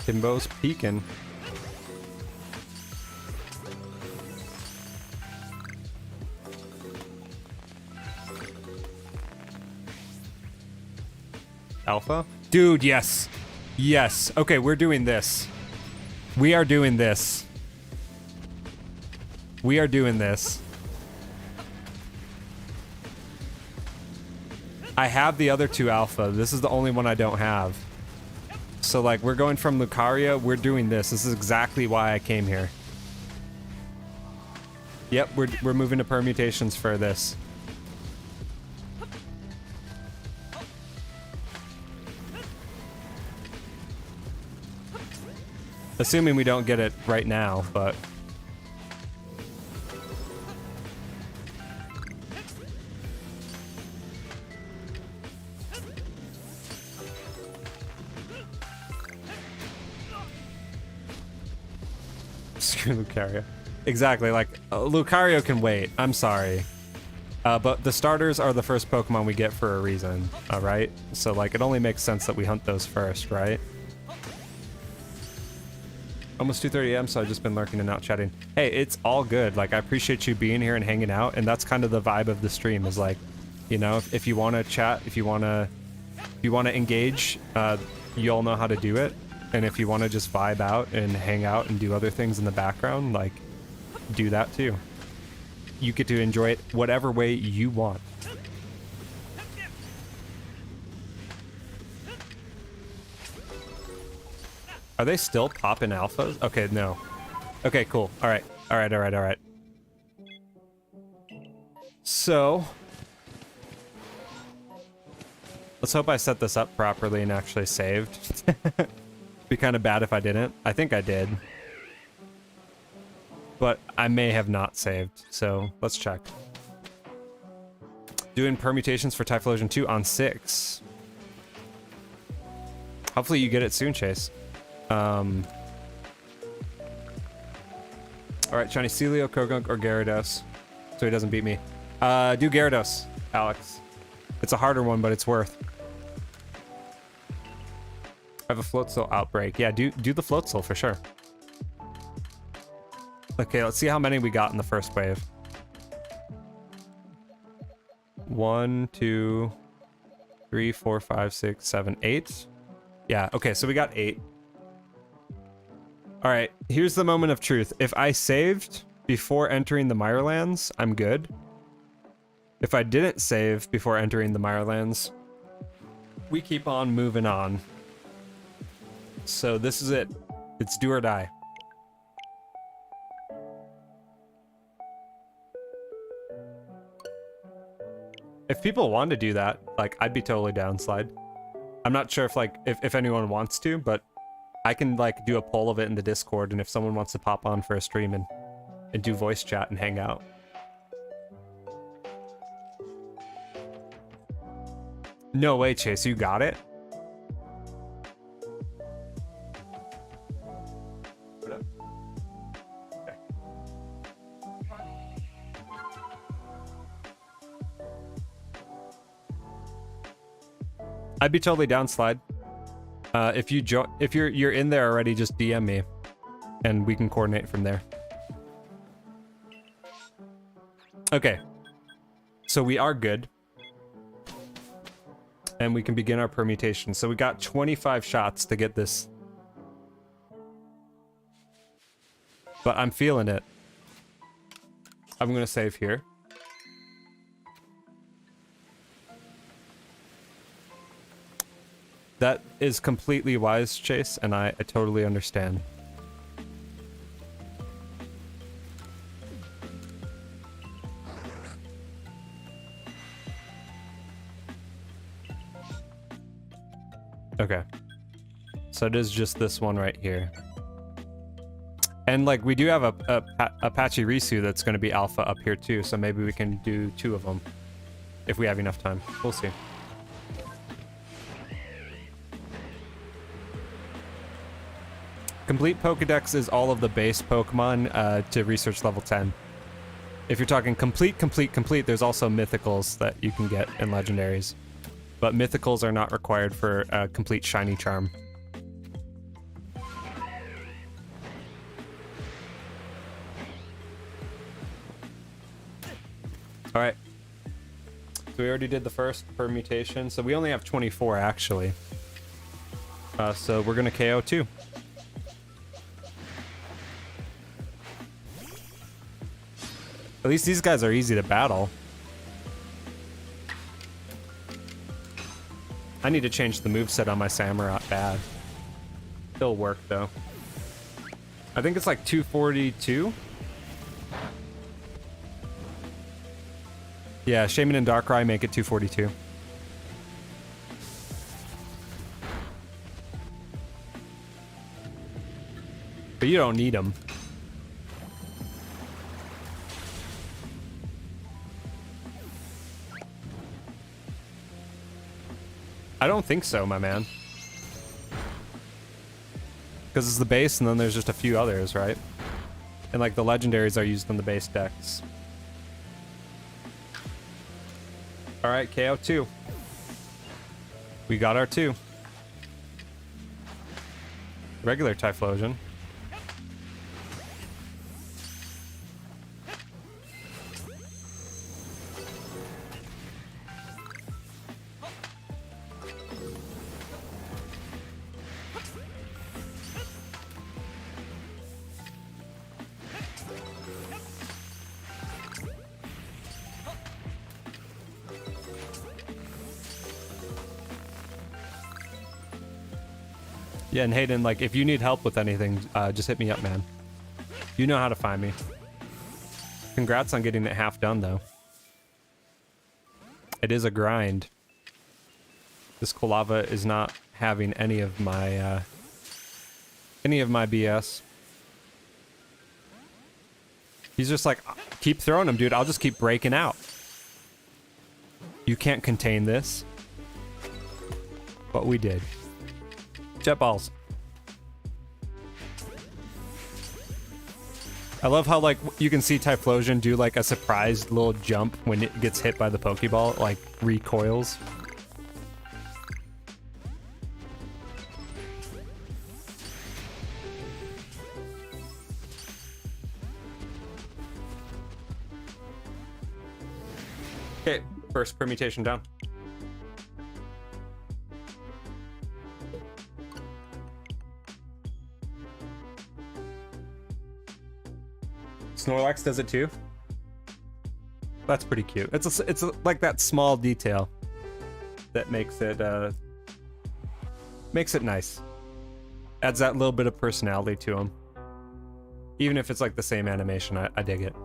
Timbo's peeking. Alpha? Dude, yes. Yes. Okay, we're doing this. We are doing this. We are doing this. I have the other two alpha. This is the only one I don't have. So, like, we're going from Lucario. We're doing this. This is exactly why I came here. Yep, we're moving to permutations for this. Assuming we don't get it right now, but... Screw Lucario. Exactly, like, Lucario can wait. I'm sorry. But the starters are the first Pokemon we get for a reason, alright? So, like, it only makes sense that we hunt those first, right? Almost 2:30 a.m., so I've just been lurking and out chatting. Hey, it's all good. Like, I appreciate you being here and hanging out, and that's kind of the vibe of the stream, is like, you know, if you want to chat, if you want to engage, you all know how to do it. And if you want to just vibe out and hang out and do other things in the background, like, do that too. You get to enjoy it whatever way you want. Are they still popping alphas? Okay, no. Okay, cool. All right. All right, all right, all right. So, let's hope I set this up properly and actually saved. Be kind of bad if I didn't. I think I did. But I may have not saved, so let's check. Doing permutations for Typhlosion 2 on 6. Hopefully you get it soon, Chase. Alright, Shiny Celio, Krogunk, or Gyarados. So he doesn't beat me. Do Gyarados, Alex. It's a harder one, but it's worth. I have a Floatzel outbreak. Yeah, do the Floatzel for sure. Okay, let's see how many we got in the first wave. 1, 2, 3, 4, 5, 6, 7, 8. Yeah, okay, so we got 8. All right, here's the moment of truth. If I saved before entering the Mirelands, I'm good. If I didn't save before entering the Mirelands, we keep on moving on. So this is it. It's do or die. If people want to do that, like, I'd be totally down, Slide. I'm not sure if, like, if anyone wants to, but I can, like, do a poll of it in the Discord, and if someone wants to pop on for a stream and do voice chat and hang out. No way, Chase, you got it? I'd be totally down, Slide. If you're in there already, just DM me, and we can coordinate from there. Okay, so we are good, and we can begin our permutation. So we got 25 shots to get this, but I'm feeling it. I'm gonna save here. That is completely wise, Chase, and I totally understand. Okay. So it is just this one right here. And, like, we do have a Apache Risu that's going to be alpha up here, too, so maybe we can do 2 of them. If we have enough time. We'll see. Complete Pokedex is all of the base Pokemon to research level 10. If you're talking complete, there's also mythicals that you can get in legendaries. But mythicals are not required for a complete shiny charm. All right. So we already did the first permutation. So we only have 24 actually. So we're gonna KO 2. At least these guys are easy to battle. I need to change the moveset on my Samurott bad. It'll work though. I think it's like 242. Yeah, Shaman and Darkrai make it 242. But you don't need them. I don't think so, my man. Because it's the base and then there's just a few others, right? And like the legendaries are used on the base decks. Alright, KO 2. We got our 2. Regular Typhlosion. Yeah, and Hayden, like, if you need help with anything, just hit me up, man. You know how to find me. Congrats on getting it half done, though. It is a grind. This Kolava is not having any of my BS. He's just like, keep throwing him, dude. I'll just keep breaking out. You can't contain this. But we did. Jet balls. I love how, like, you can see Typhlosion do, like, a surprised little jump when it gets hit by the Pokeball. It, like, recoils. Okay, first permutation down. Snorlax does it too. That's pretty cute. It's like that small detail that makes it nice. Adds that little bit of personality to him. Even if it's like the same animation, I dig it.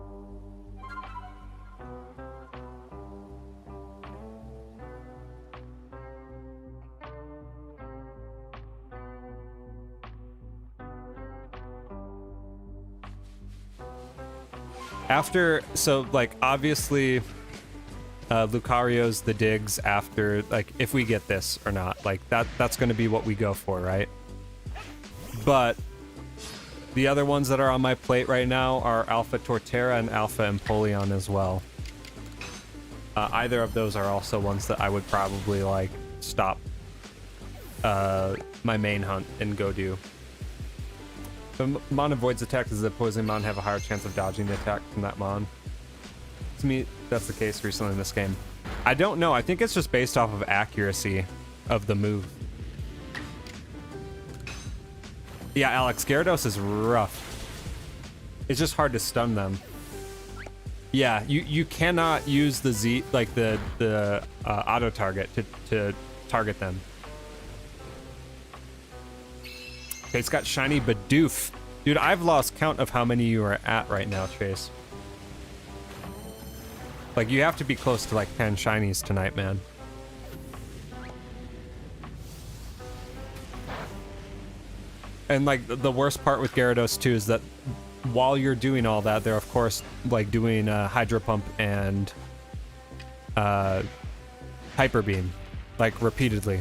After, so like obviously Lucario's the digs after, like, if we get this or not, like that's going to be what we go for, right? But the other ones that are on my plate right now are Alpha Torterra and Alpha Empoleon as well. Either of those are also ones that I would probably like stop my main hunt and go do. The Mon avoids attack. Does the poison Mon have a higher chance of dodging the attack from that Mon? To me, that's the case recently in this game. I don't know. I think it's just based off of accuracy of the move. Yeah, Alex, Gyarados is rough. It's just hard to stun them. Yeah, you cannot use the Z, like the auto target to target them. Okay, it's got shiny Bidoof. Dude, I've lost count of how many you are at right now, Chase. Like, you have to be close to like 10 shinies tonight, man. And like the worst part with Gyarados too is that while you're doing all that, they're of course like doing Hydro Pump and Hyper Beam, like repeatedly.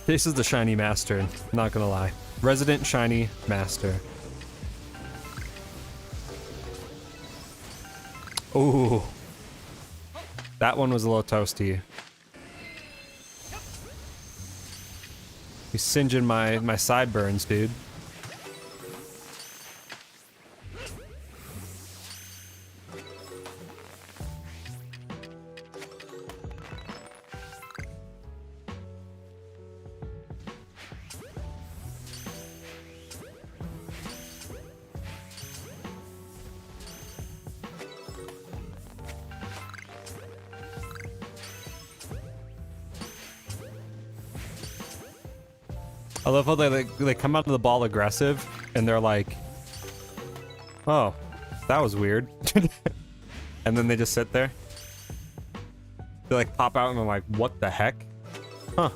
This is the shiny master, not gonna lie. Resident shiny master. Ooh. That one was a little toasty. He's singeing my sideburns, dude. I love how they come out of the ball aggressive, and they're like, "Oh, that was weird," and then they just sit there. They like pop out, and I'm like, "What the heck? Huh?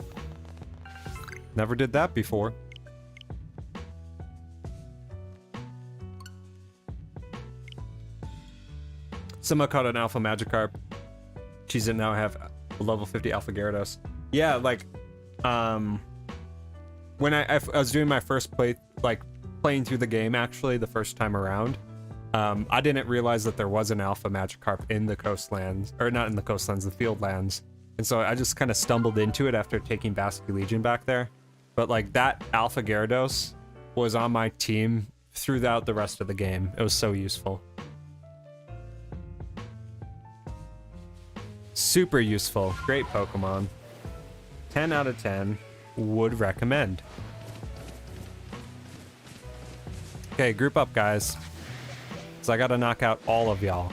Never did that before." Someone caught an alpha Magikarp. She didn't now have a level 50 alpha Gyarados. Yeah, like, when I was doing my first playing through the game, actually, the first time around, I didn't realize that there was an alpha Magikarp in the coastlands, or not in the coastlands, the fieldlands. And so I just kind of stumbled into it after taking Basque Legion back there. But like that alpha Gyarados was on my team throughout the rest of the game. It was so useful. Super useful. Great Pokemon. 10 out of 10. Would recommend. Okay, group up, guys. So I gotta knock out all of y'all.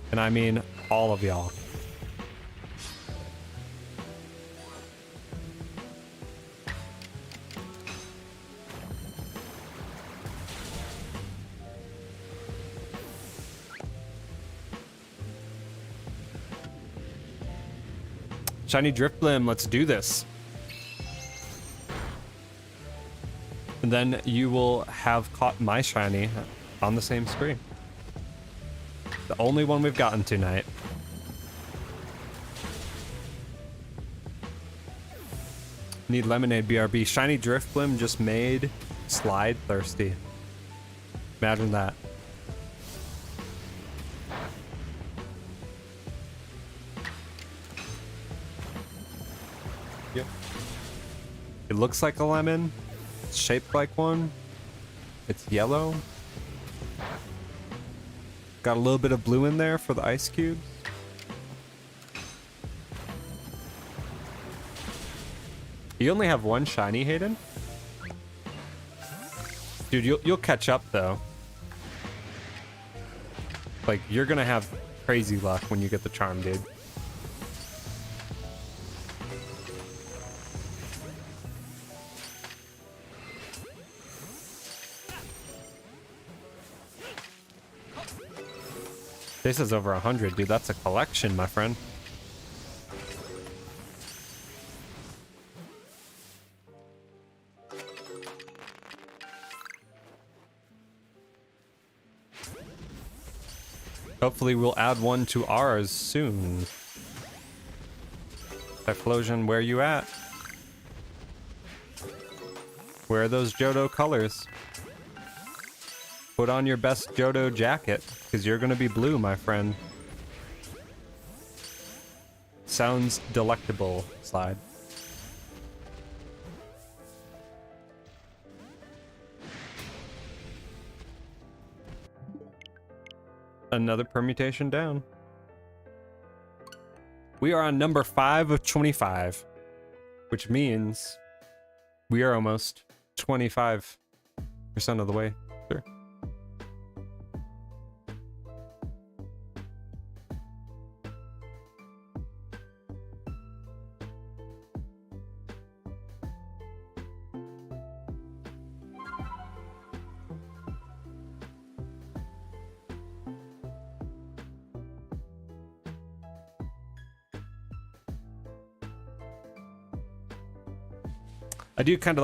And I mean all of y'all. Shiny Drifblim, let's do this. And then you will have caught my shiny on the same screen. The only one we've gotten tonight. Need lemonade, BRB. Shiny Drifblim just made Slide thirsty. Imagine that. Yep. It looks like a lemon. It's shaped like one. It's yellow. Got a little bit of blue in there for the ice cubes. You only have one shiny, Hayden? Dude, you'll catch up though. Like, you're gonna have crazy luck when you get the charm, dude. This is over 100, dude. That's a collection, my friend. Hopefully we'll add one to ours soon. Typhlosion, where you at? Where are those Johto colors? Put on your best Johto jacket, because you're gonna be blue, my friend. Sounds delectable, Slide. Another permutation down. We are on number 5 of 25, which means we are almost 25% of the way. Sure. I do kind of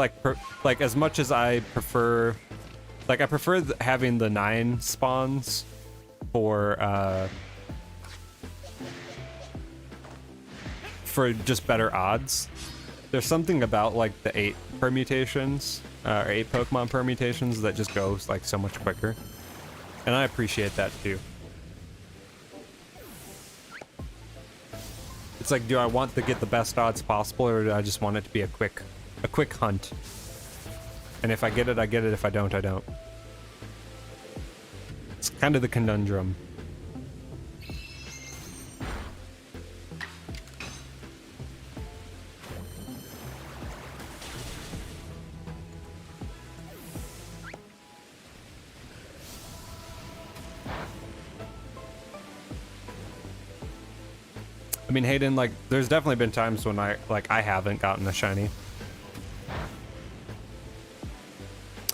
like as much as I prefer, like I prefer having the 9 spawns for just better odds. There's something about like the 8 permutations or 8 Pokemon permutations that just goes like so much quicker, and I appreciate that too. It's like, do I want to get the best odds possible, or do I just want it to be a quick a quick hunt. And if I get it, I get it. If I don't, I don't. It's kind of the conundrum. I mean, Hayden, like, there's definitely been times when I haven't gotten a shiny.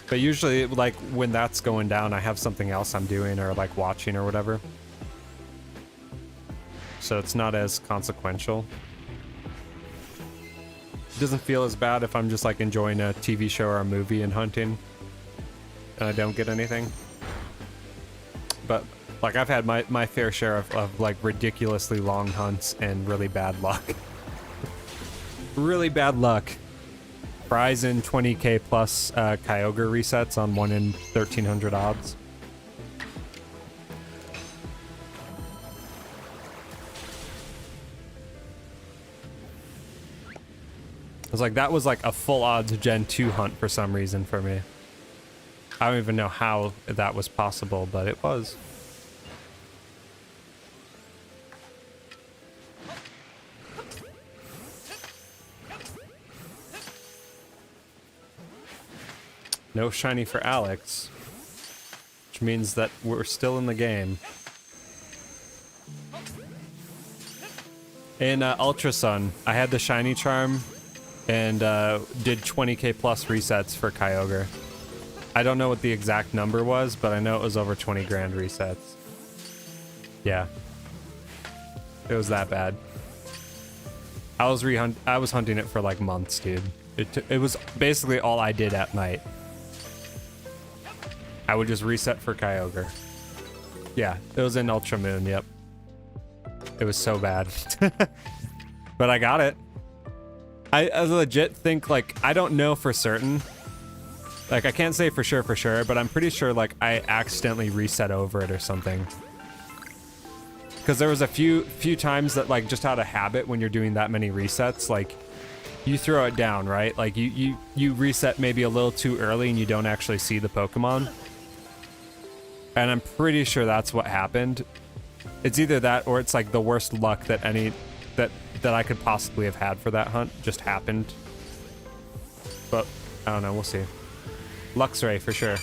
But usually, like, when that's going down, I have something else I'm doing or, like, watching or whatever. So it's not as consequential. It doesn't feel as bad if I'm just, like, enjoying a TV show or a movie and hunting and I don't get anything. But, like, I've had my fair share of like, ridiculously long hunts and really bad luck. Really bad luck. Prize in 20k plus Kyogre resets on 1 in 1300 odds. It was like, that was like a full odds Gen 2 hunt for some reason for me. I don't even know how that was possible, but it was. No shiny for Alex, which means that we're still in the game. In Ultra Sun, I had the shiny charm and did 20k plus resets for Kyogre. I don't know what the exact number was, but I know it was over 20 grand resets. Yeah. It was that bad. I was hunting it for like months, dude. It was basically all I did at night. I would just reset for Kyogre. Yeah, it was in Ultra Moon, yep. It was so bad. But I got it. I legit think, like, I don't know for certain. Like, I can't say for sure, but I'm pretty sure, like, I accidentally reset over it or something. Because there was a few times that, like, just out of habit when you're doing that many resets, like, you throw it down, right? Like, you reset maybe a little too early and you don't actually see the Pokemon. And I'm pretty sure that's what happened. It's either that or it's like the worst luck that that I could possibly have had for that hunt just happened. But I don't know, we'll see. Luxray for sure.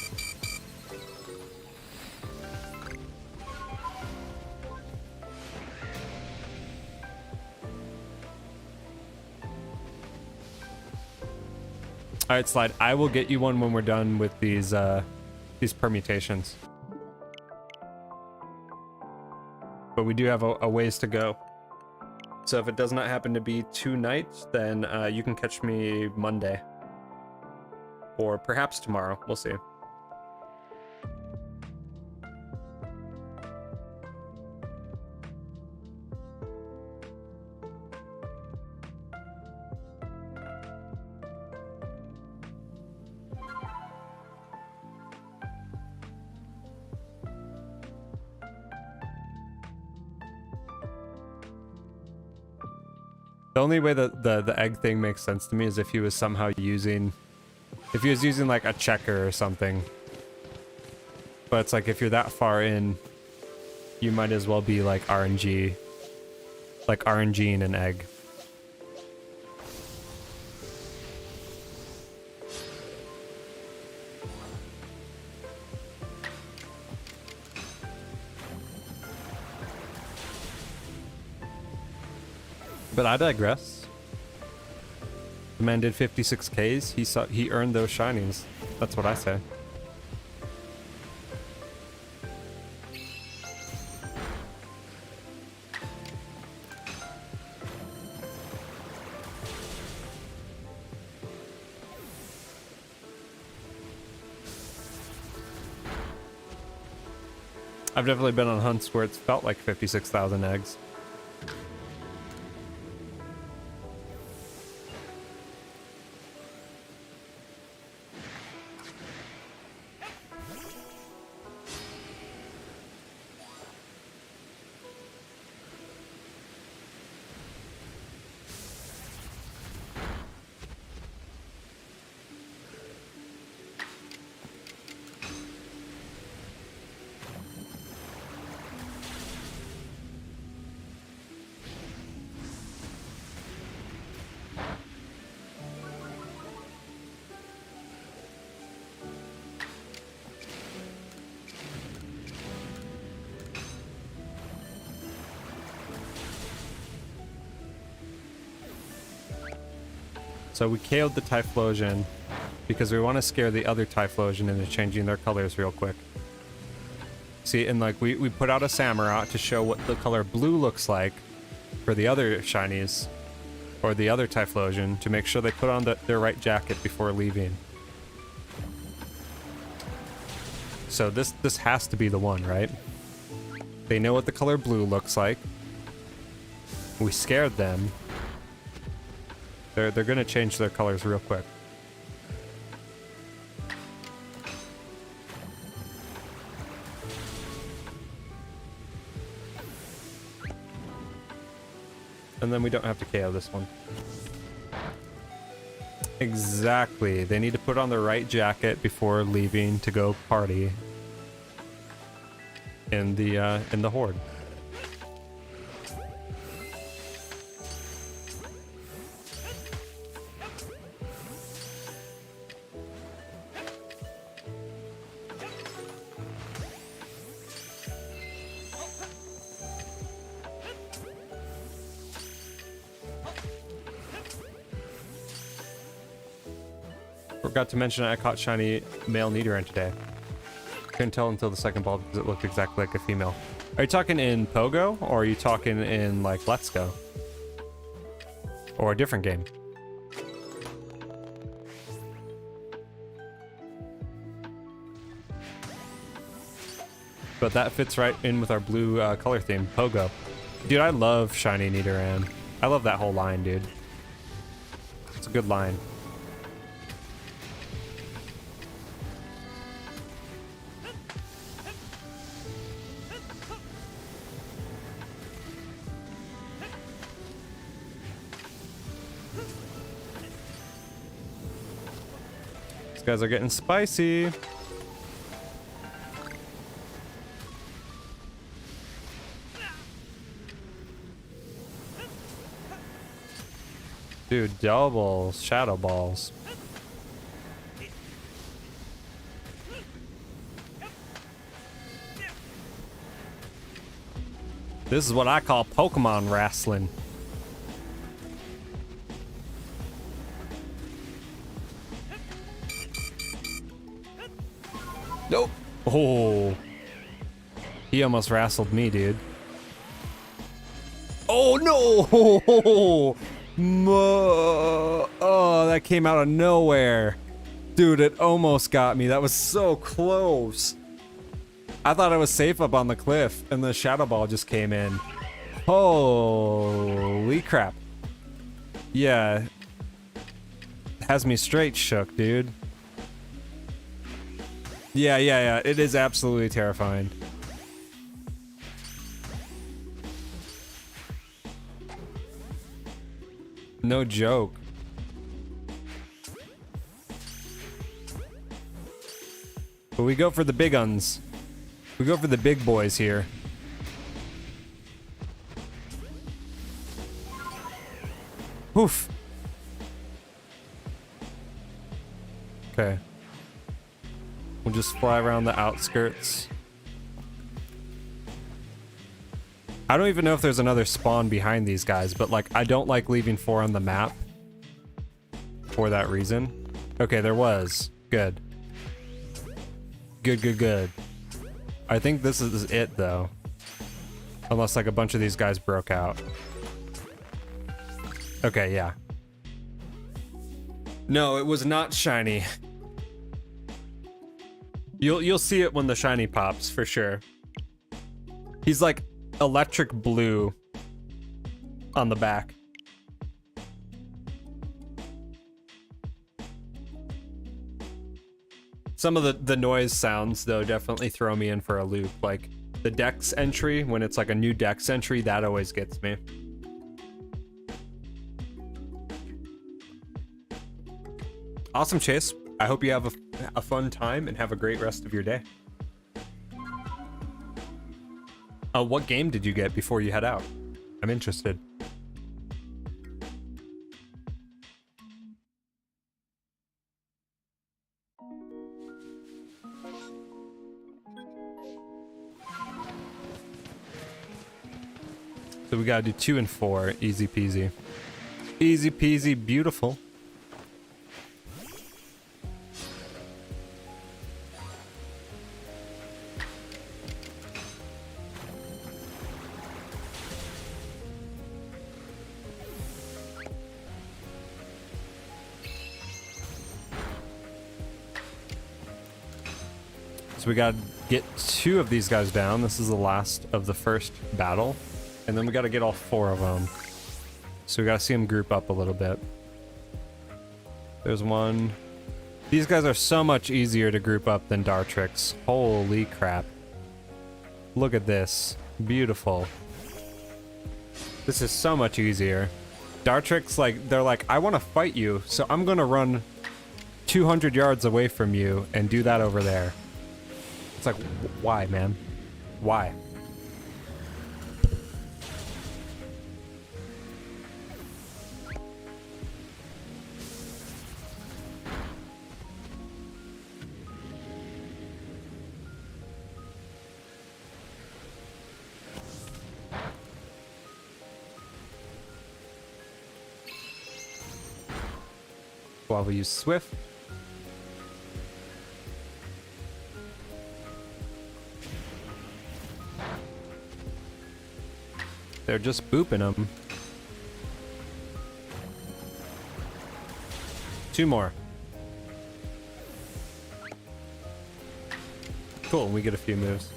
All right, Slide. I will get you one when we're done with these permutations. But we do have a ways to go. So if it does not happen to be tonight, then you can catch me Monday. Or perhaps tomorrow. We'll see. The only way that the egg thing makes sense to me is if he was somehow using... If he was using, like, a checker or something. But it's like, if you're that far in, you might as well be, like, RNG. Like, RNGing an egg. But I digress. The man did 56Ks. He earned those shinies. That's what I say. I've definitely been on hunts where it's felt like 56,000 eggs. So we KO'd the Typhlosion because we want to scare the other Typhlosion into changing their colors real quick. See, and like we put out a Samurott to show what the color blue looks like for the other shinies, or the other Typhlosion, to make sure they put on their right jacket before leaving. So this has to be the one, right? They know what the color blue looks like. We scared them. They're gonna change their colors real quick. And then we don't have to KO this one. Exactly. They need to put on the right jacket before leaving to go party in the horde. Forgot to mention I caught shiny male Nidoran today. Couldn't tell until the second ball because it looked exactly like a female. Are you talking in Pogo, or are you talking in like Let's Go? Or a different game? But that fits right in with our blue color theme, Pogo. Dude, I love shiny Nidoran. I love that whole line, dude. It's a good line. These guys are getting spicy. Dude, double shadow balls. This is what I call Pokemon wrestling. Nope. Oh. He almost wrestled me, dude. Oh no! Oh, that came out of nowhere. Dude, it almost got me. That was so close. I thought I was safe up on the cliff, and the Shadow Ball just came in. Holy crap. Yeah. Has me straight shook, dude. Yeah. It is absolutely terrifying. No joke. But we go for the big uns. We go for the big boys here. Oof. Okay. We'll just fly around the outskirts. I don't even know if there's another spawn behind these guys, but like I don't like leaving 4 on the map for that reason. Okay, there was. Good. Good. I think this is it though. Unless like a bunch of these guys broke out. Okay, yeah. No, it was not shiny. You'll see it when the shiny pops for sure. He's like electric blue on the back. Some of the noise sounds though definitely throw me in for a loop. Like the Dex entry, when it's like a new Dex entry, that always gets me. Awesome, Chase. I hope you have a fun time and have a great rest of your day. What game did you get before you head out? I'm interested. So we gotta do 2 and 4. Easy peasy. Easy peasy, beautiful. So we gotta get 2 of these guys down. This is the last of the first battle. And then we gotta get all 4 of them. So we gotta see them group up a little bit. There's one. These guys are so much easier to group up than Dartrix. Holy crap. Look at this. Beautiful. This is so much easier. Dartrix, like, they're like, I want to fight you, so I'm gonna run 200 yards away from you and do that over there. It's like, why, man? Why? While we use Swift. They're just booping them. 2 more. Cool, we get a few moves.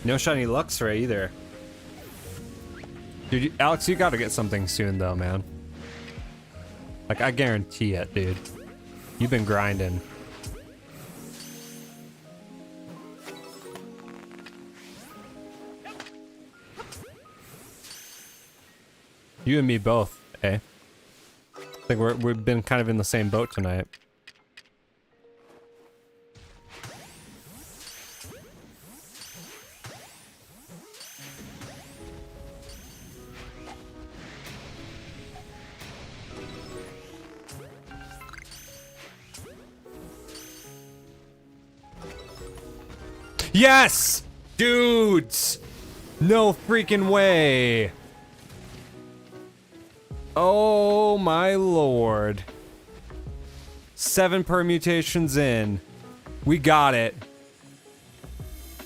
No shiny Luxray either. Dude, Alex, you gotta get something soon though, man. Like, I guarantee it, dude. You've been grinding. You and me both, eh? I think we've been kind of in the same boat tonight. Yes! Dudes! No freaking way! Oh my lord. 7 permutations in. We got it.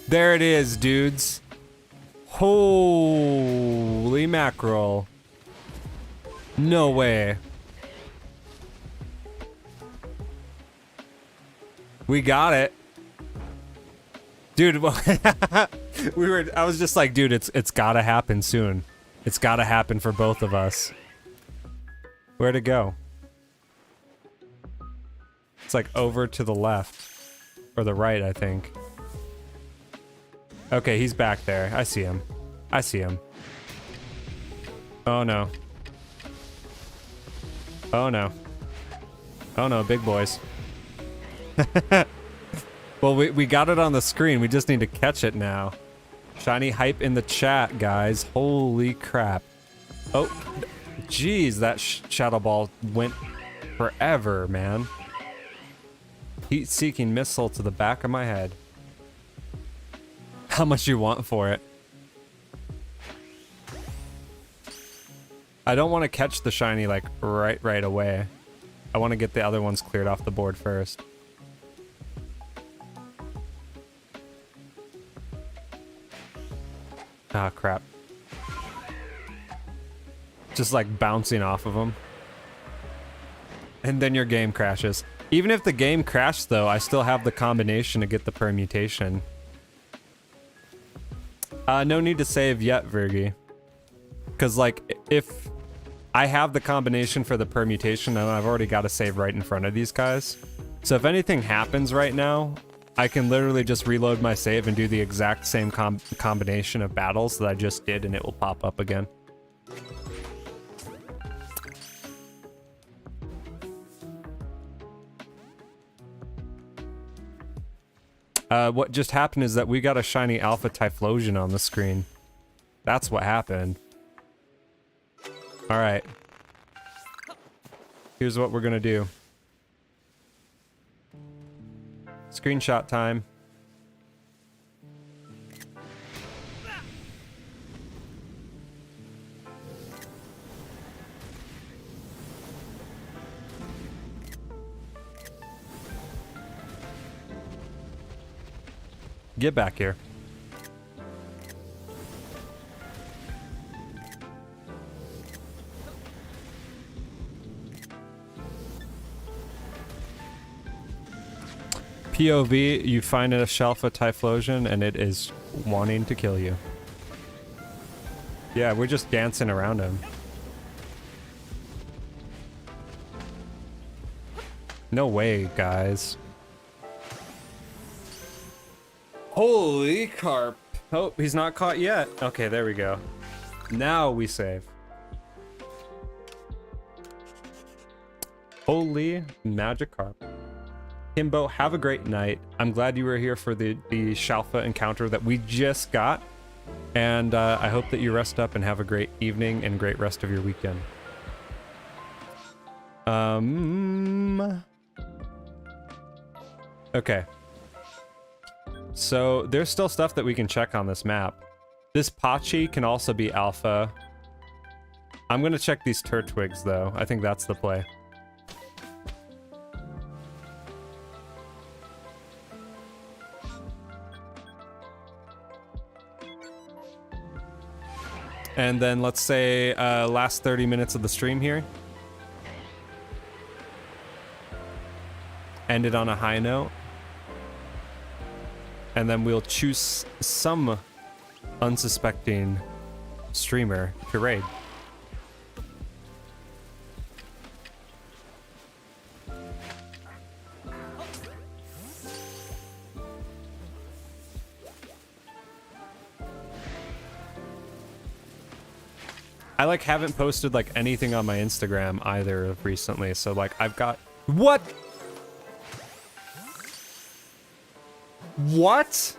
There it is, dudes. Holy mackerel. No way. We got it. Dude, I was just like, dude, it's gotta happen soon. It's gotta happen for both of us. Where'd it go? It's like over to the left. Or the right, I think. Okay, he's back there. I see him. I see him. Oh no. Oh no. Oh no, big boys. Well, we got it on the screen. We just need to catch it now. Shiny hype in the chat, guys. Holy crap. Oh, jeez, that Shadow Ball went forever, man. Heat-seeking missile to the back of my head. How much you want for it? I don't want to catch the shiny, like, right away. I want to get the other ones cleared off the board first. Ah, crap. Just like bouncing off of them. And then your game crashes. Even if the game crashed though, I still have the combination to get the permutation. No need to save yet, Virgie. Because like, if I have the combination for the permutation, and I've already got a save right in front of these guys. So if anything happens right now, I can literally just reload my save and do the exact same combination of battles that I just did, and it will pop up again. What just happened is that we got a shiny Alpha Typhlosion on the screen. That's what happened. Alright. Here's what we're gonna do. Screenshot time. Get back here. POV, you find a shalpha Typhlosion and it is wanting to kill you. Yeah, we're just dancing around him. No way, guys. Holy carp. Oh, he's not caught yet. Okay, there we go. Now we save. Holy magic carp. Kimbo, have a great night. I'm glad you were here for the shalpha encounter that we just got. And I hope that you rest up and have a great evening and great rest of your weekend. Okay. So there's still stuff that we can check on this map. This Pachi can also be alpha. I'm gonna check these Turtwigs though. I think that's the play. And then let's say last 30 minutes of the stream here. End it on a high note. And then we'll choose some unsuspecting streamer to raid. I like haven't posted like anything on my Instagram either recently, so like I've got what? What?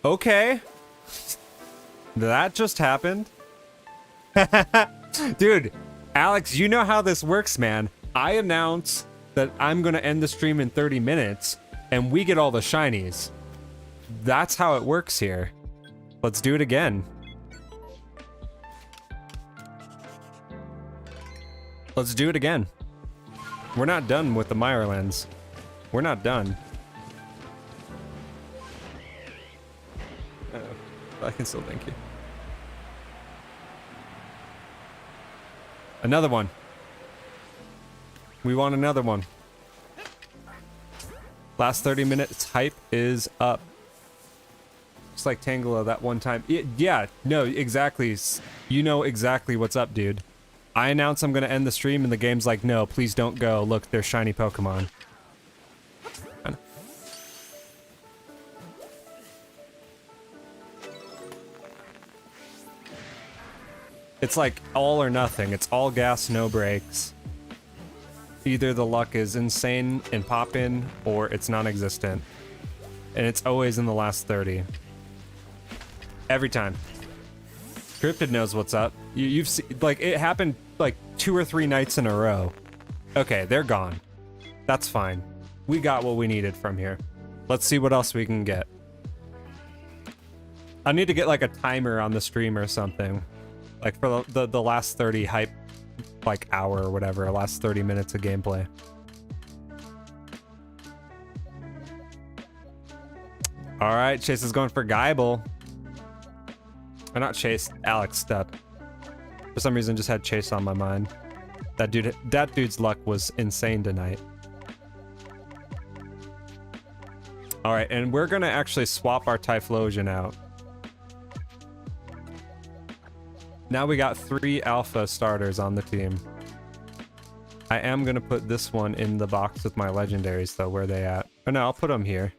Okay. That just happened. Dude, Alex, you know how this works, man. I announce that I'm gonna end the stream in 30 minutes and we get all the shinies. That's how it works here. Let's do it again. Let's do it again. We're not done with the Mirelens. We're not done. I can still thank you. Another one. We want another one. Last 30 minutes hype is up. Just like Tangela that one time. Yeah, no, exactly. You know exactly what's up, dude. I announce I'm gonna end the stream and the game's like, no, please don't go. Look, there's shiny Pokemon. It's like all or nothing. It's all gas, no brakes. Either the luck is insane and pop in, or it's non-existent. And it's always in the last 30. Every time. Cryptid knows what's up. You've seen, like, it happened like 2 or 3 nights in a row. Okay, they're gone. That's fine. We got what we needed from here. Let's see what else we can get. I need to get like a timer on the stream or something. Like for the last 30 hype, like hour or whatever, last 30 minutes of gameplay. All right, Chase is going for Geibel. Or not Chase, Alex Step. For some reason, just had Chase on my mind. That dude's luck was insane tonight. All right, and we're gonna actually swap our Typhlosion out. Now we got 3 alpha starters on the team. I am gonna put this one in the box with my legendaries though. Where are they at? Oh no, I'll put them here.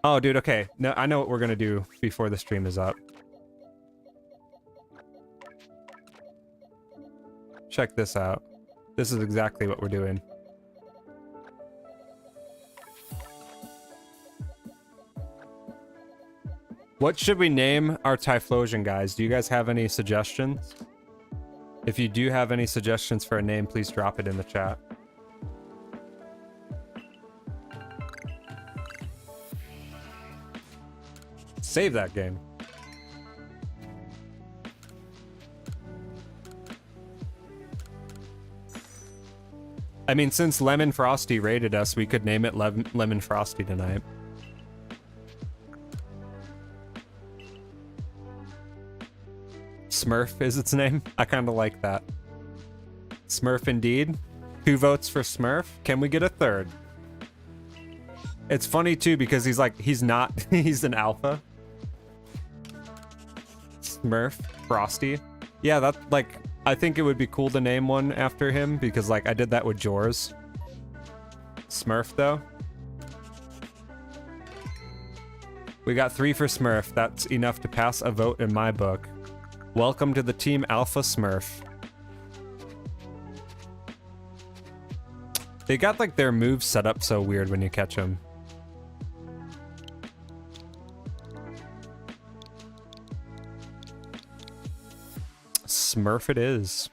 Oh dude, okay. No, I know what we're gonna do before the stream is up. Check this out. This is exactly what we're doing. What should we name our Typhlosion, guys? Do you guys have any suggestions? If you do have any suggestions for a name, please drop it in the chat. Save that game. I mean, since Lemon Frosty raided us, we could name it Lemon Frosty tonight. Smurf is its name. I kind of like that. Smurf indeed. 2 votes for Smurf. Can we get a third? It's funny too because he's like, he's not, he's an alpha. Smurf Frosty. Yeah, that, like, I think it would be cool to name one after him because, like, I did that with Jors. Smurf, though. We got 3 for Smurf. That's enough to pass a vote in my book. Welcome to the Team Alpha Smurf. They got, like, their moves set up so weird when you catch them. Smurf it is.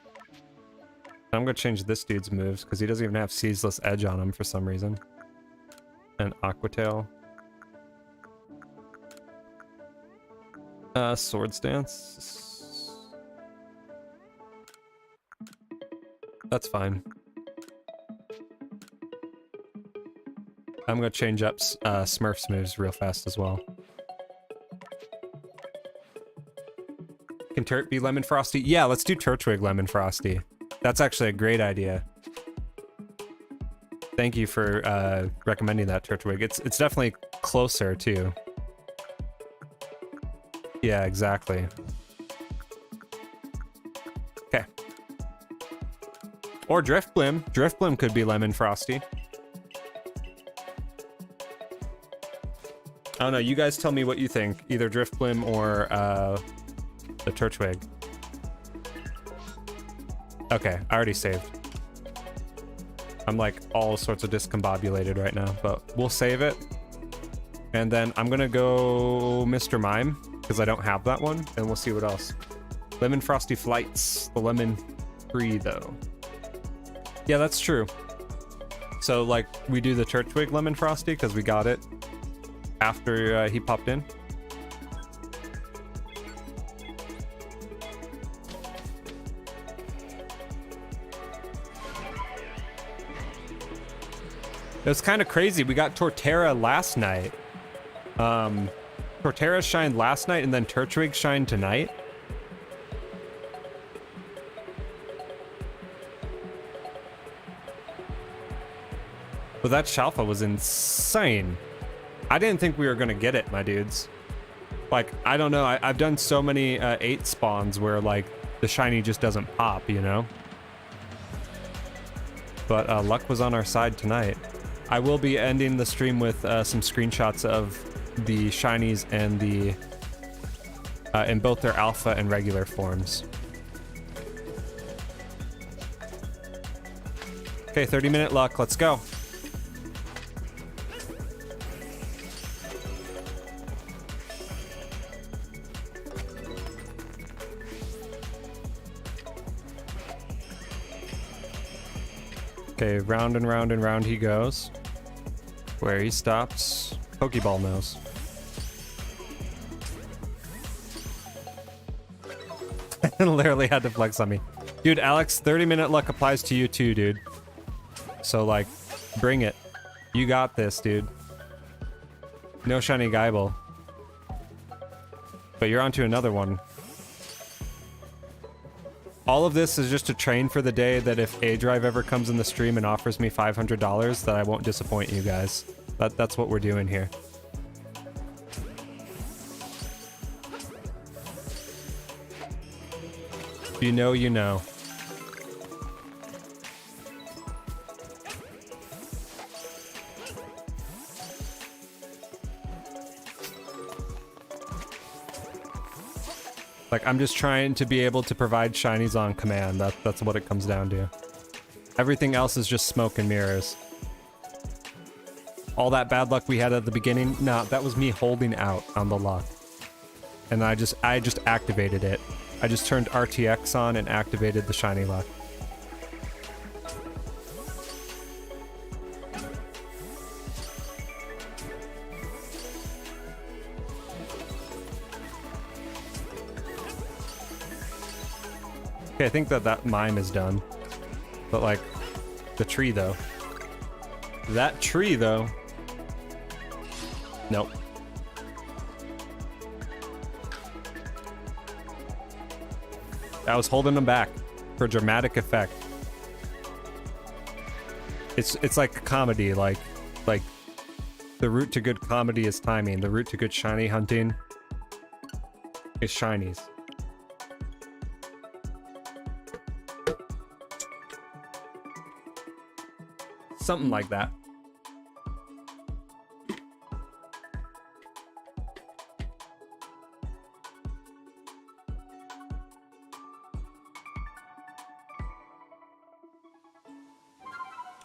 I'm gonna change this dude's moves because he doesn't even have Ceaseless Edge on him for some reason. And Aquatail. Sword Stance. That's fine. I'm gonna change up Smurf's moves real fast as well. Can Turt be Lemon Frosty? Yeah, let's do Turtwig Lemon Frosty. That's actually a great idea. Thank you for recommending that, Turtwig. It's definitely closer too. Yeah, exactly. Okay. Or Driftblim. Driftblim could be Lemon Frosty. I don't know, you guys tell me what you think. Either Driftblim or the Turtwig. Okay, I already saved. I'm like all sorts of discombobulated right now, but we'll save it. And then I'm gonna go Mr. Mime, because I don't have that one, and we'll see what else. Lemon Frosty Flights, the lemon free though. Yeah, that's true. So like we do the Turtwig Lemon Frosty because we got it after he popped in. It was kind of crazy. We got Torterra last night. Torterra shined last night and then Turtwig shined tonight. But that shalpha was insane. I didn't think we were gonna get it, my dudes. Like, I don't know. I've done so many 8 spawns where like the shiny just doesn't pop, you know? But luck was on our side tonight. I will be ending the stream with some screenshots of the shinies and the in both their alpha and regular forms. Okay, 30-minute luck. Let's go. Okay, round and round and round he goes. Where he stops, Pokeball knows. Literally had to flex on me. Dude, Alex, 30-minute luck applies to you too, dude. So, like, bring it. You got this, dude. No shiny Geibel. But you're onto another one. All of this is just to train for the day that if A-Drive ever comes in the stream and offers me $500, that I won't disappoint you guys. That's what we're doing here. You know, you know. Like, I'm just trying to be able to provide shinies on command. That's what it comes down to. Everything else is just smoke and mirrors. All that bad luck we had at the beginning, nah, that was me holding out on the luck. And I just activated it. I just turned RTX on and activated the shiny luck. Okay, I think that mime is done. But like, the tree though. That tree though. Nope. I was holding them back for dramatic effect. It's like comedy, like the route to good comedy is timing. The route to good shiny hunting is shinies. Something like that.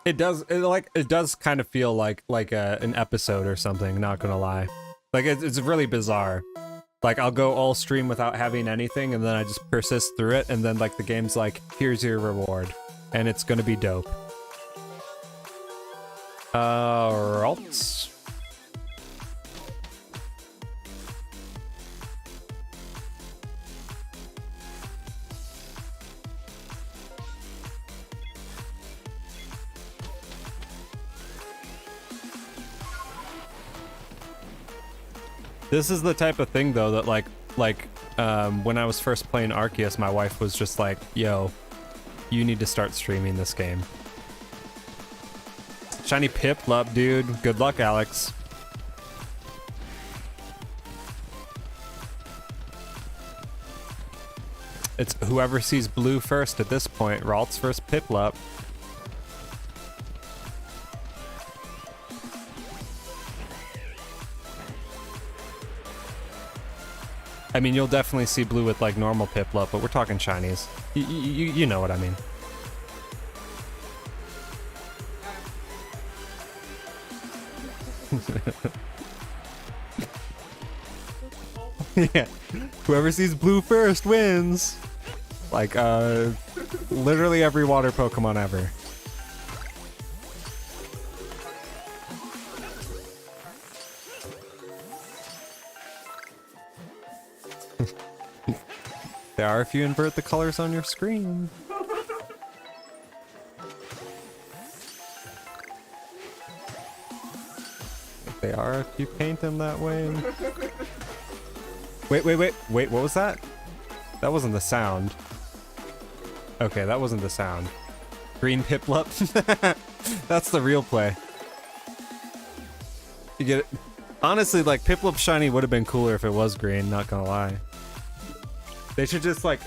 It does kind of feel like an episode or something, not gonna lie. Like it's really bizarre. Like I'll go all stream without having anything and then I just persist through it and then like the game's like, here's your reward. And it's gonna be dope. Alright. This is the type of thing though that like when I was first playing Arceus, my wife was just like, yo, you need to start streaming this game. Shiny Piplup, dude. Good luck, Alex. It's whoever sees blue first at this point. Ralt's first Piplup. I mean, you'll definitely see blue with like normal Piplup, but we're talking shinies. You know what I mean. Yeah. Whoever sees blue first wins. Like, literally every water Pokemon ever. There are if you invert the colors on your screen. They are if you paint them that way. Wait, what was that? That wasn't the sound. Okay, that wasn't the sound. Green Piplup? That's the real play. You get it? Honestly, like, Piplup Shiny would have been cooler if it was green, not gonna lie. They should just, like,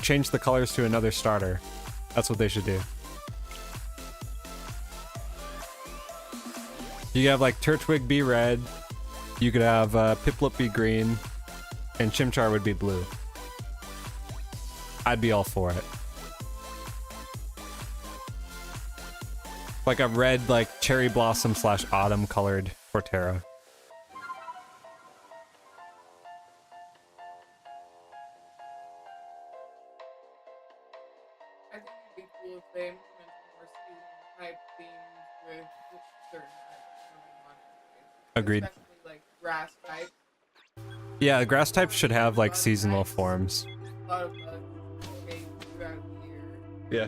change the colors to another starter. That's what they should do. You could have, like, Turtwig be red. You could have Piplup be green. And Chimchar would be blue. I'd be all for it. Like a red, like, cherry blossom / autumn colored Forterra. I think it'd be cool if they implemented more seasonal type themes with certain types. Agreed. Especially like grass types. Yeah, grass types should have like seasonal forms. A lot of change throughout the year. Yeah.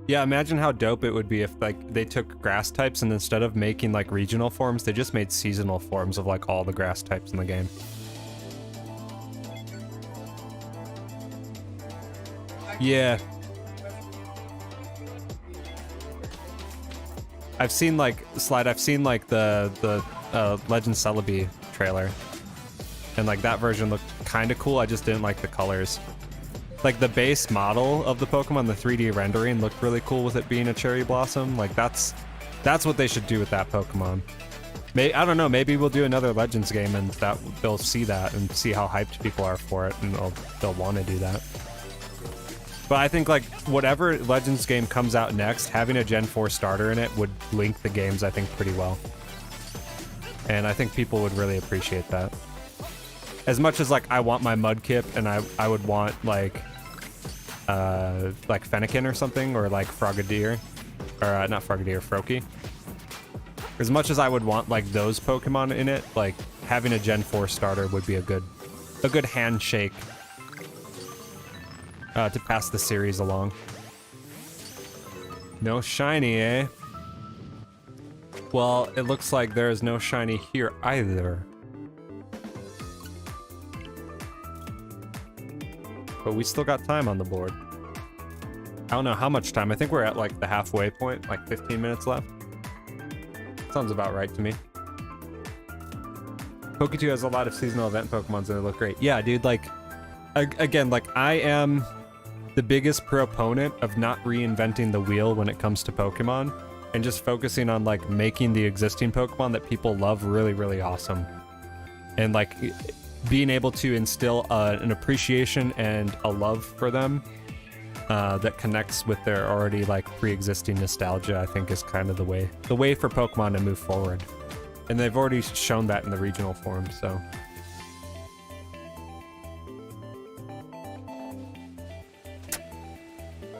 Yeah, imagine how dope it would be if like they took grass types and instead of making like regional forms, they just made seasonal forms of like all the grass types in the game. Yeah. I've seen like the Legend Celebi trailer. And like that version looked kind of cool. I just didn't like the colors. Like the base model of the Pokemon, the 3D rendering looked really cool with it being a cherry blossom. Like that's what they should do with that Pokemon. I don't know, maybe we'll do another Legends game and that they'll see that and see how hyped people are for it and they'll want to do that. But I think like whatever Legends game comes out next, having a Gen 4 starter in it would link the games I think pretty well. And I think people would really appreciate that. As much as like I want my Mudkip and I would want like Fennekin or something or like Frogadier or not Frogadier, Froakie. As much as I would want like those Pokemon in it, like having a Gen 4 starter would be a good handshake to pass the series along. No shiny, eh? Well, it looks like there is no shiny here either. But we still got time on the board. I don't know how much time. I think we're at like the halfway point, like 15 minutes left. Sounds about right to me. Poke2 has a lot of seasonal event Pokemons and they look great. Yeah, dude, like, again, like, I am the biggest proponent of not reinventing the wheel when it comes to Pokemon and just focusing on, like, making the existing Pokemon that people love really, really awesome. And, like, being able to instill an appreciation and a love for them that connects with their already, like, pre-existing nostalgia, I think is kind of the way for Pokemon to move forward. And they've already shown that in the regional form, so.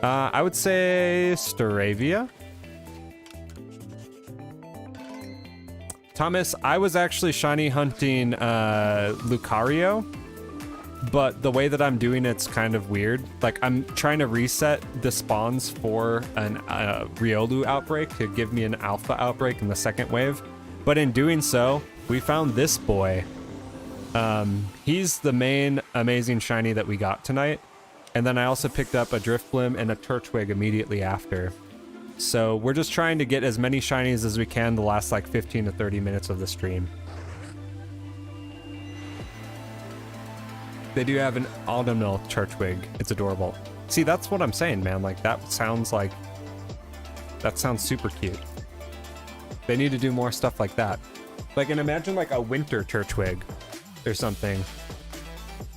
I would say Staravia. Thomas, I was actually shiny hunting Lucario, but the way that I'm doing it's kind of weird. Like, I'm trying to reset the spawns for an Riolu outbreak to give me an alpha outbreak in the second wave. But in doing so, we found this boy. He's the main amazing shiny that we got tonight. And then I also picked up a Driftblim and a Turtwig immediately after. So we're just trying to get as many shinies as we can the last like 15 to 30 minutes of the stream. They do have an autumnal Turtwig. It's adorable. See, that's what I'm saying, man. Like, that sounds super cute. They need to do more stuff like that. Like, and imagine like a winter Turtwig or something.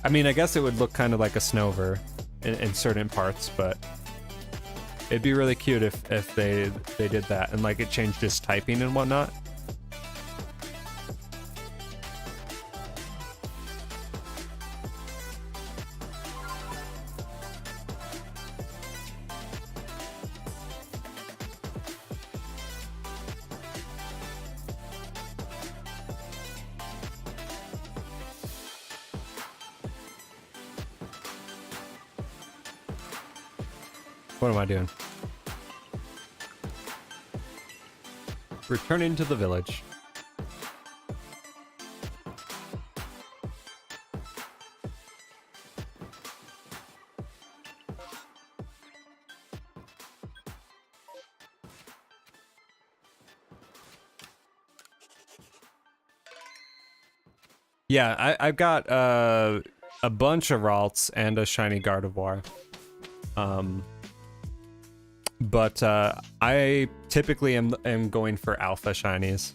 I mean, I guess it would look kind of like a Snover in certain parts, but it'd be really cute if they did that and like it changed his typing and whatnot. What am I doing? Returning to the village. Yeah, I've got a bunch of Ralts and a shiny Gardevoir. But I typically am going for alpha shinies.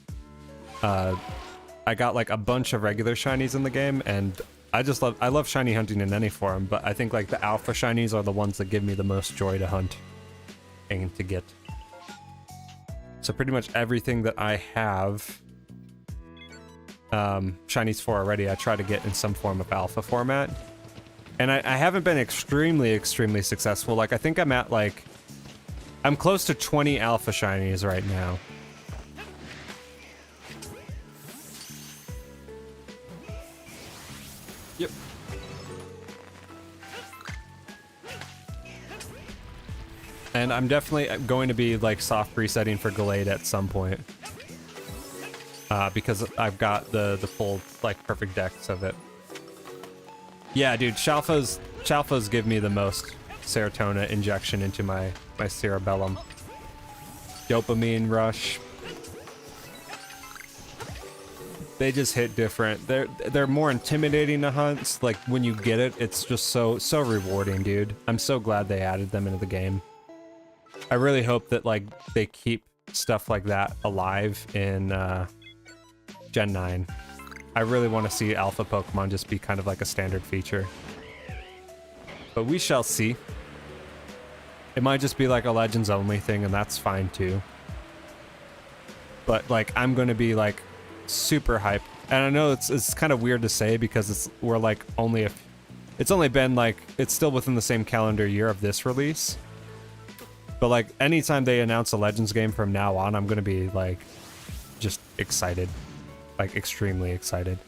I got like a bunch of regular shinies in the game, and I love shiny hunting in any form, but I think like the alpha shinies are the ones that give me the most joy to hunt and to get. So pretty much everything that I have shinies for already, I try to get in some form of alpha format. And I haven't been extremely successful. Like, I think I'm at like, I'm close to 20 alpha shinies right now. Yep. And I'm definitely going to be like soft resetting for Gallade at some point. Because I've got the full like perfect decks of it. Yeah, dude, Shalphas give me the most serotonin injection into my cerebellum. Dopamine rush. They just hit different. They're more intimidating to hunt. Like, when you get it, it's just so rewarding, dude. I'm so glad they added them into the game. I really hope that like they keep stuff like that alive in Gen 9. I really want to see alpha Pokemon just be kind of like a standard feature. But we shall see. It might just be like a Legends only thing, and that's fine too. But like, I'm gonna be like super hyped. And I know it's kind of weird to say because it's only been like, it's still within the same calendar year of this release. But like, anytime they announce a Legends game from now on, I'm gonna be like just excited. Like, extremely excited.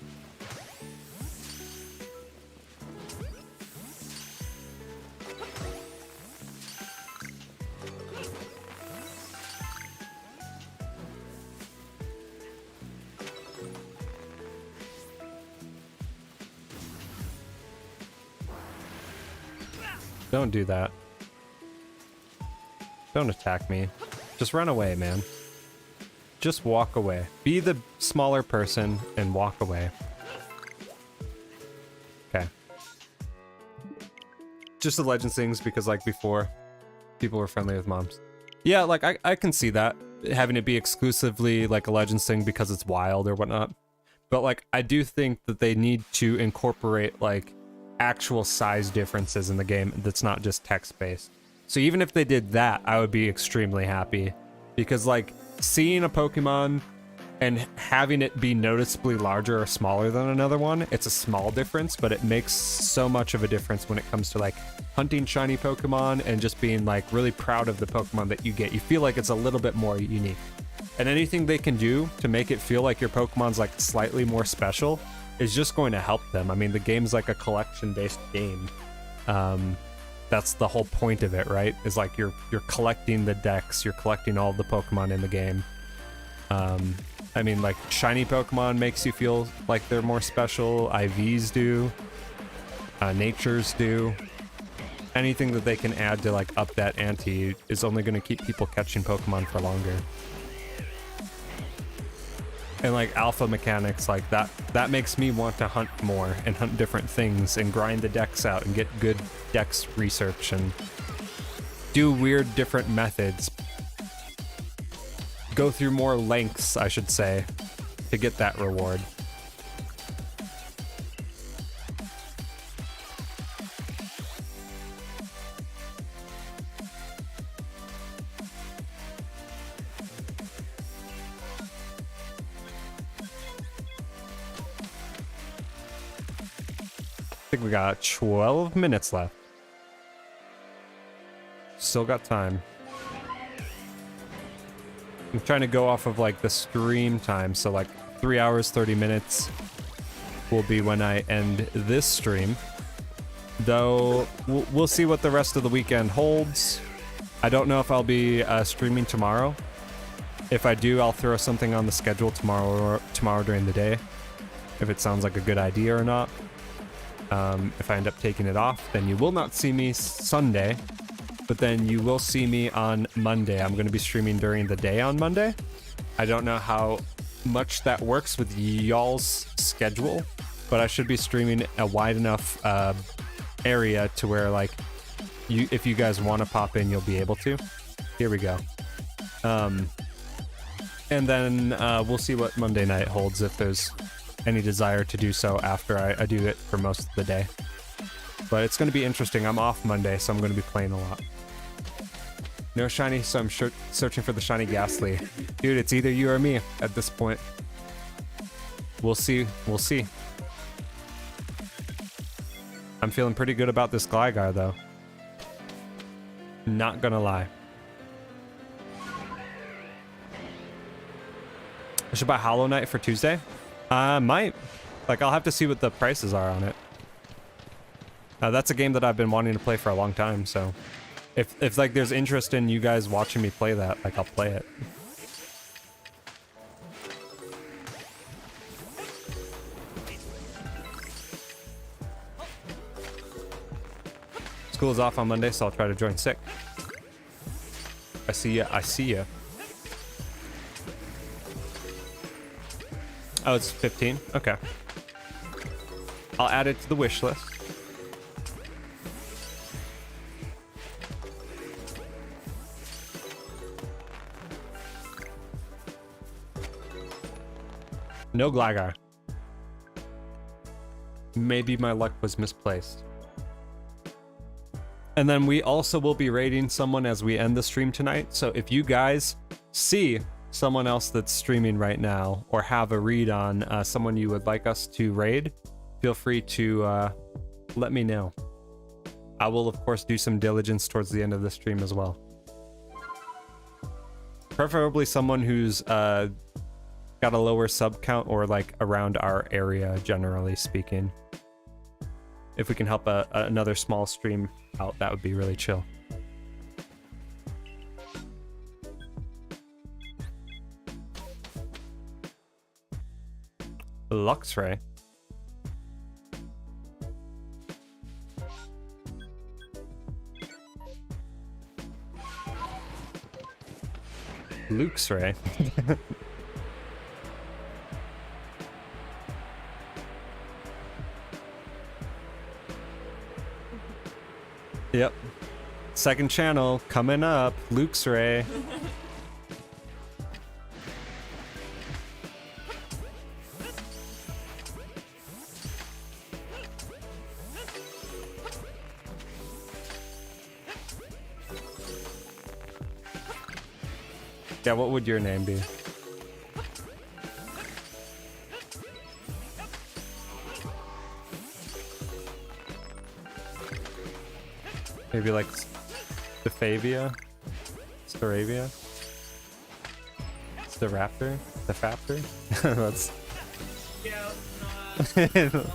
Don't do that. Don't attack me. Just run away, man. Just walk away. Be the smaller person and walk away. Okay. Just the Legends things because, like before, people were friendly with moms. Yeah, like I can see that. Having it be exclusively like a Legends thing because it's wild or whatnot. But like, I do think that they need to incorporate like actual size differences in the game that's not just text-based. So even if they did that, I would be extremely happy. Because like, seeing a Pokemon and having it be noticeably larger or smaller than another one, it's a small difference, but it makes so much of a difference when it comes to like hunting shiny Pokemon and just being like really proud of the Pokemon that you get. You feel like it's a little bit more unique. And anything they can do to make it feel like your Pokemon's like slightly more special is just going to help them. I mean, the game's like a collection-based game. That's the whole point of it, right? Is like you're collecting the decks, you're collecting all the Pokemon in the game. I mean, like shiny Pokemon makes you feel like they're more special. IVs do. Natures do. Anything that they can add to like up that ante is only going to keep people catching Pokemon for longer. And like alpha mechanics like that makes me want to hunt more and hunt different things and grind the decks out and get good dex research and do weird different methods. Go through more lengths, I should say, to get that reward. I think we got 12 minutes left. Still got time. I'm trying to go off of like the stream time, so like 3 hours, 30 minutes will be when I end this stream. Though we'll see what the rest of the weekend holds. I don't know if I'll be streaming tomorrow. If I do, I'll throw something on the schedule tomorrow during the day, if it sounds like a good idea or not. If I end up taking it off, then you will not see me Sunday, but then you will see me on Monday. I'm going to be streaming during the day on Monday. I don't know how much that works with y'all's schedule, but I should be streaming a wide enough area to where like if you guys want to pop in, you'll be able to. Here we go. And then we'll see what Monday night holds, if there's any desire to do so after I do it for most of the day. But it's going to be interesting. I'm off Monday, so I'm going to be playing a lot. No shiny, so I'm searching for the shiny Ghastly. Dude, it's either you or me at this point. We'll see. We'll see. I'm feeling pretty good about this Gligar, though. Not gonna lie. I should buy Hollow Knight for Tuesday. Might. Like, I'll have to see what the prices are on it. That's a game that I've been wanting to play for a long time, so if like there's interest in you guys watching me play that, like I'll play it. School is off on Monday, so I'll try to join sick. I see ya. I see ya. Oh, it's 15? Okay. I'll add it to the wish list. No Gligar. Maybe my luck was misplaced. And then we also will be raiding someone as we end the stream tonight. So if you guys see someone else that's streaming right now or have a read on someone you would like us to raid, feel free to let me know. I will, of course, do some diligence towards the end of the stream as well. Preferably someone who's got a lower sub count or like around our area, generally speaking. If we can help another small stream out, that would be really chill. Luxray. Luke's Ray. Yep. Second channel coming up. Luke's Ray. Yeah, what would your name be? Maybe like Stefavia? Staravia? The Raptor? The Faptor? That's... Yeah, it's not.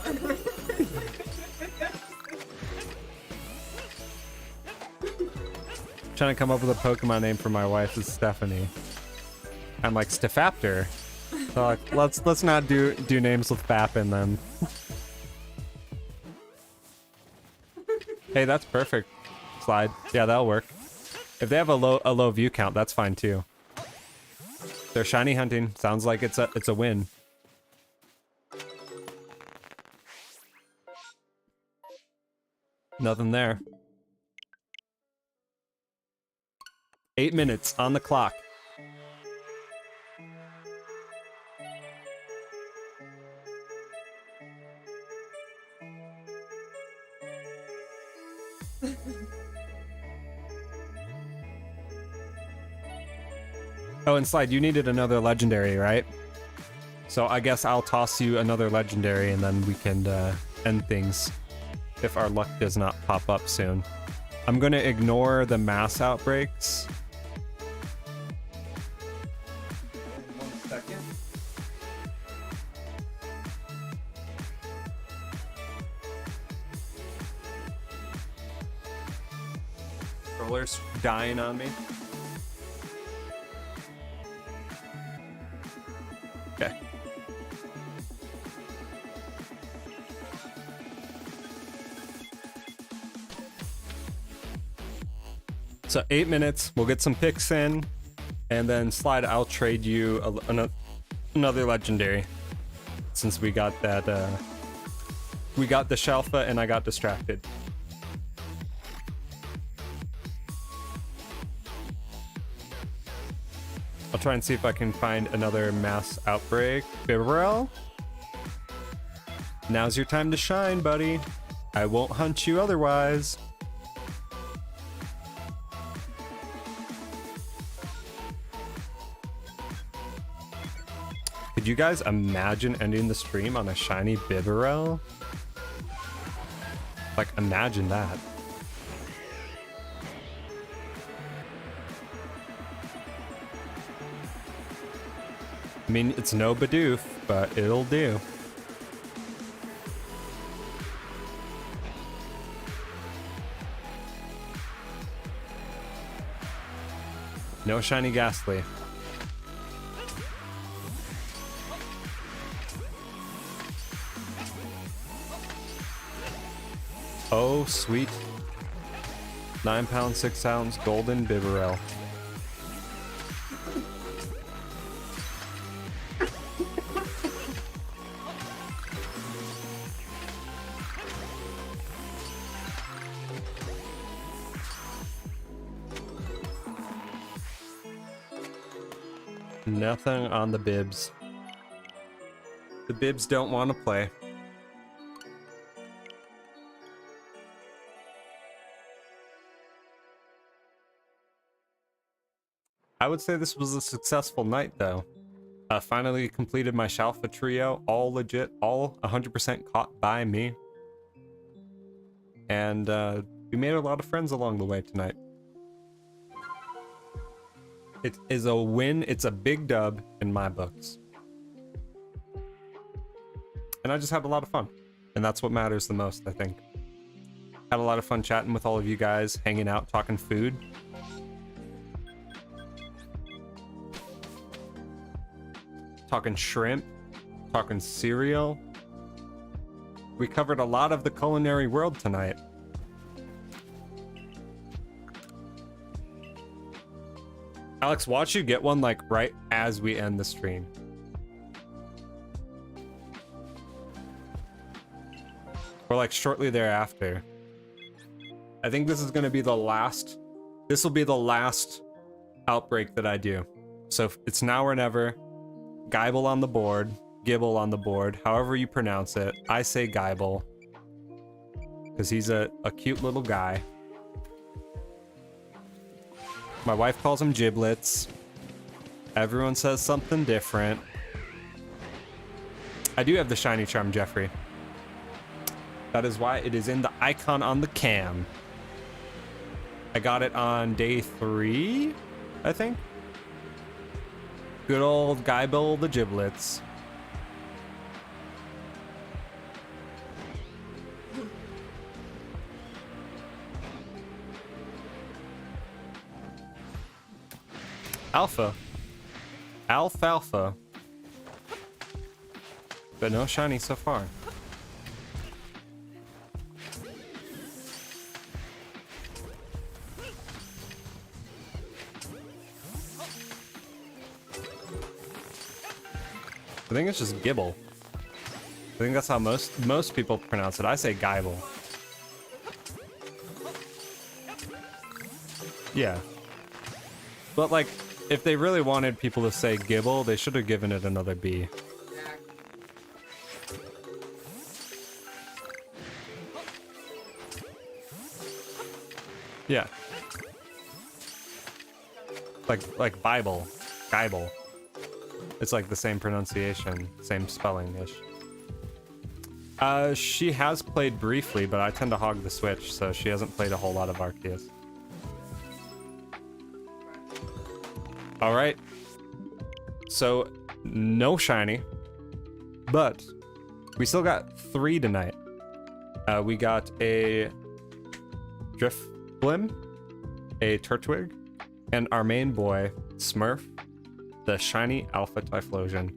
Trying to come up with a Pokemon name for my wife is Stephanie. I'm like Stefaptor. So like, let's not do names with Fap in them. Hey, that's perfect. Slide. Yeah, that'll work. If they have a low view count, that's fine too. They're shiny hunting. Sounds like it's a win. Nothing there. 8 minutes on the clock. Oh, and Slide, you needed another legendary, right? So I guess I'll toss you another legendary and then we can end things if our luck does not pop up soon. I'm gonna ignore the mass outbreaks. 1 second. Controller's dying on me. Okay. So 8 minutes, we'll get some picks in, and then Slide, I'll trade you another legendary, since we got that, we got the shalpha and I got distracted. I'll try and see if I can find another mass outbreak. Bibarel? Now's your time to shine, buddy. I won't hunt you otherwise. Could you guys imagine ending the stream on a shiny Bibarel? Like, imagine that. I mean, it's no Bidoof, but it'll do. No shiny Ghastly. Oh, sweet. 9 pounds, 6 ounce golden Bibarel. Nothing on the bibs. The bibs don't want to play. I would say this was a successful night, though. Finally completed my Shalpha trio, all legit, all 100% caught by me. And we made a lot of friends along the way tonight. It is a win, it's a big dub in my books. And I just had a lot of fun. And that's what matters the most, I think. Had a lot of fun chatting with all of you guys, hanging out, talking food. Talking shrimp, talking cereal. We covered a lot of the culinary world tonight. Alex, watch you get one like right as we end the stream. Or like shortly thereafter. I think this is gonna be the last. This will be the last outbreak that I do. So it's now or never. Gibble on the board. Gibble on the board. However you pronounce it. I say Gibble. Because he's a cute little guy. My wife calls him Giblets. Everyone says something different. I do have the shiny charm, Jeffrey. That is why it is in the icon on the cam. I got it on day 3, I think. Good old Gibble the Giblets. Alpha. Alfalfa. But no shiny so far. I think it's just Gibble. I think that's how most people pronounce it. I say Gibble. Yeah. But like, if they really wanted people to say Gibble, they should have given it another B. Yeah. Like Bible. Gibble. It's like the same pronunciation, same spelling-ish. She has played briefly, but I tend to hog the Switch, so she hasn't played a whole lot of Arceus. Alright. So, no shiny. But, we still got 3 tonight. We got a Drifblim, a Turtwig, and our main boy, Smurf, the shiny Alpha Typhlosion.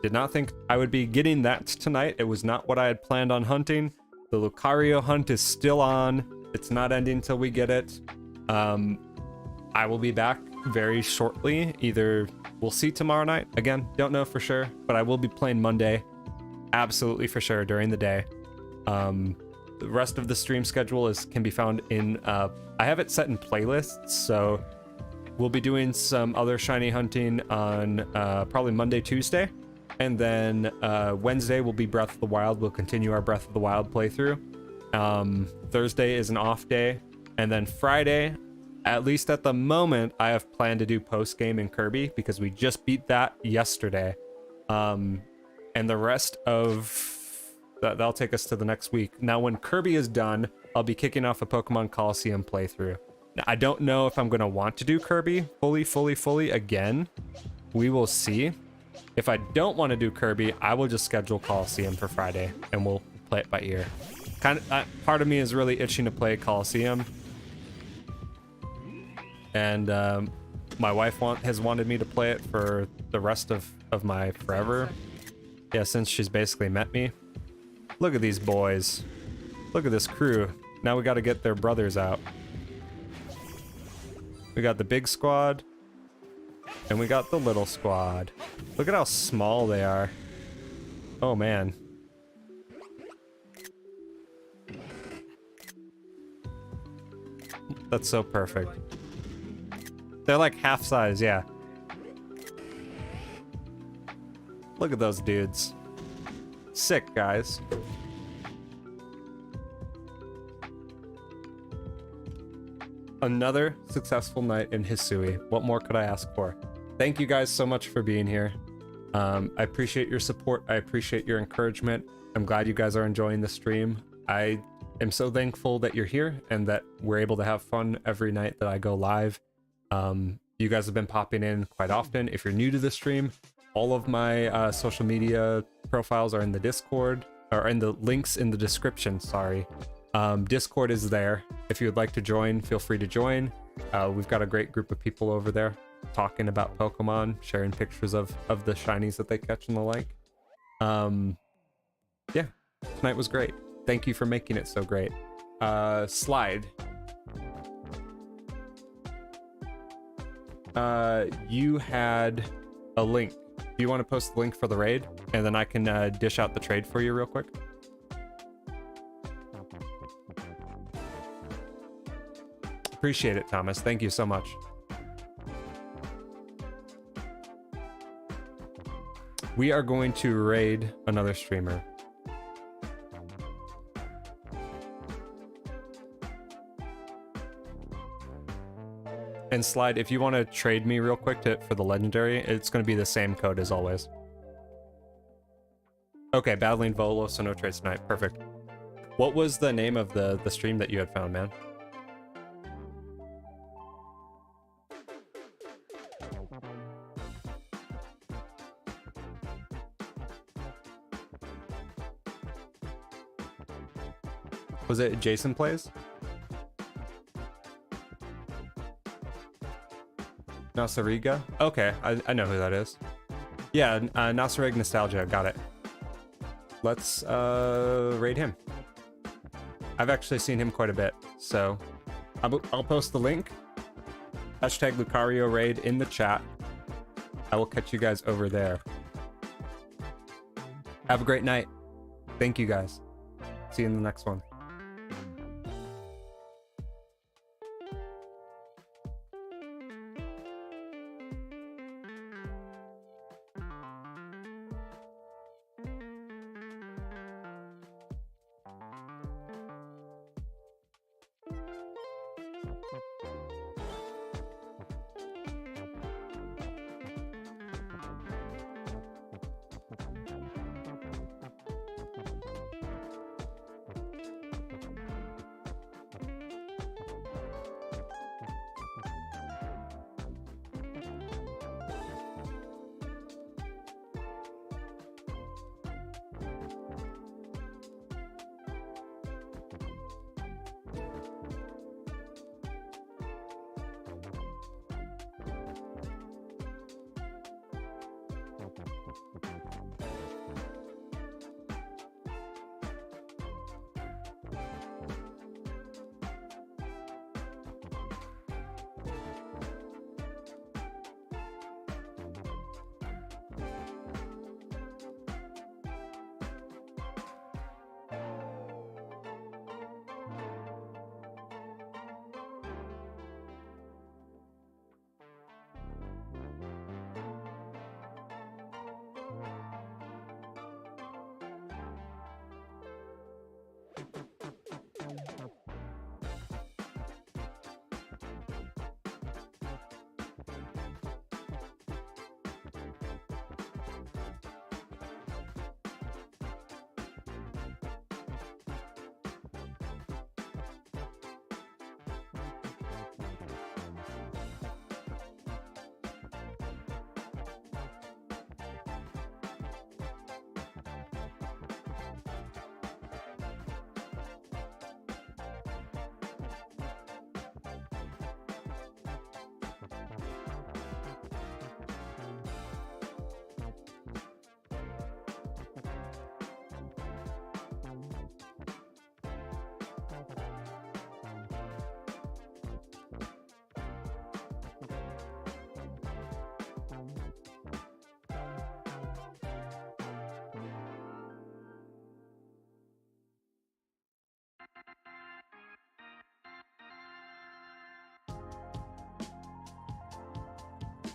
Did not think I would be getting that tonight. It was not what I had planned on hunting. The Lucario hunt is still on. It's not ending till we get it. I will be back very shortly. Either we'll see tomorrow night. Again, don't know for sure, but I will be playing Monday. Absolutely for sure during the day. The rest of the stream schedule can be found in, I have it set in playlists, so we'll be doing some other shiny hunting on probably Monday, Tuesday. And then Wednesday will be Breath of the Wild. We'll continue our Breath of the Wild playthrough. Thursday is an off day. And then Friday, at least at the moment, I have planned to do post-game in Kirby because we just beat that yesterday. And the rest of... That'll take us to the next week. Now, when Kirby is done, I'll be kicking off a Pokemon Coliseum playthrough. Now, I don't know if I'm going to want to do Kirby fully again. We will see. If I don't want to do Kirby, I will just schedule Coliseum for Friday, and we'll play it by ear. Part of me is really itching to play Coliseum. And my wife has wanted me to play it for the rest of my forever. Yeah, since she's basically met me. Look at these boys. Look at this crew. Now we got to get their brothers out. We got the big squad. And we got the little squad. Look at how small they are. Oh, man. That's so perfect. They're like half size, yeah. Look at those dudes. Sick, guys. Another successful night in Hisui. What more could I ask for? Thank you guys so much for being here. I appreciate your support. I appreciate your encouragement. I'm glad you guys are enjoying the stream. I am so thankful that you're here and that we're able to have fun every night that I go live. You guys have been popping in quite often. If you're new to the stream, all of my social media profiles are in the Discord, or in the links in the description, sorry. Discord is there. If you would like to join, feel free to join. We've got a great group of people over there talking about Pokemon, sharing pictures of the shinies that they catch and the like. Yeah, tonight was great. Thank you for making it so great. Slide. you had a link. Do you want to post the link for the raid? And then I can dish out the trade for you real quick. Appreciate it, Thomas. Thank you so much. We are going to raid another streamer. And Slide, if you want to trade me real quick for the legendary, it's going to be the same code as always. Okay, battling Volo, so no trades tonight. Perfect. What was the name of the stream that you had found, man? Was it Jason Plays? Nasariga? Okay, I know who that is. Yeah, Nasarig Nostalgia, got it. Let's raid him. I've actually seen him quite a bit, so I'll post the link. Hashtag Lucario raid in the chat. I will catch you guys over there. Have a great night. Thank you guys. See you in the next one.